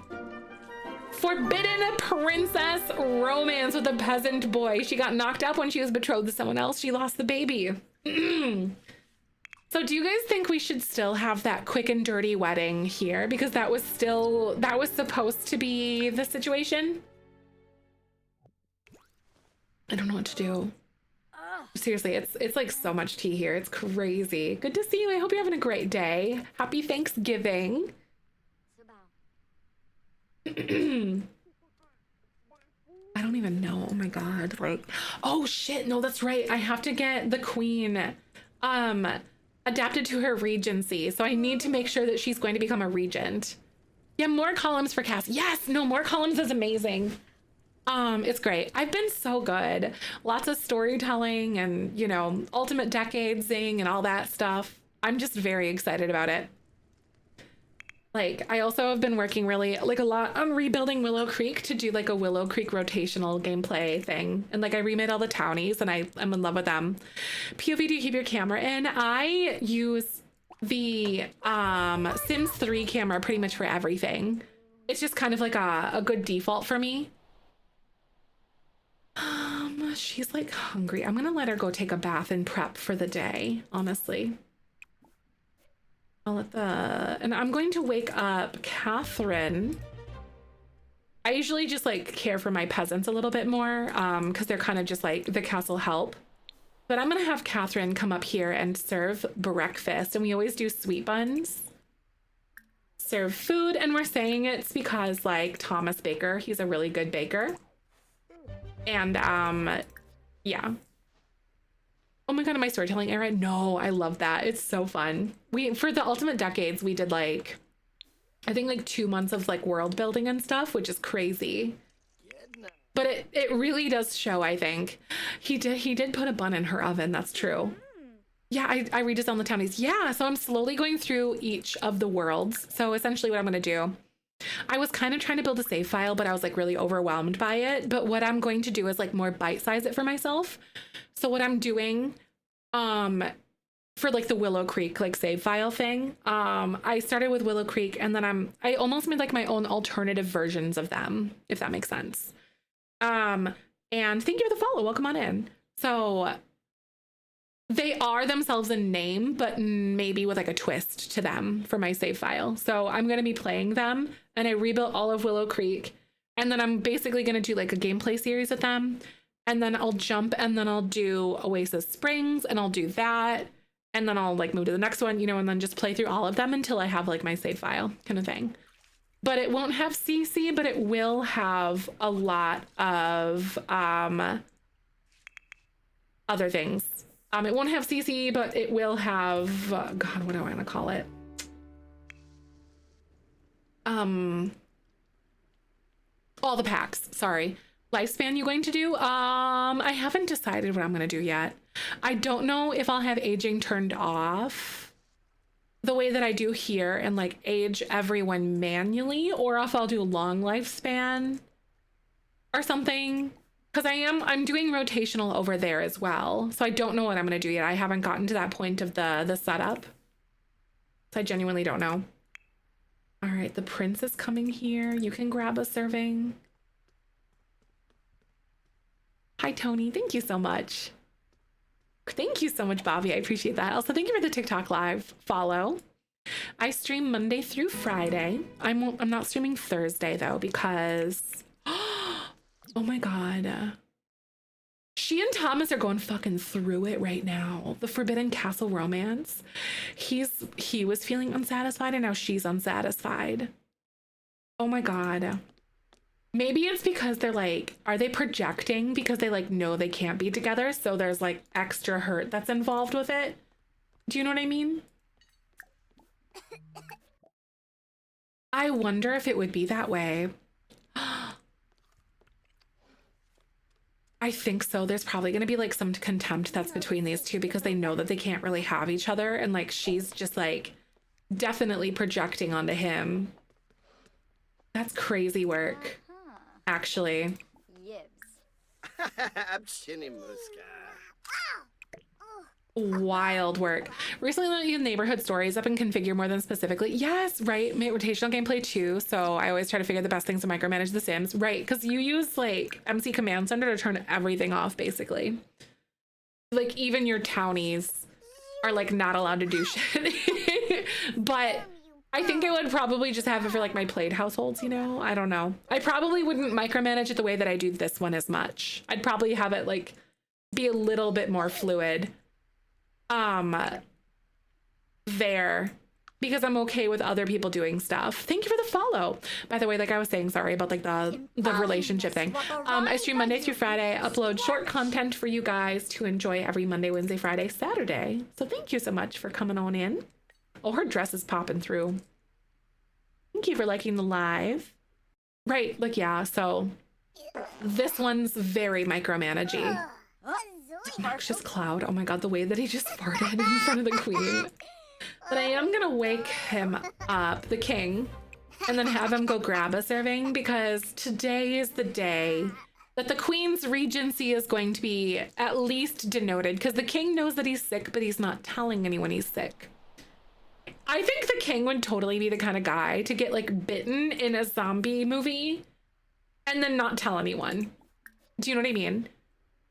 Forbidden princess romance with a peasant boy. She got knocked up when she was betrothed to someone else. She lost the baby. So do you guys think we should still have that quick and dirty wedding here? Because that was supposed to be the situation. I don't know what to do. Seriously, it's like so much tea here. It's crazy. Good to see you. I hope you're having a great day. Happy Thanksgiving. I don't even know. Oh my God. Right. Oh shit. No, that's right. I have to get the queen adapted to her regency. So I need to make sure that she's going to become a regent. Yeah, more columns for Cass. Yes, no, more columns is amazing. It's great. I've been so good. Lots of storytelling and, you know, ultimate decadesing and all that stuff. I'm just very excited about it. Like, I also have been working really, like, a lot on rebuilding Willow Creek to do, like, a Willow Creek rotational gameplay thing. And, like, I remade all the townies, and I'm in love with them. POV, do you keep your camera in? I use the Sims 3 camera pretty much for everything. It's just kind of, like, a good default for me. She's, like, hungry. I'm gonna let her go take a bath and prep for the day, honestly. And I'm going to wake up Catherine. I usually just like care for my peasants a little bit more because they're kind of just like the castle help. But I'm going to have Catherine come up here and serve breakfast. And we always do sweet buns. serve food, and we're saying it's because like Thomas Baker, he's a really good baker. And yeah. Oh my god, am I storytelling era? No, I love that. It's so fun. For the Ultimate Decades, we did like I think like 2 months of like world building and stuff, which is crazy. But it really does show, I think. He did put a bun in her oven, that's true. Yeah, I redesigned the townies. Yeah, so I'm slowly going through each of the worlds. So essentially what I'm gonna do, I was kind of trying to build a save file, but I was like really overwhelmed by it. But what I'm going to do is like more bite-size it for myself. So what I'm doing, for like the Willow Creek like save file thing, I started with Willow Creek, and then I almost made like my own alternative versions of them, if that makes sense. And thank you for the follow. Welcome on in. So they are themselves in name, but maybe with like a twist to them for my save file. So I'm going to be playing them, and I rebuilt all of Willow Creek, and then I'm basically going to do like a gameplay series with them, and then I'll jump, and then I'll do Oasis Springs, and I'll do that, and then I'll like move to the next one, you know, and then just play through all of them until I have like my save file kind of thing. But it won't have CC, but it will have a lot of other things. It won't have CC, but it will have, God, what do I want to call it? All the packs, sorry. Lifespan you going to do? I haven't decided what I'm going to do yet. I don't know if I'll have aging turned off the way that I do here and like age everyone manually, or if I'll do long lifespan or something. Because I'm doing rotational over there as well. So I don't know what I'm going to do yet. I haven't gotten to that point of the setup. So I genuinely don't know. All right, the prince is coming here. You can grab a serving. Hi, Tony. Thank you so much. Thank you so much, Bobby. I appreciate that. Also, thank you for the TikTok live follow. I stream Monday through Friday. I'm not streaming Thursday though, because oh my god. She and Thomas are going fucking through it right now. The Forbidden Castle romance. He was feeling unsatisfied, and now she's unsatisfied. Oh my god. Maybe it's because they're like, are they projecting because they like know they can't be together? So there's like extra hurt that's involved with it. Do you know what I mean? I wonder if it would be that way. I think so. There's probably going to be like some contempt that's between these two because they know that they can't really have each other. And like, she's just like definitely projecting onto him. That's crazy work, actually. Wild work. Recently learned you neighborhood stories up and configure more than specifically. Yes, right. Rotational gameplay too. So I always try to figure the best things to micromanage the Sims. Right, because you use like MC Command Center to turn everything off, basically. Like even your townies are like not allowed to do shit. But I think I would probably just have it for like my played households, you know? I don't know. I probably wouldn't micromanage it the way that I do this one as much. I'd probably have it like be a little bit more fluid. There, because I'm okay with other people doing stuff. Thank you for the follow. By the way, like I was saying, sorry about like the relationship thing. I stream Monday through Friday, upload short content for you guys to enjoy every Monday, Wednesday, Friday, Saturday. So thank you so much for coming on in. Oh, her dress is popping through. Thank you for liking the live. Right, like yeah, so this one's very micromanagey. Noxious cloud. Oh my god, the way that he just farted in front of the queen. But I am gonna wake him up, the king, and then have him go grab a serving, because today is the day that the queen's regency is going to be at least denoted, because the king knows that he's sick, but he's not telling anyone he's sick. I think the king would totally be the kind of guy to get like bitten in a zombie movie and then not tell anyone. Do you know what I mean?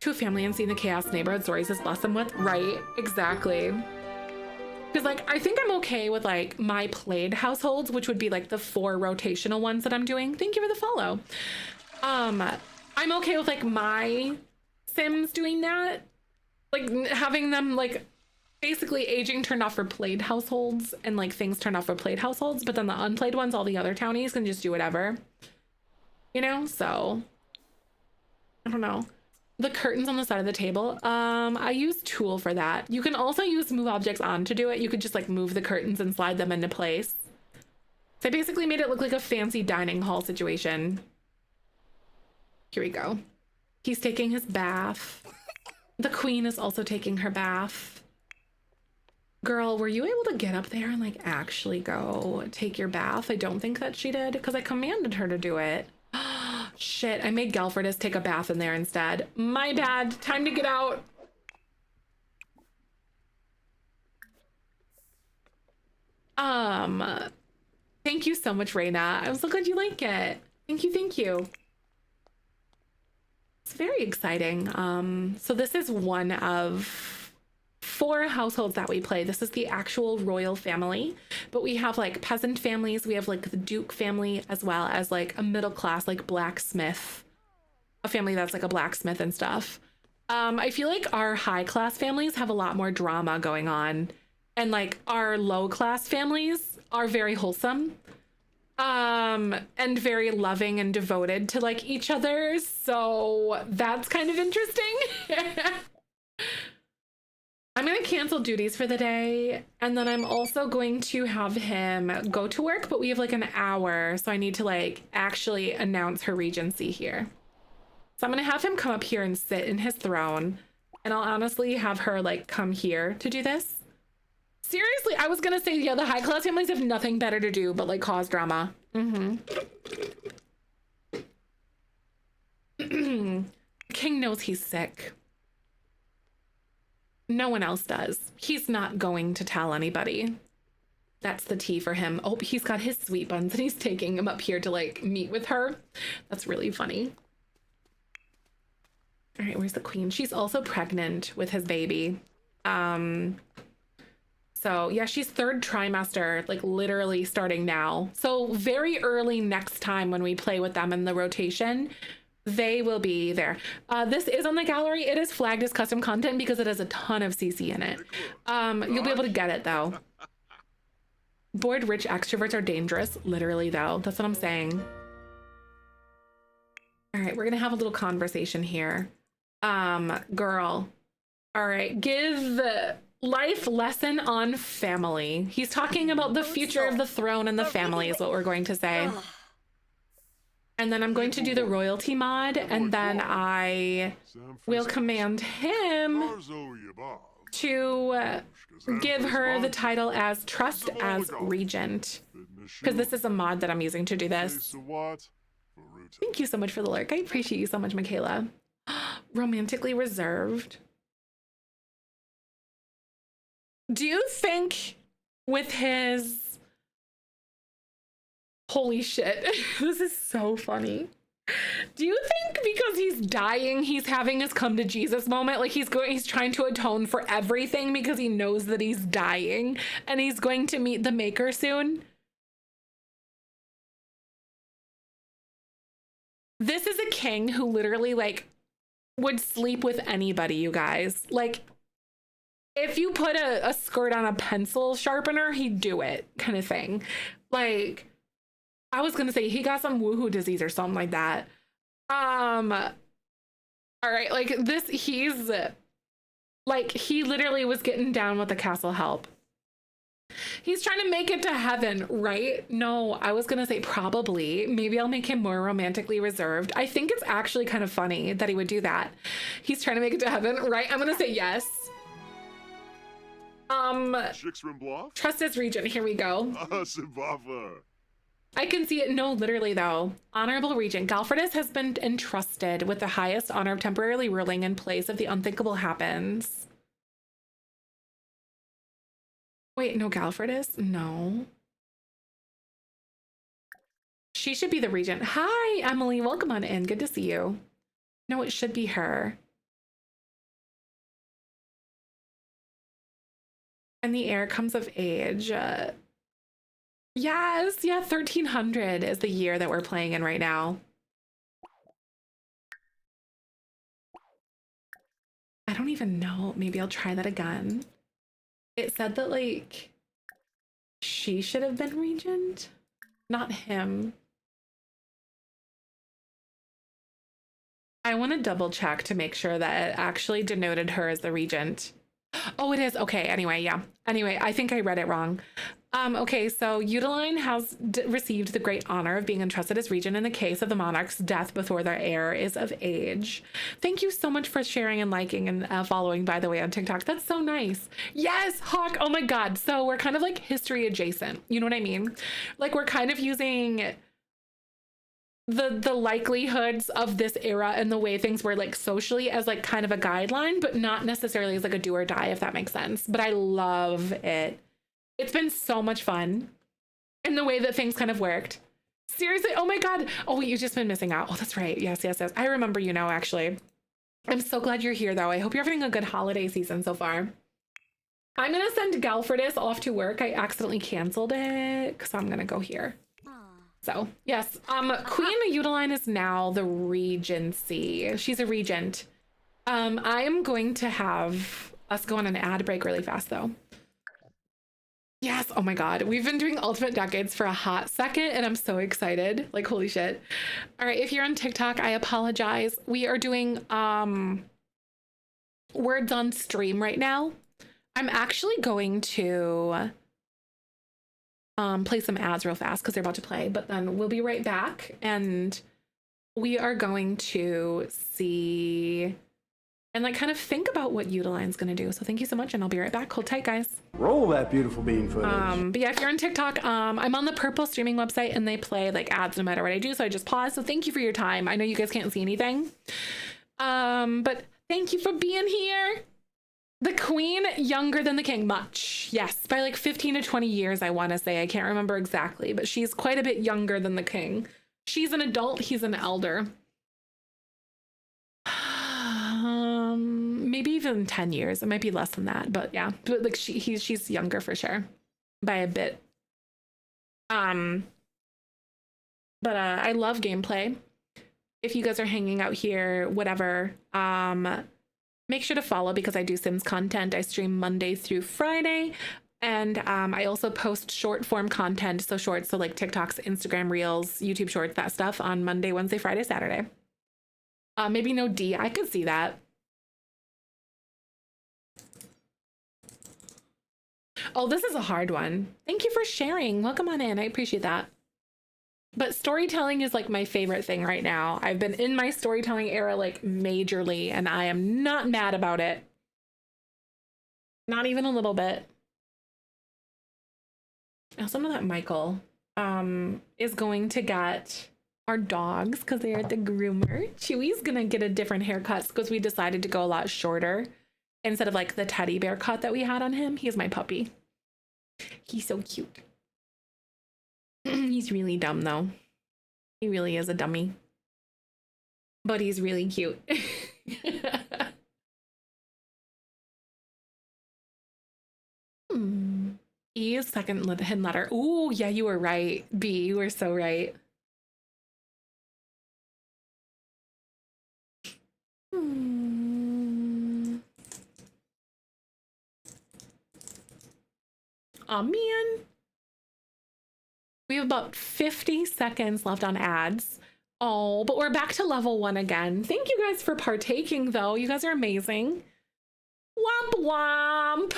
To a family and seeing the chaos neighborhood stories has blessed them with. Right, exactly. Because like I think I'm okay with like my played households, which would be like the 4 rotational ones that I'm doing. Thank you for the follow. I'm okay with like my Sims doing that, like having them like basically aging turned off for played households and like things turned off for played households, but then the unplayed ones, all the other townies can just do whatever, you know? So I don't know. The curtains on the side of the table. I use tool for that. You can also use move objects on to do it. You could just like move the curtains and slide them into place. So I basically made it look like a fancy dining hall situation. Here we go. He's taking his bath. The queen is also taking her bath. Girl, were you able to get up there and like actually go take your bath? I don't think that she did because I commanded her to do it. Shit, I made Galfredus take a bath in there instead. My bad. Time to get out. Thank you so much, Reina. I'm so glad you like it. Thank you, thank you. It's very exciting. So this is one of 4 households that we play. This is the actual royal family, but we have like peasant families. We have like the Duke family, as well as like a middle class, like blacksmith, a family that's like a blacksmith and stuff. I feel like our high class families have a lot more drama going on, and like our low class families are very wholesome, and very loving and devoted to like each other. So that's kind of interesting. I'm going to cancel duties for the day, and then I'm also going to have him go to work, but we have like an hour, so I need to like actually announce her regency here. So I'm going to have him come up here and sit in his throne, and I'll honestly have her like come here to do this. Seriously, I was going to say, yeah, the high class families have nothing better to do but like cause drama. King knows he's sick. No one else does. He's not going to tell anybody. That's the tea for him. Oh, he's got his sweet buns and he's taking him up here to like meet with her. That's really funny. All right, where's the queen? She's also pregnant with his baby. So yeah, she's 3rd trimester, like literally starting now. So very early next time when we play with them in the rotation, they will be there. This is on the gallery. It is flagged as custom content because it has a ton of CC in it. You'll be able to get it though. Bored rich extroverts are dangerous. Literally though, that's what I'm saying. All right, we're gonna have a little conversation here. Girl. All right, give life lesson on family. He's talking about the future of the throne and the family is what we're going to say. And then I'm going to do the royalty mod, and then I will command him to give her the title as Trust as Regent, because this is a mod that I'm using to do this. Thank you so much for the lurk. I appreciate you so much, Michaela. Romantically reserved. Do you think with his... Holy shit, this is so funny. Do you think because he's dying, he's having his come to Jesus moment? Like he's trying to atone for everything because he knows that he's dying and he's going to meet the maker soon? This is a king who literally like would sleep with anybody, you guys. Like if you put a skirt on a pencil sharpener, he'd do it, kind of thing. Like, I was gonna say he got some woohoo disease or something like that. All right, like this, he's like, he literally was getting down with the castle help. He's trying to make it to heaven, right? No, I was gonna say probably. Maybe I'll make him more romantically reserved. I think it's actually kind of funny that he would do that. He's trying to make it to heaven, right? I'm gonna say yes. Trust as regent, here we go. I can see it. No, literally though. Honorable Regent, Galfredus has been entrusted with the highest honor of temporarily ruling in place if the unthinkable happens. Wait, no, Galfredus? No. She should be the regent. Hi, Emily. Welcome on in. Good to see you. No, it should be her. And the heir comes of age. Yes, yeah, 1300 is the year that we're playing in right now. I don't even know. Maybe I'll try that again. it said that like she should have been regent, not him. I want to double check to make sure that it actually denoted her as the regent. Oh, it is. Okay. Anyway, yeah. Anyway, I think I read it wrong. Okay, so Eudaline has received the great honor of being entrusted as regent in the case of the monarch's death before their heir is of age. Thank you so much for sharing and liking and following, by the way, on TikTok. That's so nice. Yes, Hawk. Oh my God. So we're kind of like history adjacent. You know what I mean? Like we're kind of using the likelihoods of this era and the way things were like socially as like kind of a guideline, but not necessarily as like a do or die, if that makes sense. But I love it. It's been so much fun. And the way that things kind of worked. Seriously, oh my God. Oh, you've just been missing out. Oh, that's right. Yes, yes, yes. I remember, you know, actually. I'm so glad you're here though. I hope you're having a good holiday season so far. I'm gonna send Galfordus off to work. I accidentally canceled it because I'm gonna go here. So yes, Queen Eudaline is now the regency. She's a regent. I am going to have us go on an ad break really fast though. Yes, oh my God. We've been doing Ultimate Decades for a hot second and I'm so excited. Like, holy shit. All right, if you're on TikTok, I apologize. We are doing words on stream right now. I'm actually going to play some ads real fast because they're about to play, but then we'll be right back and we are going to see and like kind of think about what Eudaline's gonna do. So thank you so much and I'll be right back. Hold tight, guys. Roll that beautiful bean footage. But yeah, if you're on TikTok, I'm on the Purple streaming website and they play like ads no matter what I do. So I just pause. So thank you for your time. I know you guys can't see anything. But thank you for being here. The queen younger than the king, much. Yes, by like 15 to 20 years, I want to say. I can't remember exactly, but she's quite a bit younger than the king. She's an adult, he's an elder. Maybe even 10 years. It might be less than that, but yeah. But like she's younger for sure. By a bit. But I love gameplay. If you guys are hanging out here, whatever, make sure to follow because I do Sims content. I stream Monday through Friday. And I also post short form content. So short, so like TikToks, Instagram Reels, YouTube Shorts, that stuff on Monday, Wednesday, Friday, Saturday. Maybe no D. I could see that. Oh, this is a hard one. Thank you for sharing. Welcome on in. I appreciate that. But storytelling is like my favorite thing right now. I've been in my storytelling era like majorly, and I am not mad about it. Not even a little bit. I also know that Michael is going to get our dogs because they are at the groomer. Chewy's gonna get a different haircut because we decided to go a lot shorter instead of like the teddy bear cut that we had on him. He's my puppy. He's so cute. He's really dumb though. He really is a dummy. But he's really cute. E is second hidden letter. Ooh, yeah, you were right. B, you were so right. Oh man. We have about 50 seconds left on ads. Oh, but we're back to level 1 again. Thank you guys for partaking though. You guys are amazing. Womp womp.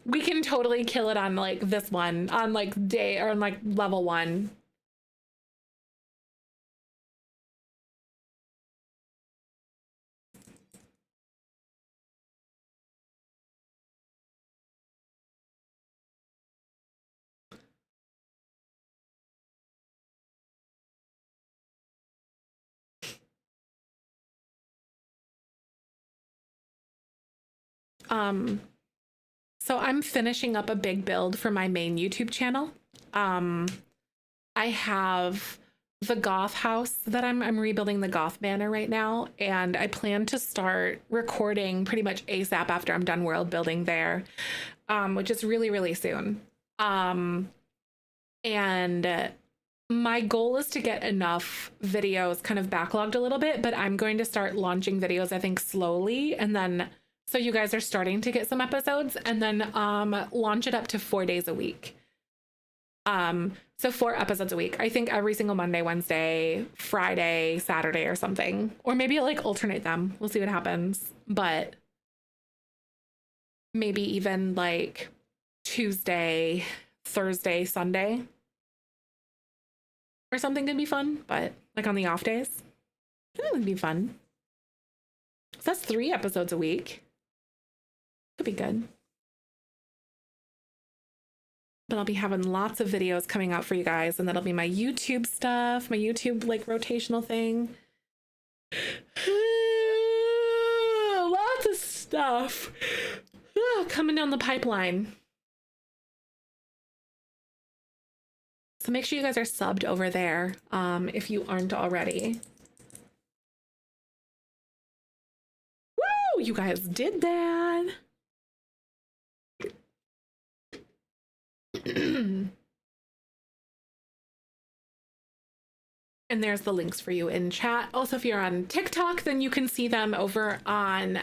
We can totally kill it on like this one, on like day or on like level 1. So I'm finishing up a big build for my main YouTube channel. I have the goth house that I'm rebuilding the goth manor right now, and I plan to start recording pretty much ASAP after I'm done world building there, which is really, really soon. And my goal is to get enough videos kind of backlogged a little bit, but I'm going to start launching videos, I think, slowly. And then, so you guys are starting to get some episodes, and then launch it up to 4 days a week. So 4 episodes a week. I think every single Monday, Wednesday, Friday, Saturday or something. Or maybe I'll like alternate them. We'll see what happens. But maybe even like Tuesday, Thursday, Sunday or something could be fun, but like on the off days, that would be fun. So that's 3 episodes a week. Could be good. But I'll be having lots of videos coming out for you guys, and that'll be my YouTube stuff, my YouTube like rotational thing. Lots of stuff coming down the pipeline. So make sure you guys are subbed over there if you aren't already. Woo! You guys did that. And there's the links for you in chat. Also, if you're on TikTok, then you can see them over on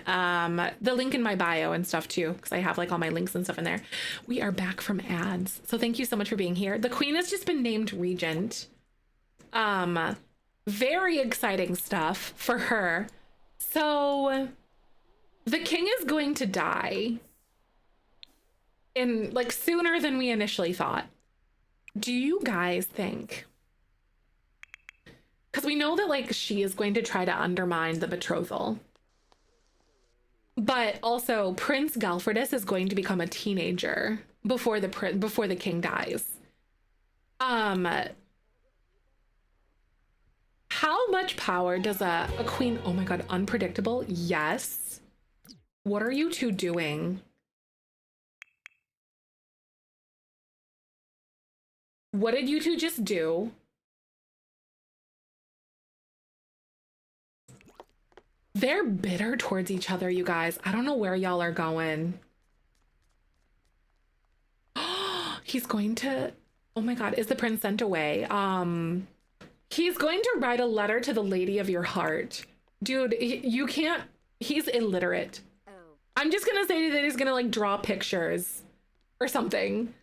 the link in my bio and stuff too, because I have like all my links and stuff in there. We are back from ads. So thank you so much for being here. The queen has just been named regent. Very exciting stuff for her. So the king is going to die in like sooner than we initially thought. Do you guys think? Because we know that like she is going to try to undermine the betrothal. But also Prince Galfredus is going to become a teenager before the king dies. How much power does a queen? Oh my god, unpredictable. Yes. What are you two doing? What did you two just do? They're bitter towards each other, you guys. I don't know where y'all are going. He's going to... Oh my god, is the prince sent away? He's going to write a letter to the lady of your heart. Dude, you can't... He's illiterate. Oh. I'm just gonna say that he's gonna like draw pictures or something.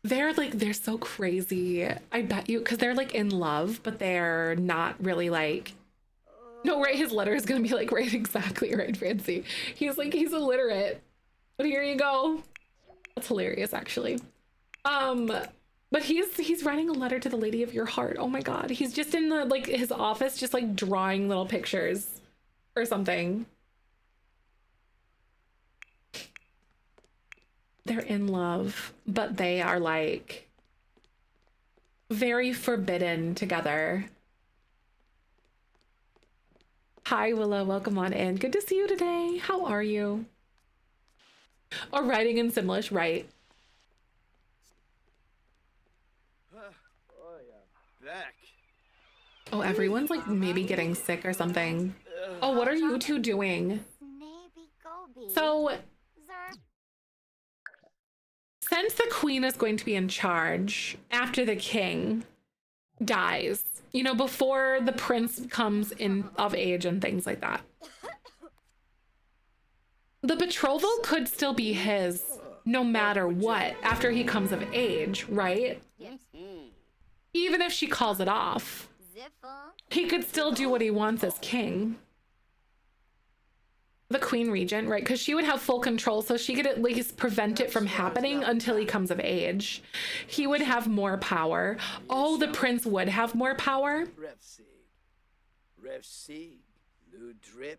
They're so crazy. I bet you, because they're like in love, but they're not really like, no, right, his letter is gonna be like, right, exactly, right, Fancy. He's illiterate. But here you go. That's hilarious, actually. But he's writing a letter to the lady of your heart. Oh my god. He's just in the like his office, just like drawing little pictures or something. They're in love, but they are like very forbidden together. Hi, Willow. Welcome on in. Good to see you today. How are you? Oh, writing in Simlish, right? Back. Oh, everyone's like maybe getting sick or something. Oh, what are you two doing? Maybe Gobi. So, Zer. since the queen is going to be in charge after the king dies, you know, before the prince comes in of age and things like that, the betrothal could still be his no matter what after he comes of age, right? Yes. Even if she calls it off, Ziffle. he could still do what he wants as king. The queen regent, right? Because she would have full control, so she could at least prevent it from happening until he comes of age. He would have more power. Oh, the prince would have more power. Revsig, Ludrip,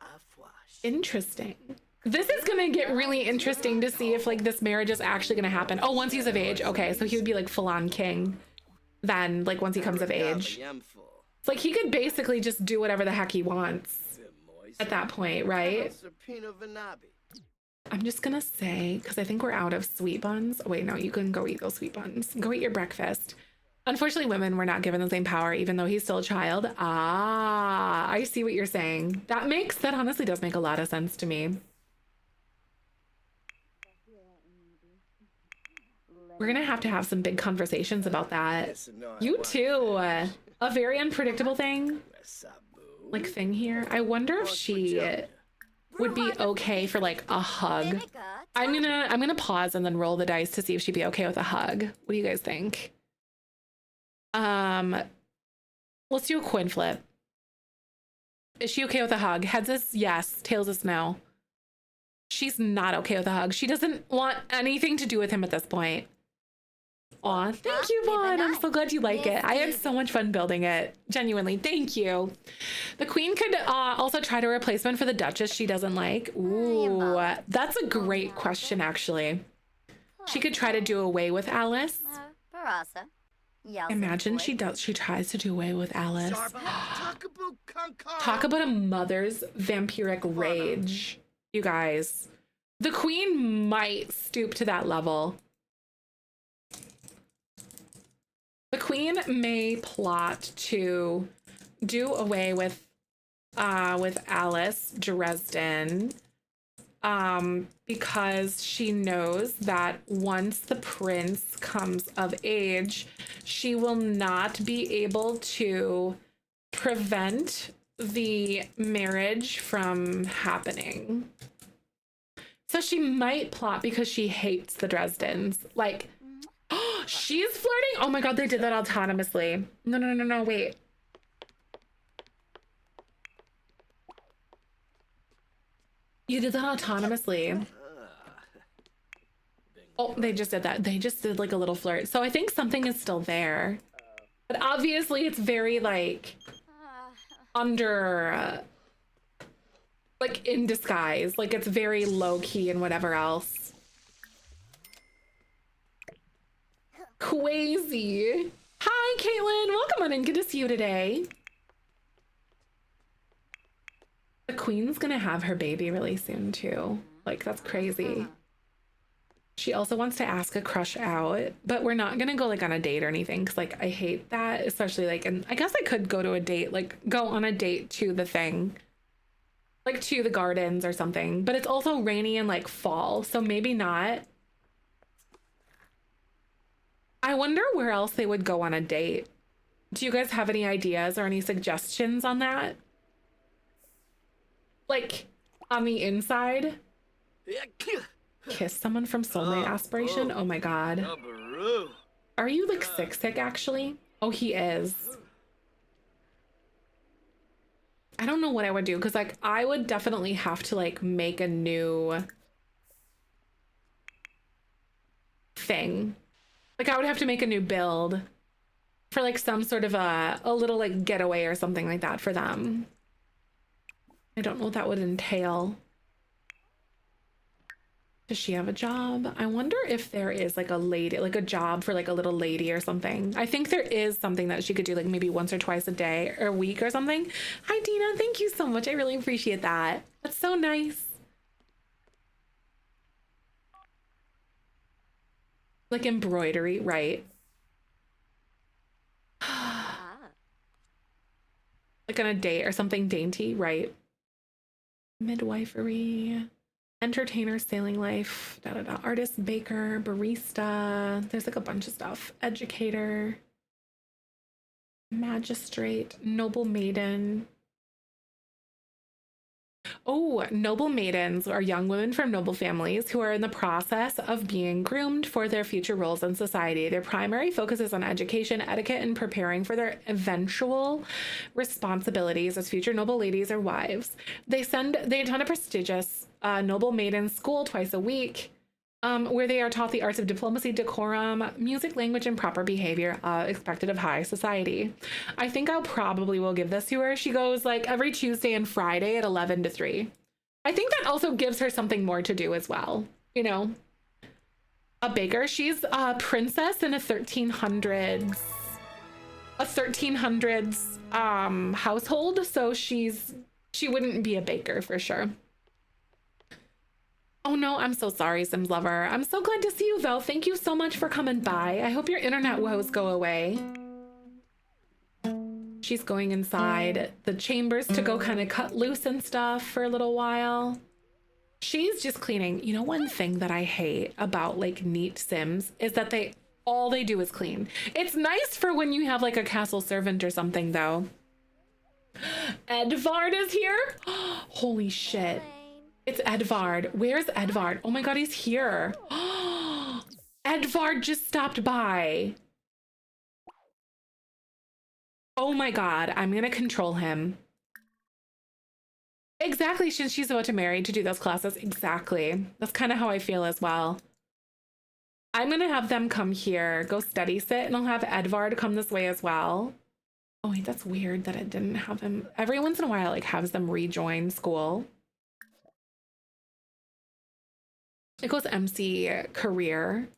Afwash. Interesting. This is gonna get really interesting to see if like this marriage is actually gonna happen. Oh, once he's of age. Okay, so he would be like full-on king then, like once he comes of age. It's like he could basically just do whatever the heck he wants at that point, right? I'm just gonna say, because I think we're out of sweet buns. Oh, wait, no, you can go eat those sweet buns. Go eat your breakfast. Unfortunately, women were not given the same power, even though he's still a child. Ah, I see what you're saying. That honestly does make a lot of sense to me. We're gonna have to have some big conversations about that. Yes, no, I You want too. that. A very unpredictable thing, Sabu. like thing here. I wonder if she would be okay for like a hug. Vinegar. I'm gonna pause and then roll the dice to see if she'd be okay with a hug. What do you guys think? Let's do a coin flip. Is she okay with a hug? Heads is yes, tails is no. She's not okay with a hug. She doesn't want anything to do with him at this point. Aw, thank you, Vaughn. I'm so glad you like it. I had so much fun building it. Genuinely, thank you. The queen could also try to replacement for the duchess she doesn't like. Ooh, that's a great question, actually. She could try to do away with Alice. Barasa. Imagine she tries to do away with Alice. Talk about a mother's vampiric rage. You guys, the queen might stoop to that level. The queen may plot to do away with Alice Dresden, because she knows that once the prince comes of age, she will not be able to prevent the marriage from happening. So she might plot because she hates the Dresdens. Like, she's flirting. Oh my God, they did that autonomously. No, wait. You did that autonomously. Oh, they just did that. They just did like a little flirt. So I think something is still there. But obviously it's very like under, like in disguise. Like it's very low key and whatever else. Crazy. Hi, Caitlin. Welcome on in. Good to see you today. The queen's gonna have her baby really soon too. Like that's crazy. She also wants to ask a crush out, but we're not gonna go like on a date or anything because like I hate that, especially like, and I guess I could go to a date, like go on a date to the thing, like to the gardens or something, but it's also rainy and like fall, so maybe not. I wonder where else they would go on a date. Do you guys have any ideas or any suggestions on that? Like on the inside? Kiss someone from soulmate aspiration? Oh my God. Are you like sick actually? Oh, he is. I don't know what I would do because like I would definitely have to like make a new thing. Like I would have to make a new build for like some sort of a little like getaway or something like that for them. I don't know what that would entail. Does she have a job? I wonder if there is like a lady, like a job for like a little lady or something. I think there is something that she could do like maybe once or twice a day or a week or something. Hi, Dina. Thank you so much. I really appreciate that. That's so nice. Like embroidery, right? Like on a date or something dainty, right? Midwifery, entertainer, sailing life, artist, baker, barista. There's like a bunch of stuff. Educator, magistrate, noble maiden. Oh, noble maidens are young women from noble families who are in the process of being groomed for their future roles in society. Their primary focus is on education, etiquette, and preparing for their eventual responsibilities as future noble ladies or wives. They attend a prestigious noble maiden school twice a week, where they are taught the arts of diplomacy, decorum, music, language, and proper behavior expected of high society. I think I'll probably will give this to her. She goes like every Tuesday and Friday at 11 to 3. I think that also gives her something more to do as well. You know, a baker. She's a princess in a 1300s household. So she wouldn't be a baker for sure. Oh no, I'm so sorry, Sims Lover. I'm so glad to see you though. Thank you so much for coming by. I hope your internet woes go away. She's going inside the chambers to go kind of cut loose and stuff for a little while. She's just cleaning. You know, one thing that I hate about like neat Sims is that all they do is clean. It's nice for when you have like a castle servant or something though. Edvard is here. Holy shit. It's Edvard. Where's Edvard? Oh my god, he's here. Edvard just stopped by. Oh my god, I'm gonna control him. Exactly, since she's about to marry to do those classes. Exactly. That's kind of how I feel as well. I'm gonna have them come here, go study sit, and I'll have Edvard come this way as well. Oh wait, that's weird that it didn't have him. Every once in a while, like, has them rejoin school. It goes MC career.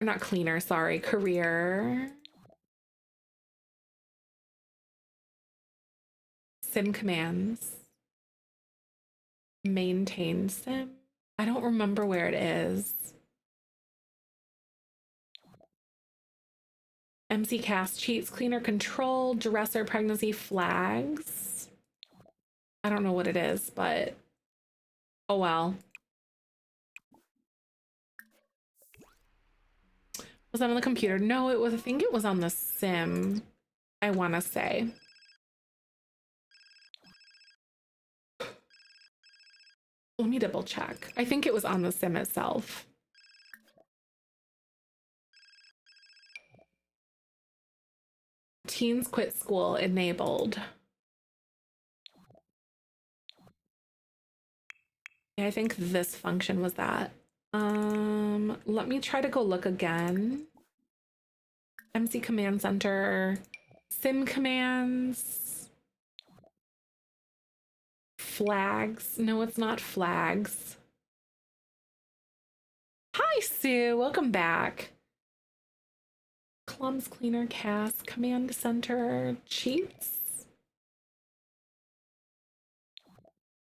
Or not cleaner, sorry, career. Sim commands. Maintain sim. I don't remember where it is. MC cast cheats, cleaner control, dresser pregnancy flags. I don't know what it is, but oh well. Was that on the computer? No, it was, I think it was on the sim, I want to say. Let me double check. I think it was on the sim itself. Teens quit school enabled. Yeah, I think this function was that. Let me try to go look again. MC command center, sim commands, flags. No, it's not flags. Hi, Sue. Welcome back. Clumps cleaner cast, command center, cheats.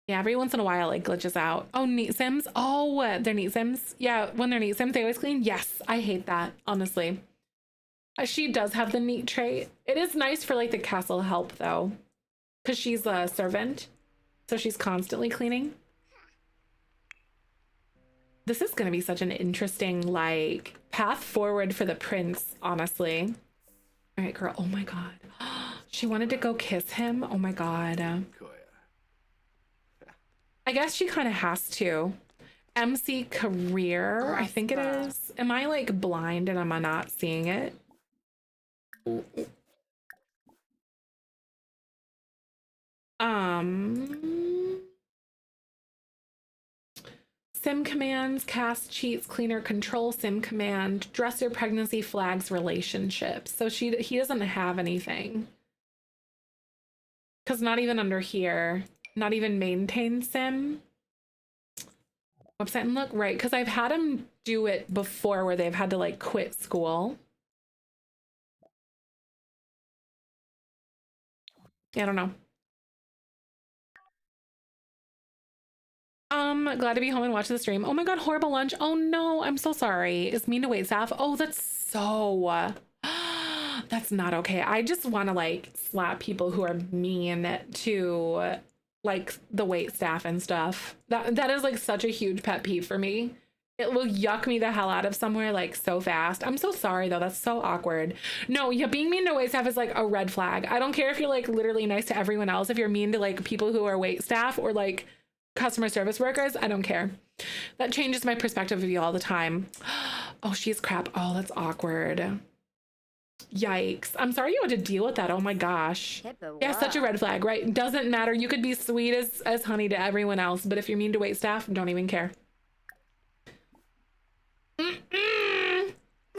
Yeah, every once in a while it glitches out. Oh, neat sims. Oh, they're neat sims. Yeah, when they're neat sims, they always clean. Yes, I hate that, honestly. She does have the neat trait. It is nice for like the castle help though, because she's a servant, so she's constantly cleaning. This is going to be such an interesting like path forward for the prince, honestly. All right, girl. Oh my god. She wanted to go kiss him. Oh my god. I guess she kind of has to. MC career, I think it is. Am I like blind and am I not seeing it? Sim commands, cast cheats, cleaner control, sim command, dresser pregnancy flags, relationships. So he doesn't have anything. Because not even under here, not even maintain sim. Website and look, right, because I've had him do it before where they've had to like quit school. Yeah, I don't know. Glad to be home and watch the stream. Oh my god, horrible lunch. Oh no, I'm so sorry. Is mean to wait staff? Oh, that's so that's not okay. I just want to like slap people who are mean to like the wait staff and stuff. That is like such a huge pet peeve for me. It will yuck me the hell out of somewhere like so fast. I'm so sorry though. That's so awkward. No, yeah, being mean to wait staff is like a red flag. I don't care if you're like literally nice to everyone else. If you're mean to like people who are wait staff or like customer service workers, I don't care. That changes my perspective of you all the time. Oh, she's crap. Oh, that's awkward. Yikes. I'm sorry you had to deal with that. Oh my gosh. Yeah, such a red flag, right? Doesn't matter. You could be sweet as honey to everyone else, but if you're mean to wait staff, don't even care.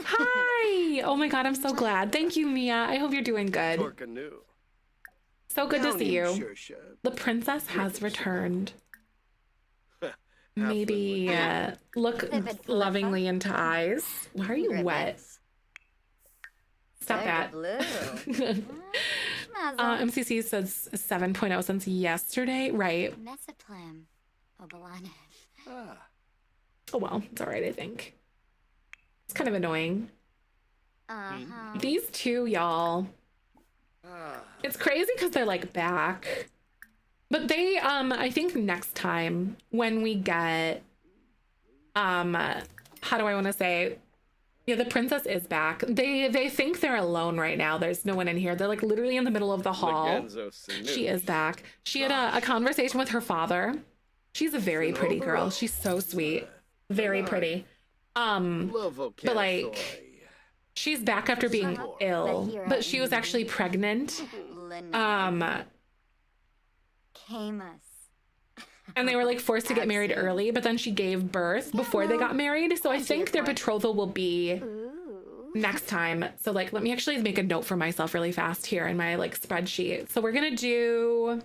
Hi. Oh my god, I'm so glad. Thank you, Mia. I hope you're doing good. So good to see you. The princess has returned. Maybe look lovingly into eyes. Why are you wet? Stop that. MCC says 7.0 since yesterday. Right. Oh well, it's all right, I think. It's kind of annoying. These two, y'all. It's crazy because they're like back. But they, I think next time when we get, how do I want to say? Yeah, the princess is back. They think they're alone right now. There's no one in here. They're like literally in the middle of the hall. Legenzo Sanu. She is back. She had a conversation with her father. She's a very pretty girl. She's so sweet. Very pretty. But like, she's back after being ill, but she was actually pregnant. Camus. And they were like forced to get married early, but then she gave birth before they got married. So I think their betrothal will be Ooh. next time. So like, let me actually make a note for myself really fast here in my like spreadsheet. So we're gonna do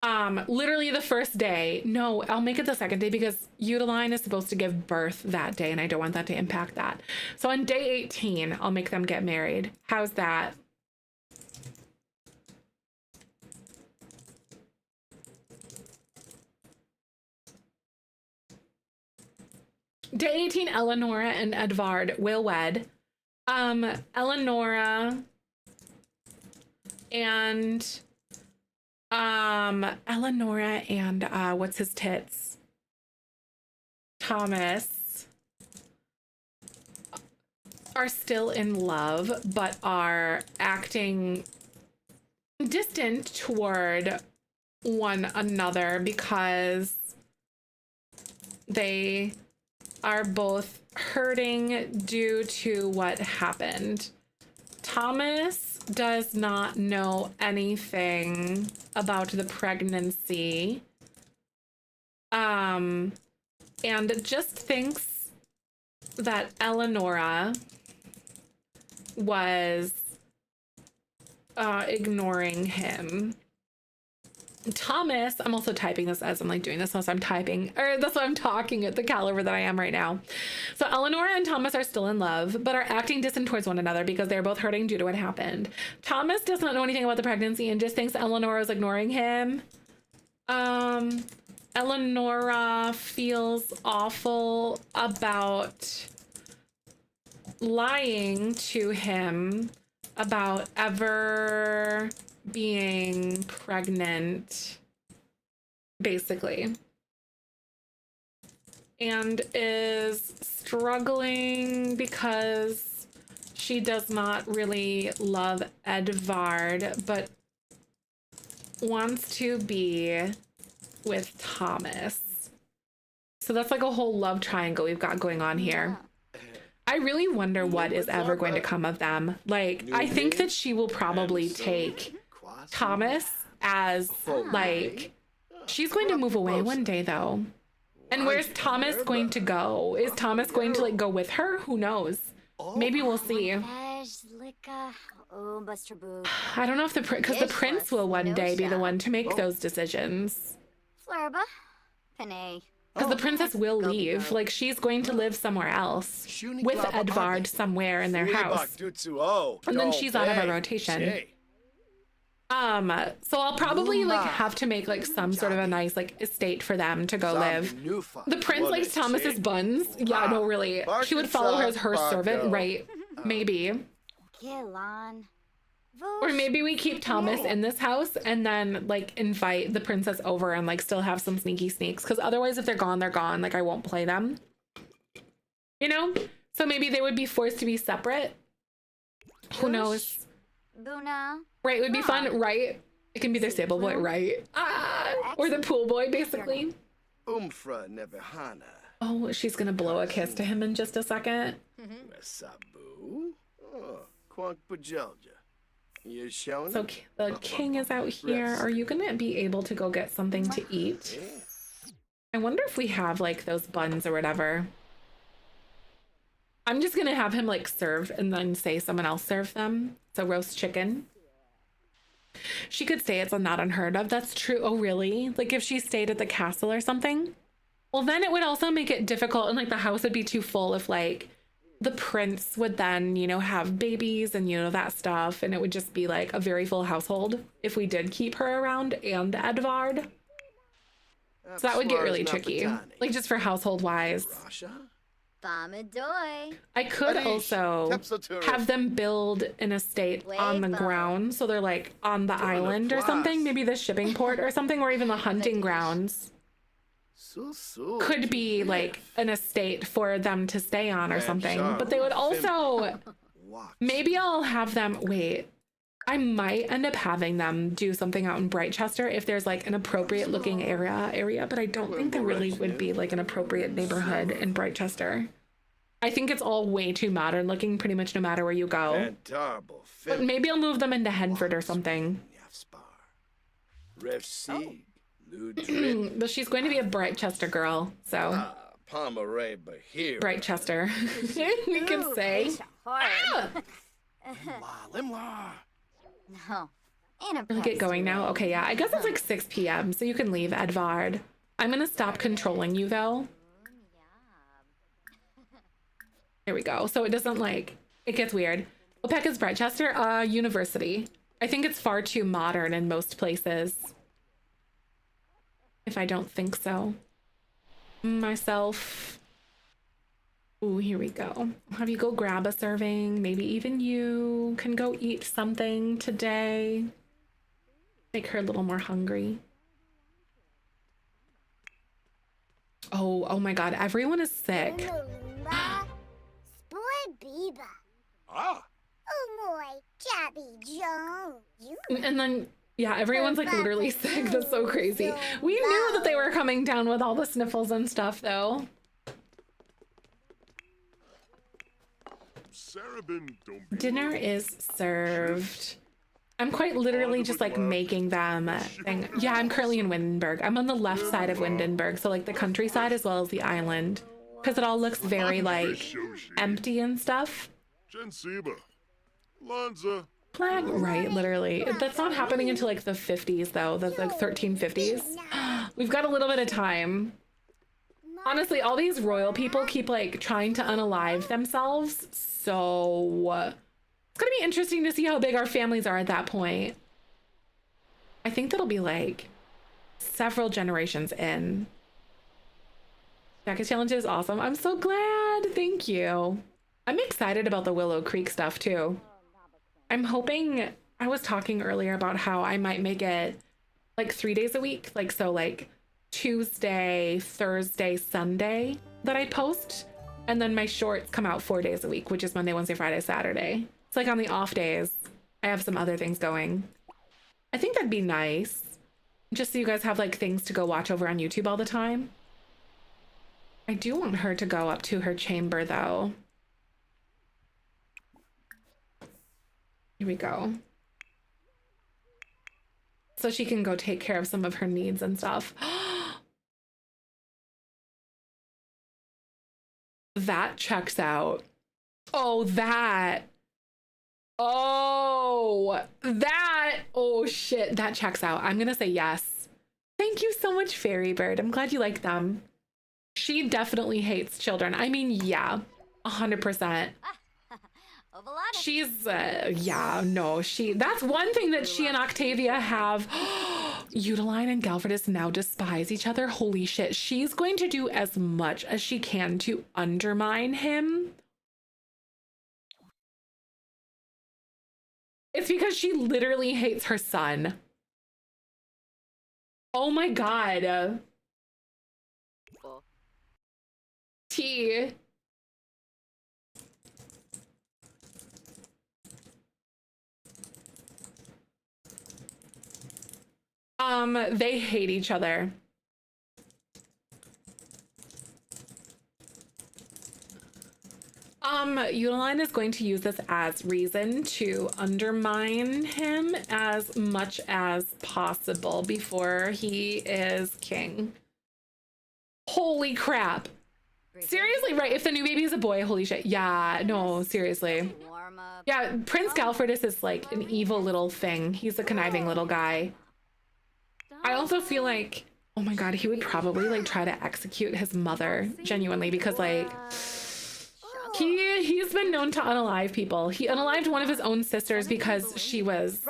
literally the first day. No, I'll make it the second day because Uteline is supposed to give birth that day and I don't want that to impact that. So on day 18, I'll make them get married. How's that? Day 18, Eleonora and Edvard will wed. Eleonora and what's his tits? Thomas are still in love, but are acting distant toward one another because they are both hurting due to what happened. Thomas does not know anything about the pregnancy, and just thinks that Eleonora was ignoring him. Thomas, I'm also typing this as I'm like doing this, so I'm typing, or that's why I'm talking at the caliber that I am right now. So Eleonora and Thomas are still in love, but are acting distant towards one another because they're both hurting due to what happened. Thomas does not know anything about the pregnancy and just thinks Eleonora is ignoring him. Eleonora feels awful about lying to him about ever being pregnant, basically, and is struggling because she does not really love Edvard, but wants to be with Thomas. So that's like a whole love triangle we've got going on here. I really wonder what is ever going to come of them. Like, I think that she will probably take Thomas as like, she's going to move away one day though. And where's Thomas going to go? Is Thomas going to like go with her? Who knows? Maybe we'll see. I don't know if because the prince will one day be the one to make those decisions. Flurba. Panay. Because the princess will leave. Like, she's going to live somewhere else with Edvard somewhere in their house. And then she's out of a rotation. So I'll probably like have to make like some sort of a nice like estate for them to go live. The prince likes Thomas's buns. Yeah, no, really. She would follow her as her servant, right? Maybe. Or maybe we keep Thomas in this house and then like invite the princess over and like still have some sneaky sneaks. Because otherwise, if they're gone, they're gone. Like, I won't play them. You know? So maybe they would be forced to be separate. Who knows? Buna. Right, it would be fun, right? It can be their stable boy, right? Or the pool boy, basically. Umfra Nebehana. Oh, she's gonna blow a kiss to him in just a second. Sabu. Quank Bajelja. You showing? So the king is out here. Are you gonna be able to go get something to eat? I wonder if we have like those buns or whatever. I'm just gonna have him like serve and then say someone else serve them. So roast chicken. She could say it's not unheard of. That's true. Oh, really? Like if she stayed at the castle or something? Well, then it would also make it difficult and like the house would be too full if like the prince would then, you know, have babies and, you know, that stuff. And it would just be like a very full household if we did keep her around and Edvard. So that would get really tricky. Like just for household wise. Bamadoy. I could Arish, also Tepsoturif. have them build an estate on the Waybo. ground, so they're like on the Doing a island or plus. something, maybe the shipping port or something, or even the hunting Vadish. grounds So, could be like an estate for them to stay on or Yeah, something. sure. But they would also, Wax. maybe I'll have them, wait, I might end up having them do something out in Brightchester if there's like an appropriate looking area, but I don't think there really would be like an appropriate neighborhood in Brightchester. I think it's all way too modern looking pretty much no matter where you go. Fantarble. But maybe I'll move them into Henford or something. Ref Sieg. Ludrit. But she's going to be a Brightchester girl, so Pomeray Bahir. Brightchester, we can Ooh, say. it's hard. Limla. No. Ain't a We'll get going now. Okay, yeah, I guess it's like 6 p.m., so you can leave, Edvard. I'm gonna stop controlling you though. There we go. So it doesn't like, it gets weird. Opec is Brightchester, university. I think it's far too modern in most places. If I don't think so. Myself. Ooh, here we go. I'll have you go grab a serving. Maybe even you can go eat something today. Make her a little more hungry. Oh my God, everyone is sick. Ah, And then, yeah, everyone's like literally sick. That's so crazy. We knew that they were coming down with all the sniffles and stuff though. Sarabin, don't be Dinner is served. I'm quite literally just like making them thing. Yeah, I'm currently in Windenburg. I'm on the left side of Windenburg, so like the countryside as well as the island, because it all looks very like empty and stuff. Jensiba. Lanza. Flag, right, literally. That's not happening until like the 50s though. That's like 1350s. We've got a little bit of time. Honestly, all these royal people keep like trying to unalive themselves. So it's gonna be interesting to see how big our families are at that point. I think that'll be like several generations in. Jacket challenge is awesome. I'm so glad. Thank you. I'm excited about the Willow Creek stuff too. I'm hoping, I was talking earlier about how I might make it like 3 days a week. Like, so like Tuesday, Thursday, Sunday that I post. And then my shorts come out 4 days a week, which is Monday, Wednesday, Friday, Saturday. It's like on the off days, I have some other things going. I think that'd be nice. Just so you guys have like things to go watch over on YouTube all the time. I do want her to go up to her chamber though. Here we go. So she can go take care of some of her needs and stuff. That checks out. Oh, that. Oh, that. Oh, shit. That checks out. I'm going to say yes. Thank you so much, Fairy Bird. I'm glad you like them. She definitely hates children. I mean, yeah, 100%. She's, yeah, no, that's one thing that she and Octavia have. Udeline and Galvardus now despise each other. Holy shit. She's going to do as much as she can to undermine him. It's because she literally hates her son. Oh my God. T. They hate each other. Udeline is going to use this as reason to undermine him as much as possible before he is king. Holy crap. Seriously, right? If the new baby is a boy, holy shit. Yeah, no, seriously. Yeah, Prince Galfardus is like an evil little thing. He's a conniving little guy. I also feel like, oh my God, he would probably like try to execute his mother genuinely because like he's been known to unalive people. He unalived one of his own sisters because she was,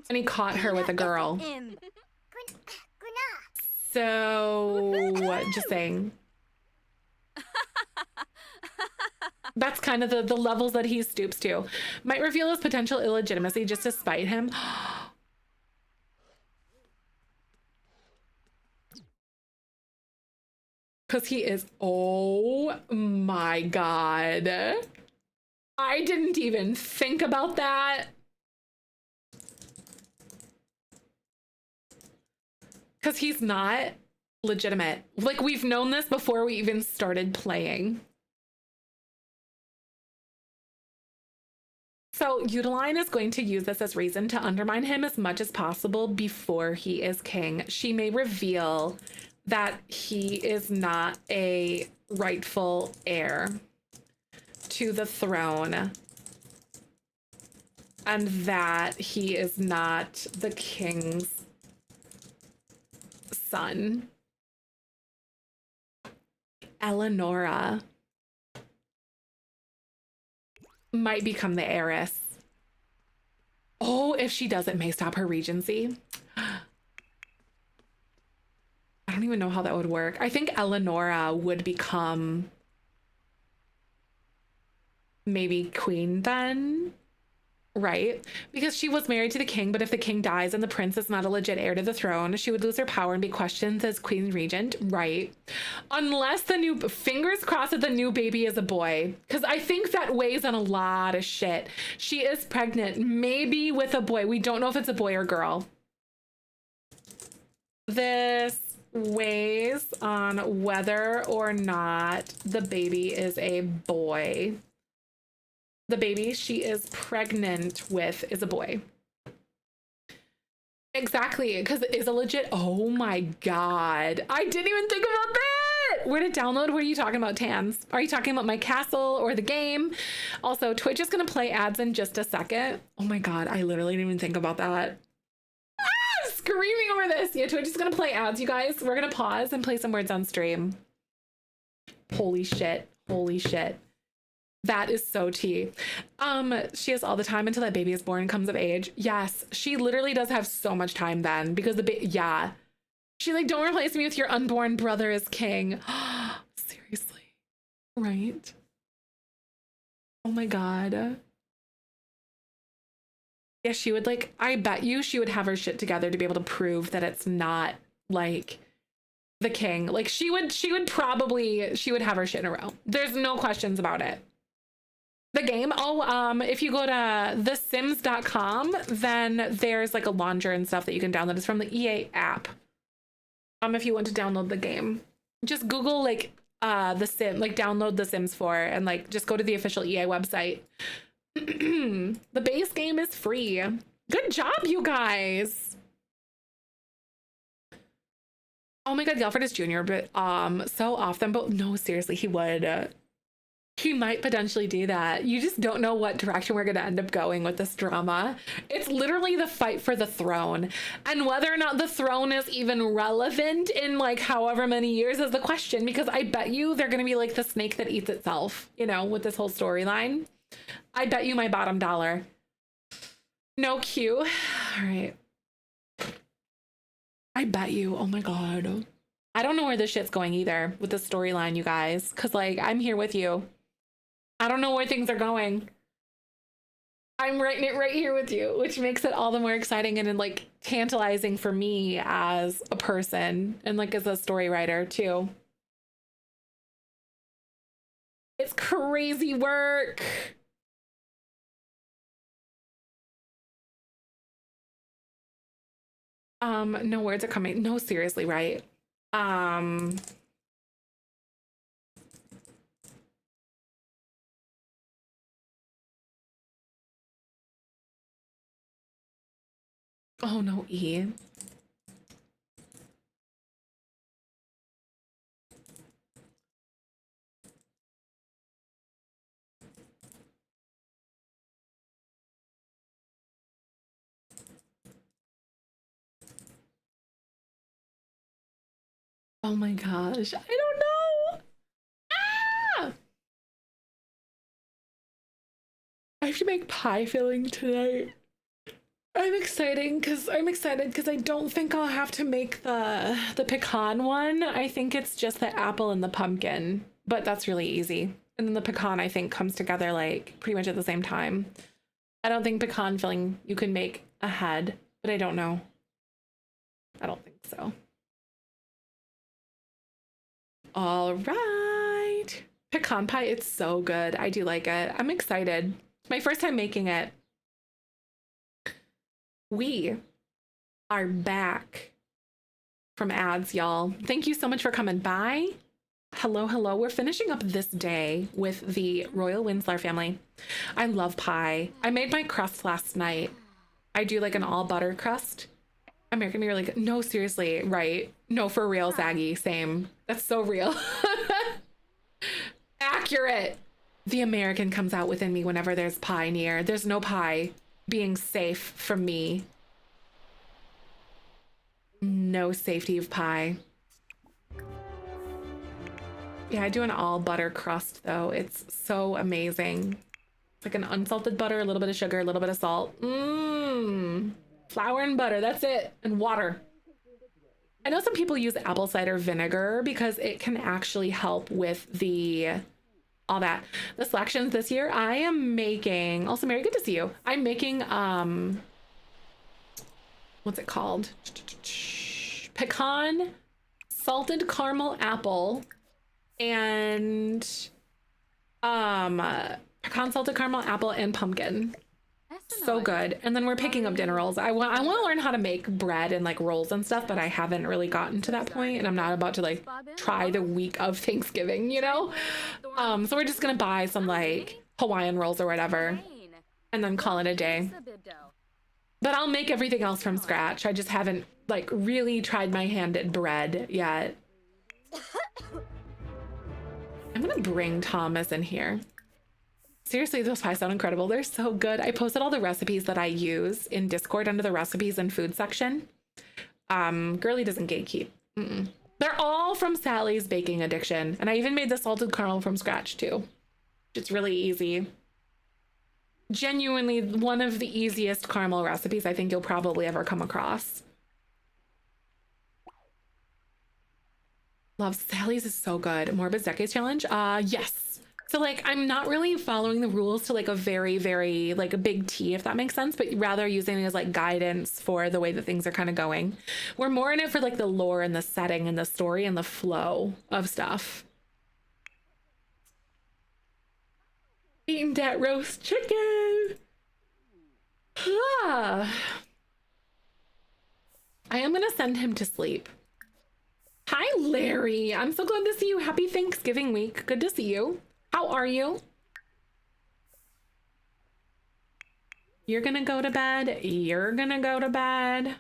and he caught her with a girl. So, just saying. That's kind of the levels that he stoops to. Might reveal his potential illegitimacy just to spite him. Because he is, oh my God. I didn't even think about that. Because he's not legitimate. Like, we've known this before we even started playing. So Udeline is going to use this as reason to undermine him as much as possible before he is king. She may reveal that he is not a rightful heir to the throne and that he is not the king's son. Eleonora might become the heiress. Oh, if she does, it may stop her regency. I don't even know how that would work. I think Eleonora would become maybe queen then, right? Because she was married to the king, but if the king dies and the prince is not a legit heir to the throne, she would lose her power and be questioned as queen regent, right? Unless the new, fingers crossed that the new baby is a boy, because I think that weighs on a lot of shit. She is pregnant, maybe with a boy. We don't know if it's a boy or girl. This weighs on whether or not the baby is a boy. The baby she is pregnant with is a boy. Exactly, because it is a legit, oh my God. I didn't even think about that. Where to download? What are you talking about, Tans? Are you talking about my castle or the game? Also, Twitch is gonna play ads in just a second. Oh my God, I literally didn't even think about that. Ah, screaming over this. Yeah, Twitch is gonna play ads, you guys. We're gonna pause and play some words on stream. Holy shit, holy shit. That is so tea. She has all the time until that baby is born and comes of age. Yes, she literally does have so much time then because yeah. She like, don't replace me with your unborn brother as king. Seriously, right? Oh my God. Yeah, she would like, I bet you she would have her shit together to be able to prove that it's not like the king. Like she would have her shit in a row. There's no questions about it. The game, if you go to thesims.com, then there's like a launcher and stuff that you can download. It's from the EA app. If you want to download the game, just Google like the Sim, like download The Sims 4 and like just go to the official EA website. The base game is free. Good job, you guys. Oh my God, Gelford is junior, but so often, but no, seriously, he would. He might potentially do that. You just don't know what direction we're going to end up going with this drama. It's literally the fight for the throne. And whether or not the throne is even relevant in like however many years is the question, because I bet you they're going to be like the snake that eats itself, you know, with this whole storyline. I bet you my bottom dollar. No Q. All right. I bet you. Oh my God. I don't know where this shit's going either with the storyline, you guys, because like I'm here with you. I don't know where things are going. I'm writing it right here with you, which makes it all the more exciting and like tantalizing for me as a person and like as a story writer too. It's crazy work. No words are coming. No, seriously, right? Oh no, E. Oh my gosh, I don't know. Ah! I have to make pie filling tonight. I'm excited because I don't think I'll have to make the pecan one. I think it's just the apple and the pumpkin, but that's really easy. And then the pecan, I think, comes together like pretty much at the same time. I don't think pecan filling you can make ahead, but I don't know. I don't think so. All right. Pecan pie, it's so good. I do like it. I'm excited. My first time making it. We are back from ads, y'all. Thank you so much for coming by. Hello, hello. We're finishing up this day with the Royal Windslar family. I love pie. I made my crust last night. I do like an all butter crust. American me really good. No, seriously, right? No, for real, Saggy. Same. That's so real. Accurate. The American comes out within me whenever there's pie near. There's no pie being safe from me. No safety of pie. Yeah, I do an all butter crust though. It's so amazing. It's like an unsalted butter, a little bit of sugar, a little bit of salt. Mmm. Flour and butter, that's it. And water. I know some people use apple cider vinegar because it can actually help with all that. The selections this year, I am making, also Mary, good to see you. I'm making, what's it called? Pecan, salted caramel apple, and pecan salted caramel apple and pumpkin. So good. And then we're picking up dinner rolls. I want to learn how to make bread and like rolls and stuff, but I haven't really gotten to that point, and I'm not about to like try the week of Thanksgiving, you know? So we're just gonna buy some like Hawaiian rolls or whatever and then call it a day. But I'll make everything else from scratch. I just haven't like really tried my hand at bread yet. I'm gonna bring Thomas in here. Seriously, those pies sound incredible. They're so good. I posted all the recipes that I use in Discord under the recipes and food section. Girly doesn't gatekeep. They're all from Sally's Baking Addiction. And I even made the salted caramel from scratch too. It's really easy. Genuinely one of the easiest caramel recipes I think you'll probably ever come across. Love Sally's is so good. Morbid Decades Challenge? Yes. So like, I'm not really following the rules to like a very, very like a big T, if that makes sense, but rather using it as like guidance for the way that things are kind of going. We're more in it for like the lore and the setting and the story and the flow of stuff. Eating that roast chicken. I am gonna send him to sleep. Hi, Larry. I'm so glad to see you. Happy Thanksgiving week. Good to see you. How are you? You're gonna go to bed. You're gonna go to bed.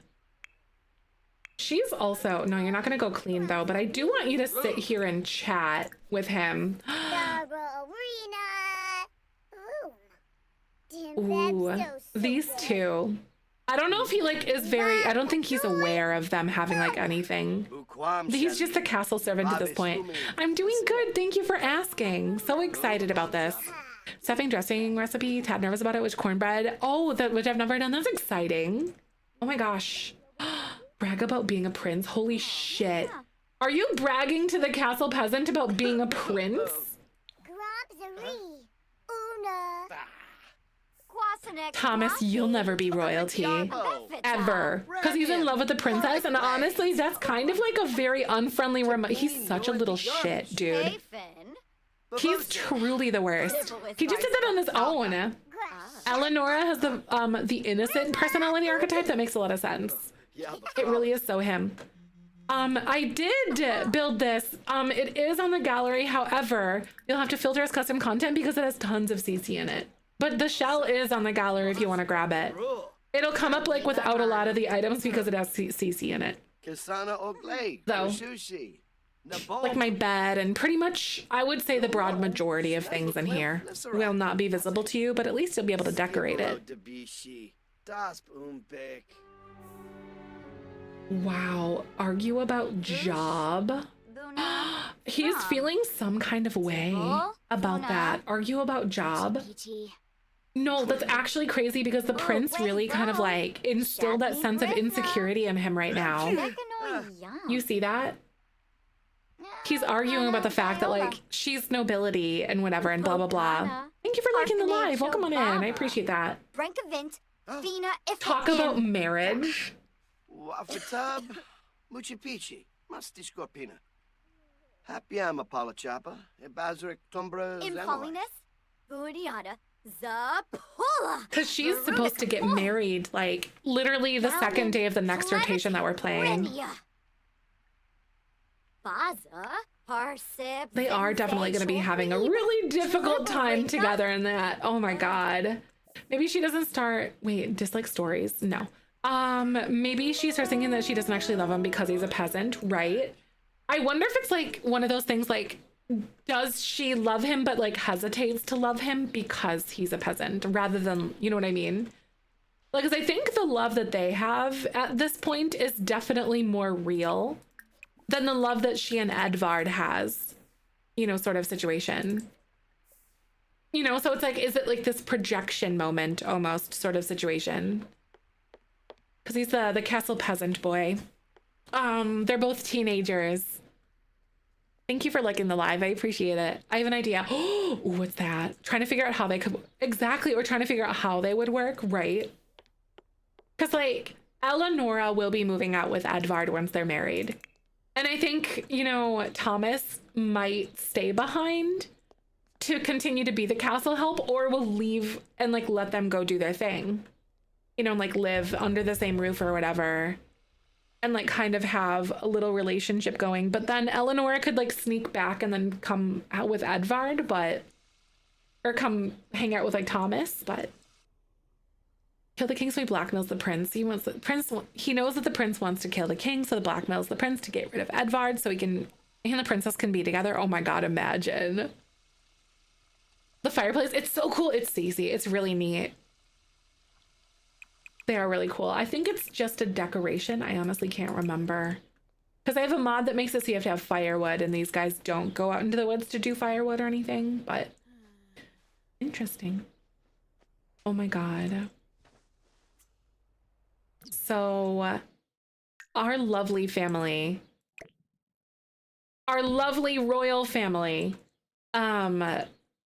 She's also, no, you're not gonna go clean though, but I do want you to sit here and chat with him. Ooh, these two. I don't know if he like is very, I don't think he's aware of them having like anything. He's just a castle servant at this point. I'm doing good. Thank you for asking. So excited about this. Stuffing dressing recipe. Tad nervous about it. Which cornbread? Oh, that which I've never done. That's exciting. Oh my gosh. Brag about being a prince. Holy shit. Are you bragging to the castle peasant about being a prince? Thomas, you'll never be royalty. Ever. Because he's in love with the princess, and honestly, that's kind of like a very unfriendly he's such a little shit, dude. He's truly the worst. He just did that on his own. Eleonora has the innocent personality archetype. That makes a lot of sense. It really is so him. I did build this. It is on the gallery. However, you'll have to filter as custom content because it has tons of CC in it. But the shell is on the gallery if you want to grab it. It'll come up like without a lot of the items because it has CC in it. So, like my bed and pretty much, I would say the broad majority of things in here will not be visible to you, but at least you'll be able to decorate it. Wow, argue about job? He's feeling some kind of way about that. Argue about job? No, that's actually crazy because the prince really kind of like instilled that sense of insecurity in him right now. You see that? he's arguing about the fact that like she's nobility and whatever and blah blah blah. Thank you for liking the live. Welcome on in. I appreciate that. Brankavint, Fina, if Talk about marriage. Wafatab, Muchi Pichi, Masti Scorpina. Happy am Apollo Chapa, Ebazric Tumbra Infoliness, Budiana, Zapula. Because she's supposed to get married like literally the second day of the next rotation that we're playing. Baza, Parsip. They are definitely going to be having a really difficult time together in that. Oh my god. Maybe she doesn't start. Wait, dislike stories? No. Maybe she starts thinking that she doesn't actually love him because he's a peasant, right? I wonder if it's like one of those things like, does she love him but like hesitates to love him because he's a peasant rather than, you know what I mean? Like, because I think the love that they have at this point is definitely more real than the love that she and Edvard has, you know, sort of situation. You know, so it's like, is it like this projection moment almost sort of situation? Because he's the castle peasant boy. They're both teenagers. Thank you for liking the live. I appreciate it. I have an idea. Oh, what's that? Trying to figure out how they could exactly, or trying to figure out how they would work, right? Because like Eleonora will be moving out with Edvard once they're married. And I think, you know, Thomas might stay behind to continue to be the castle help, or will leave and like let them go do their thing, you know, and like live under the same roof or whatever, and like kind of have a little relationship going. But then Eleanor could like sneak back and then come out with Edvard, but, or come hang out with like Thomas, but kill the king so he blackmails the prince. He wants the prince. He knows that the prince wants to kill the king, so the blackmails the prince to get rid of Edvard so he and the princess can be together. Oh my god, imagine. The fireplace, it's so cool. It's Stacey. It's really neat. They are really cool. I think it's just a decoration. I honestly can't remember. Because I have a mod that makes it so you have to have firewood, and these guys don't go out into the woods to do firewood or anything, but interesting. Oh my god. So our lovely family, our lovely royal family,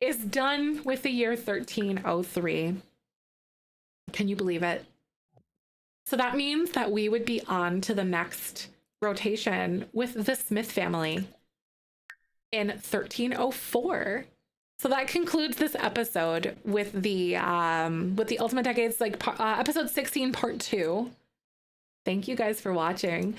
is done with the year 1303. Can you believe it? So that means that we would be on to the next rotation with the Smith family in 1304. So that concludes this episode with the Ultimate Decades, like episode 16, part 2. Thank you guys for watching.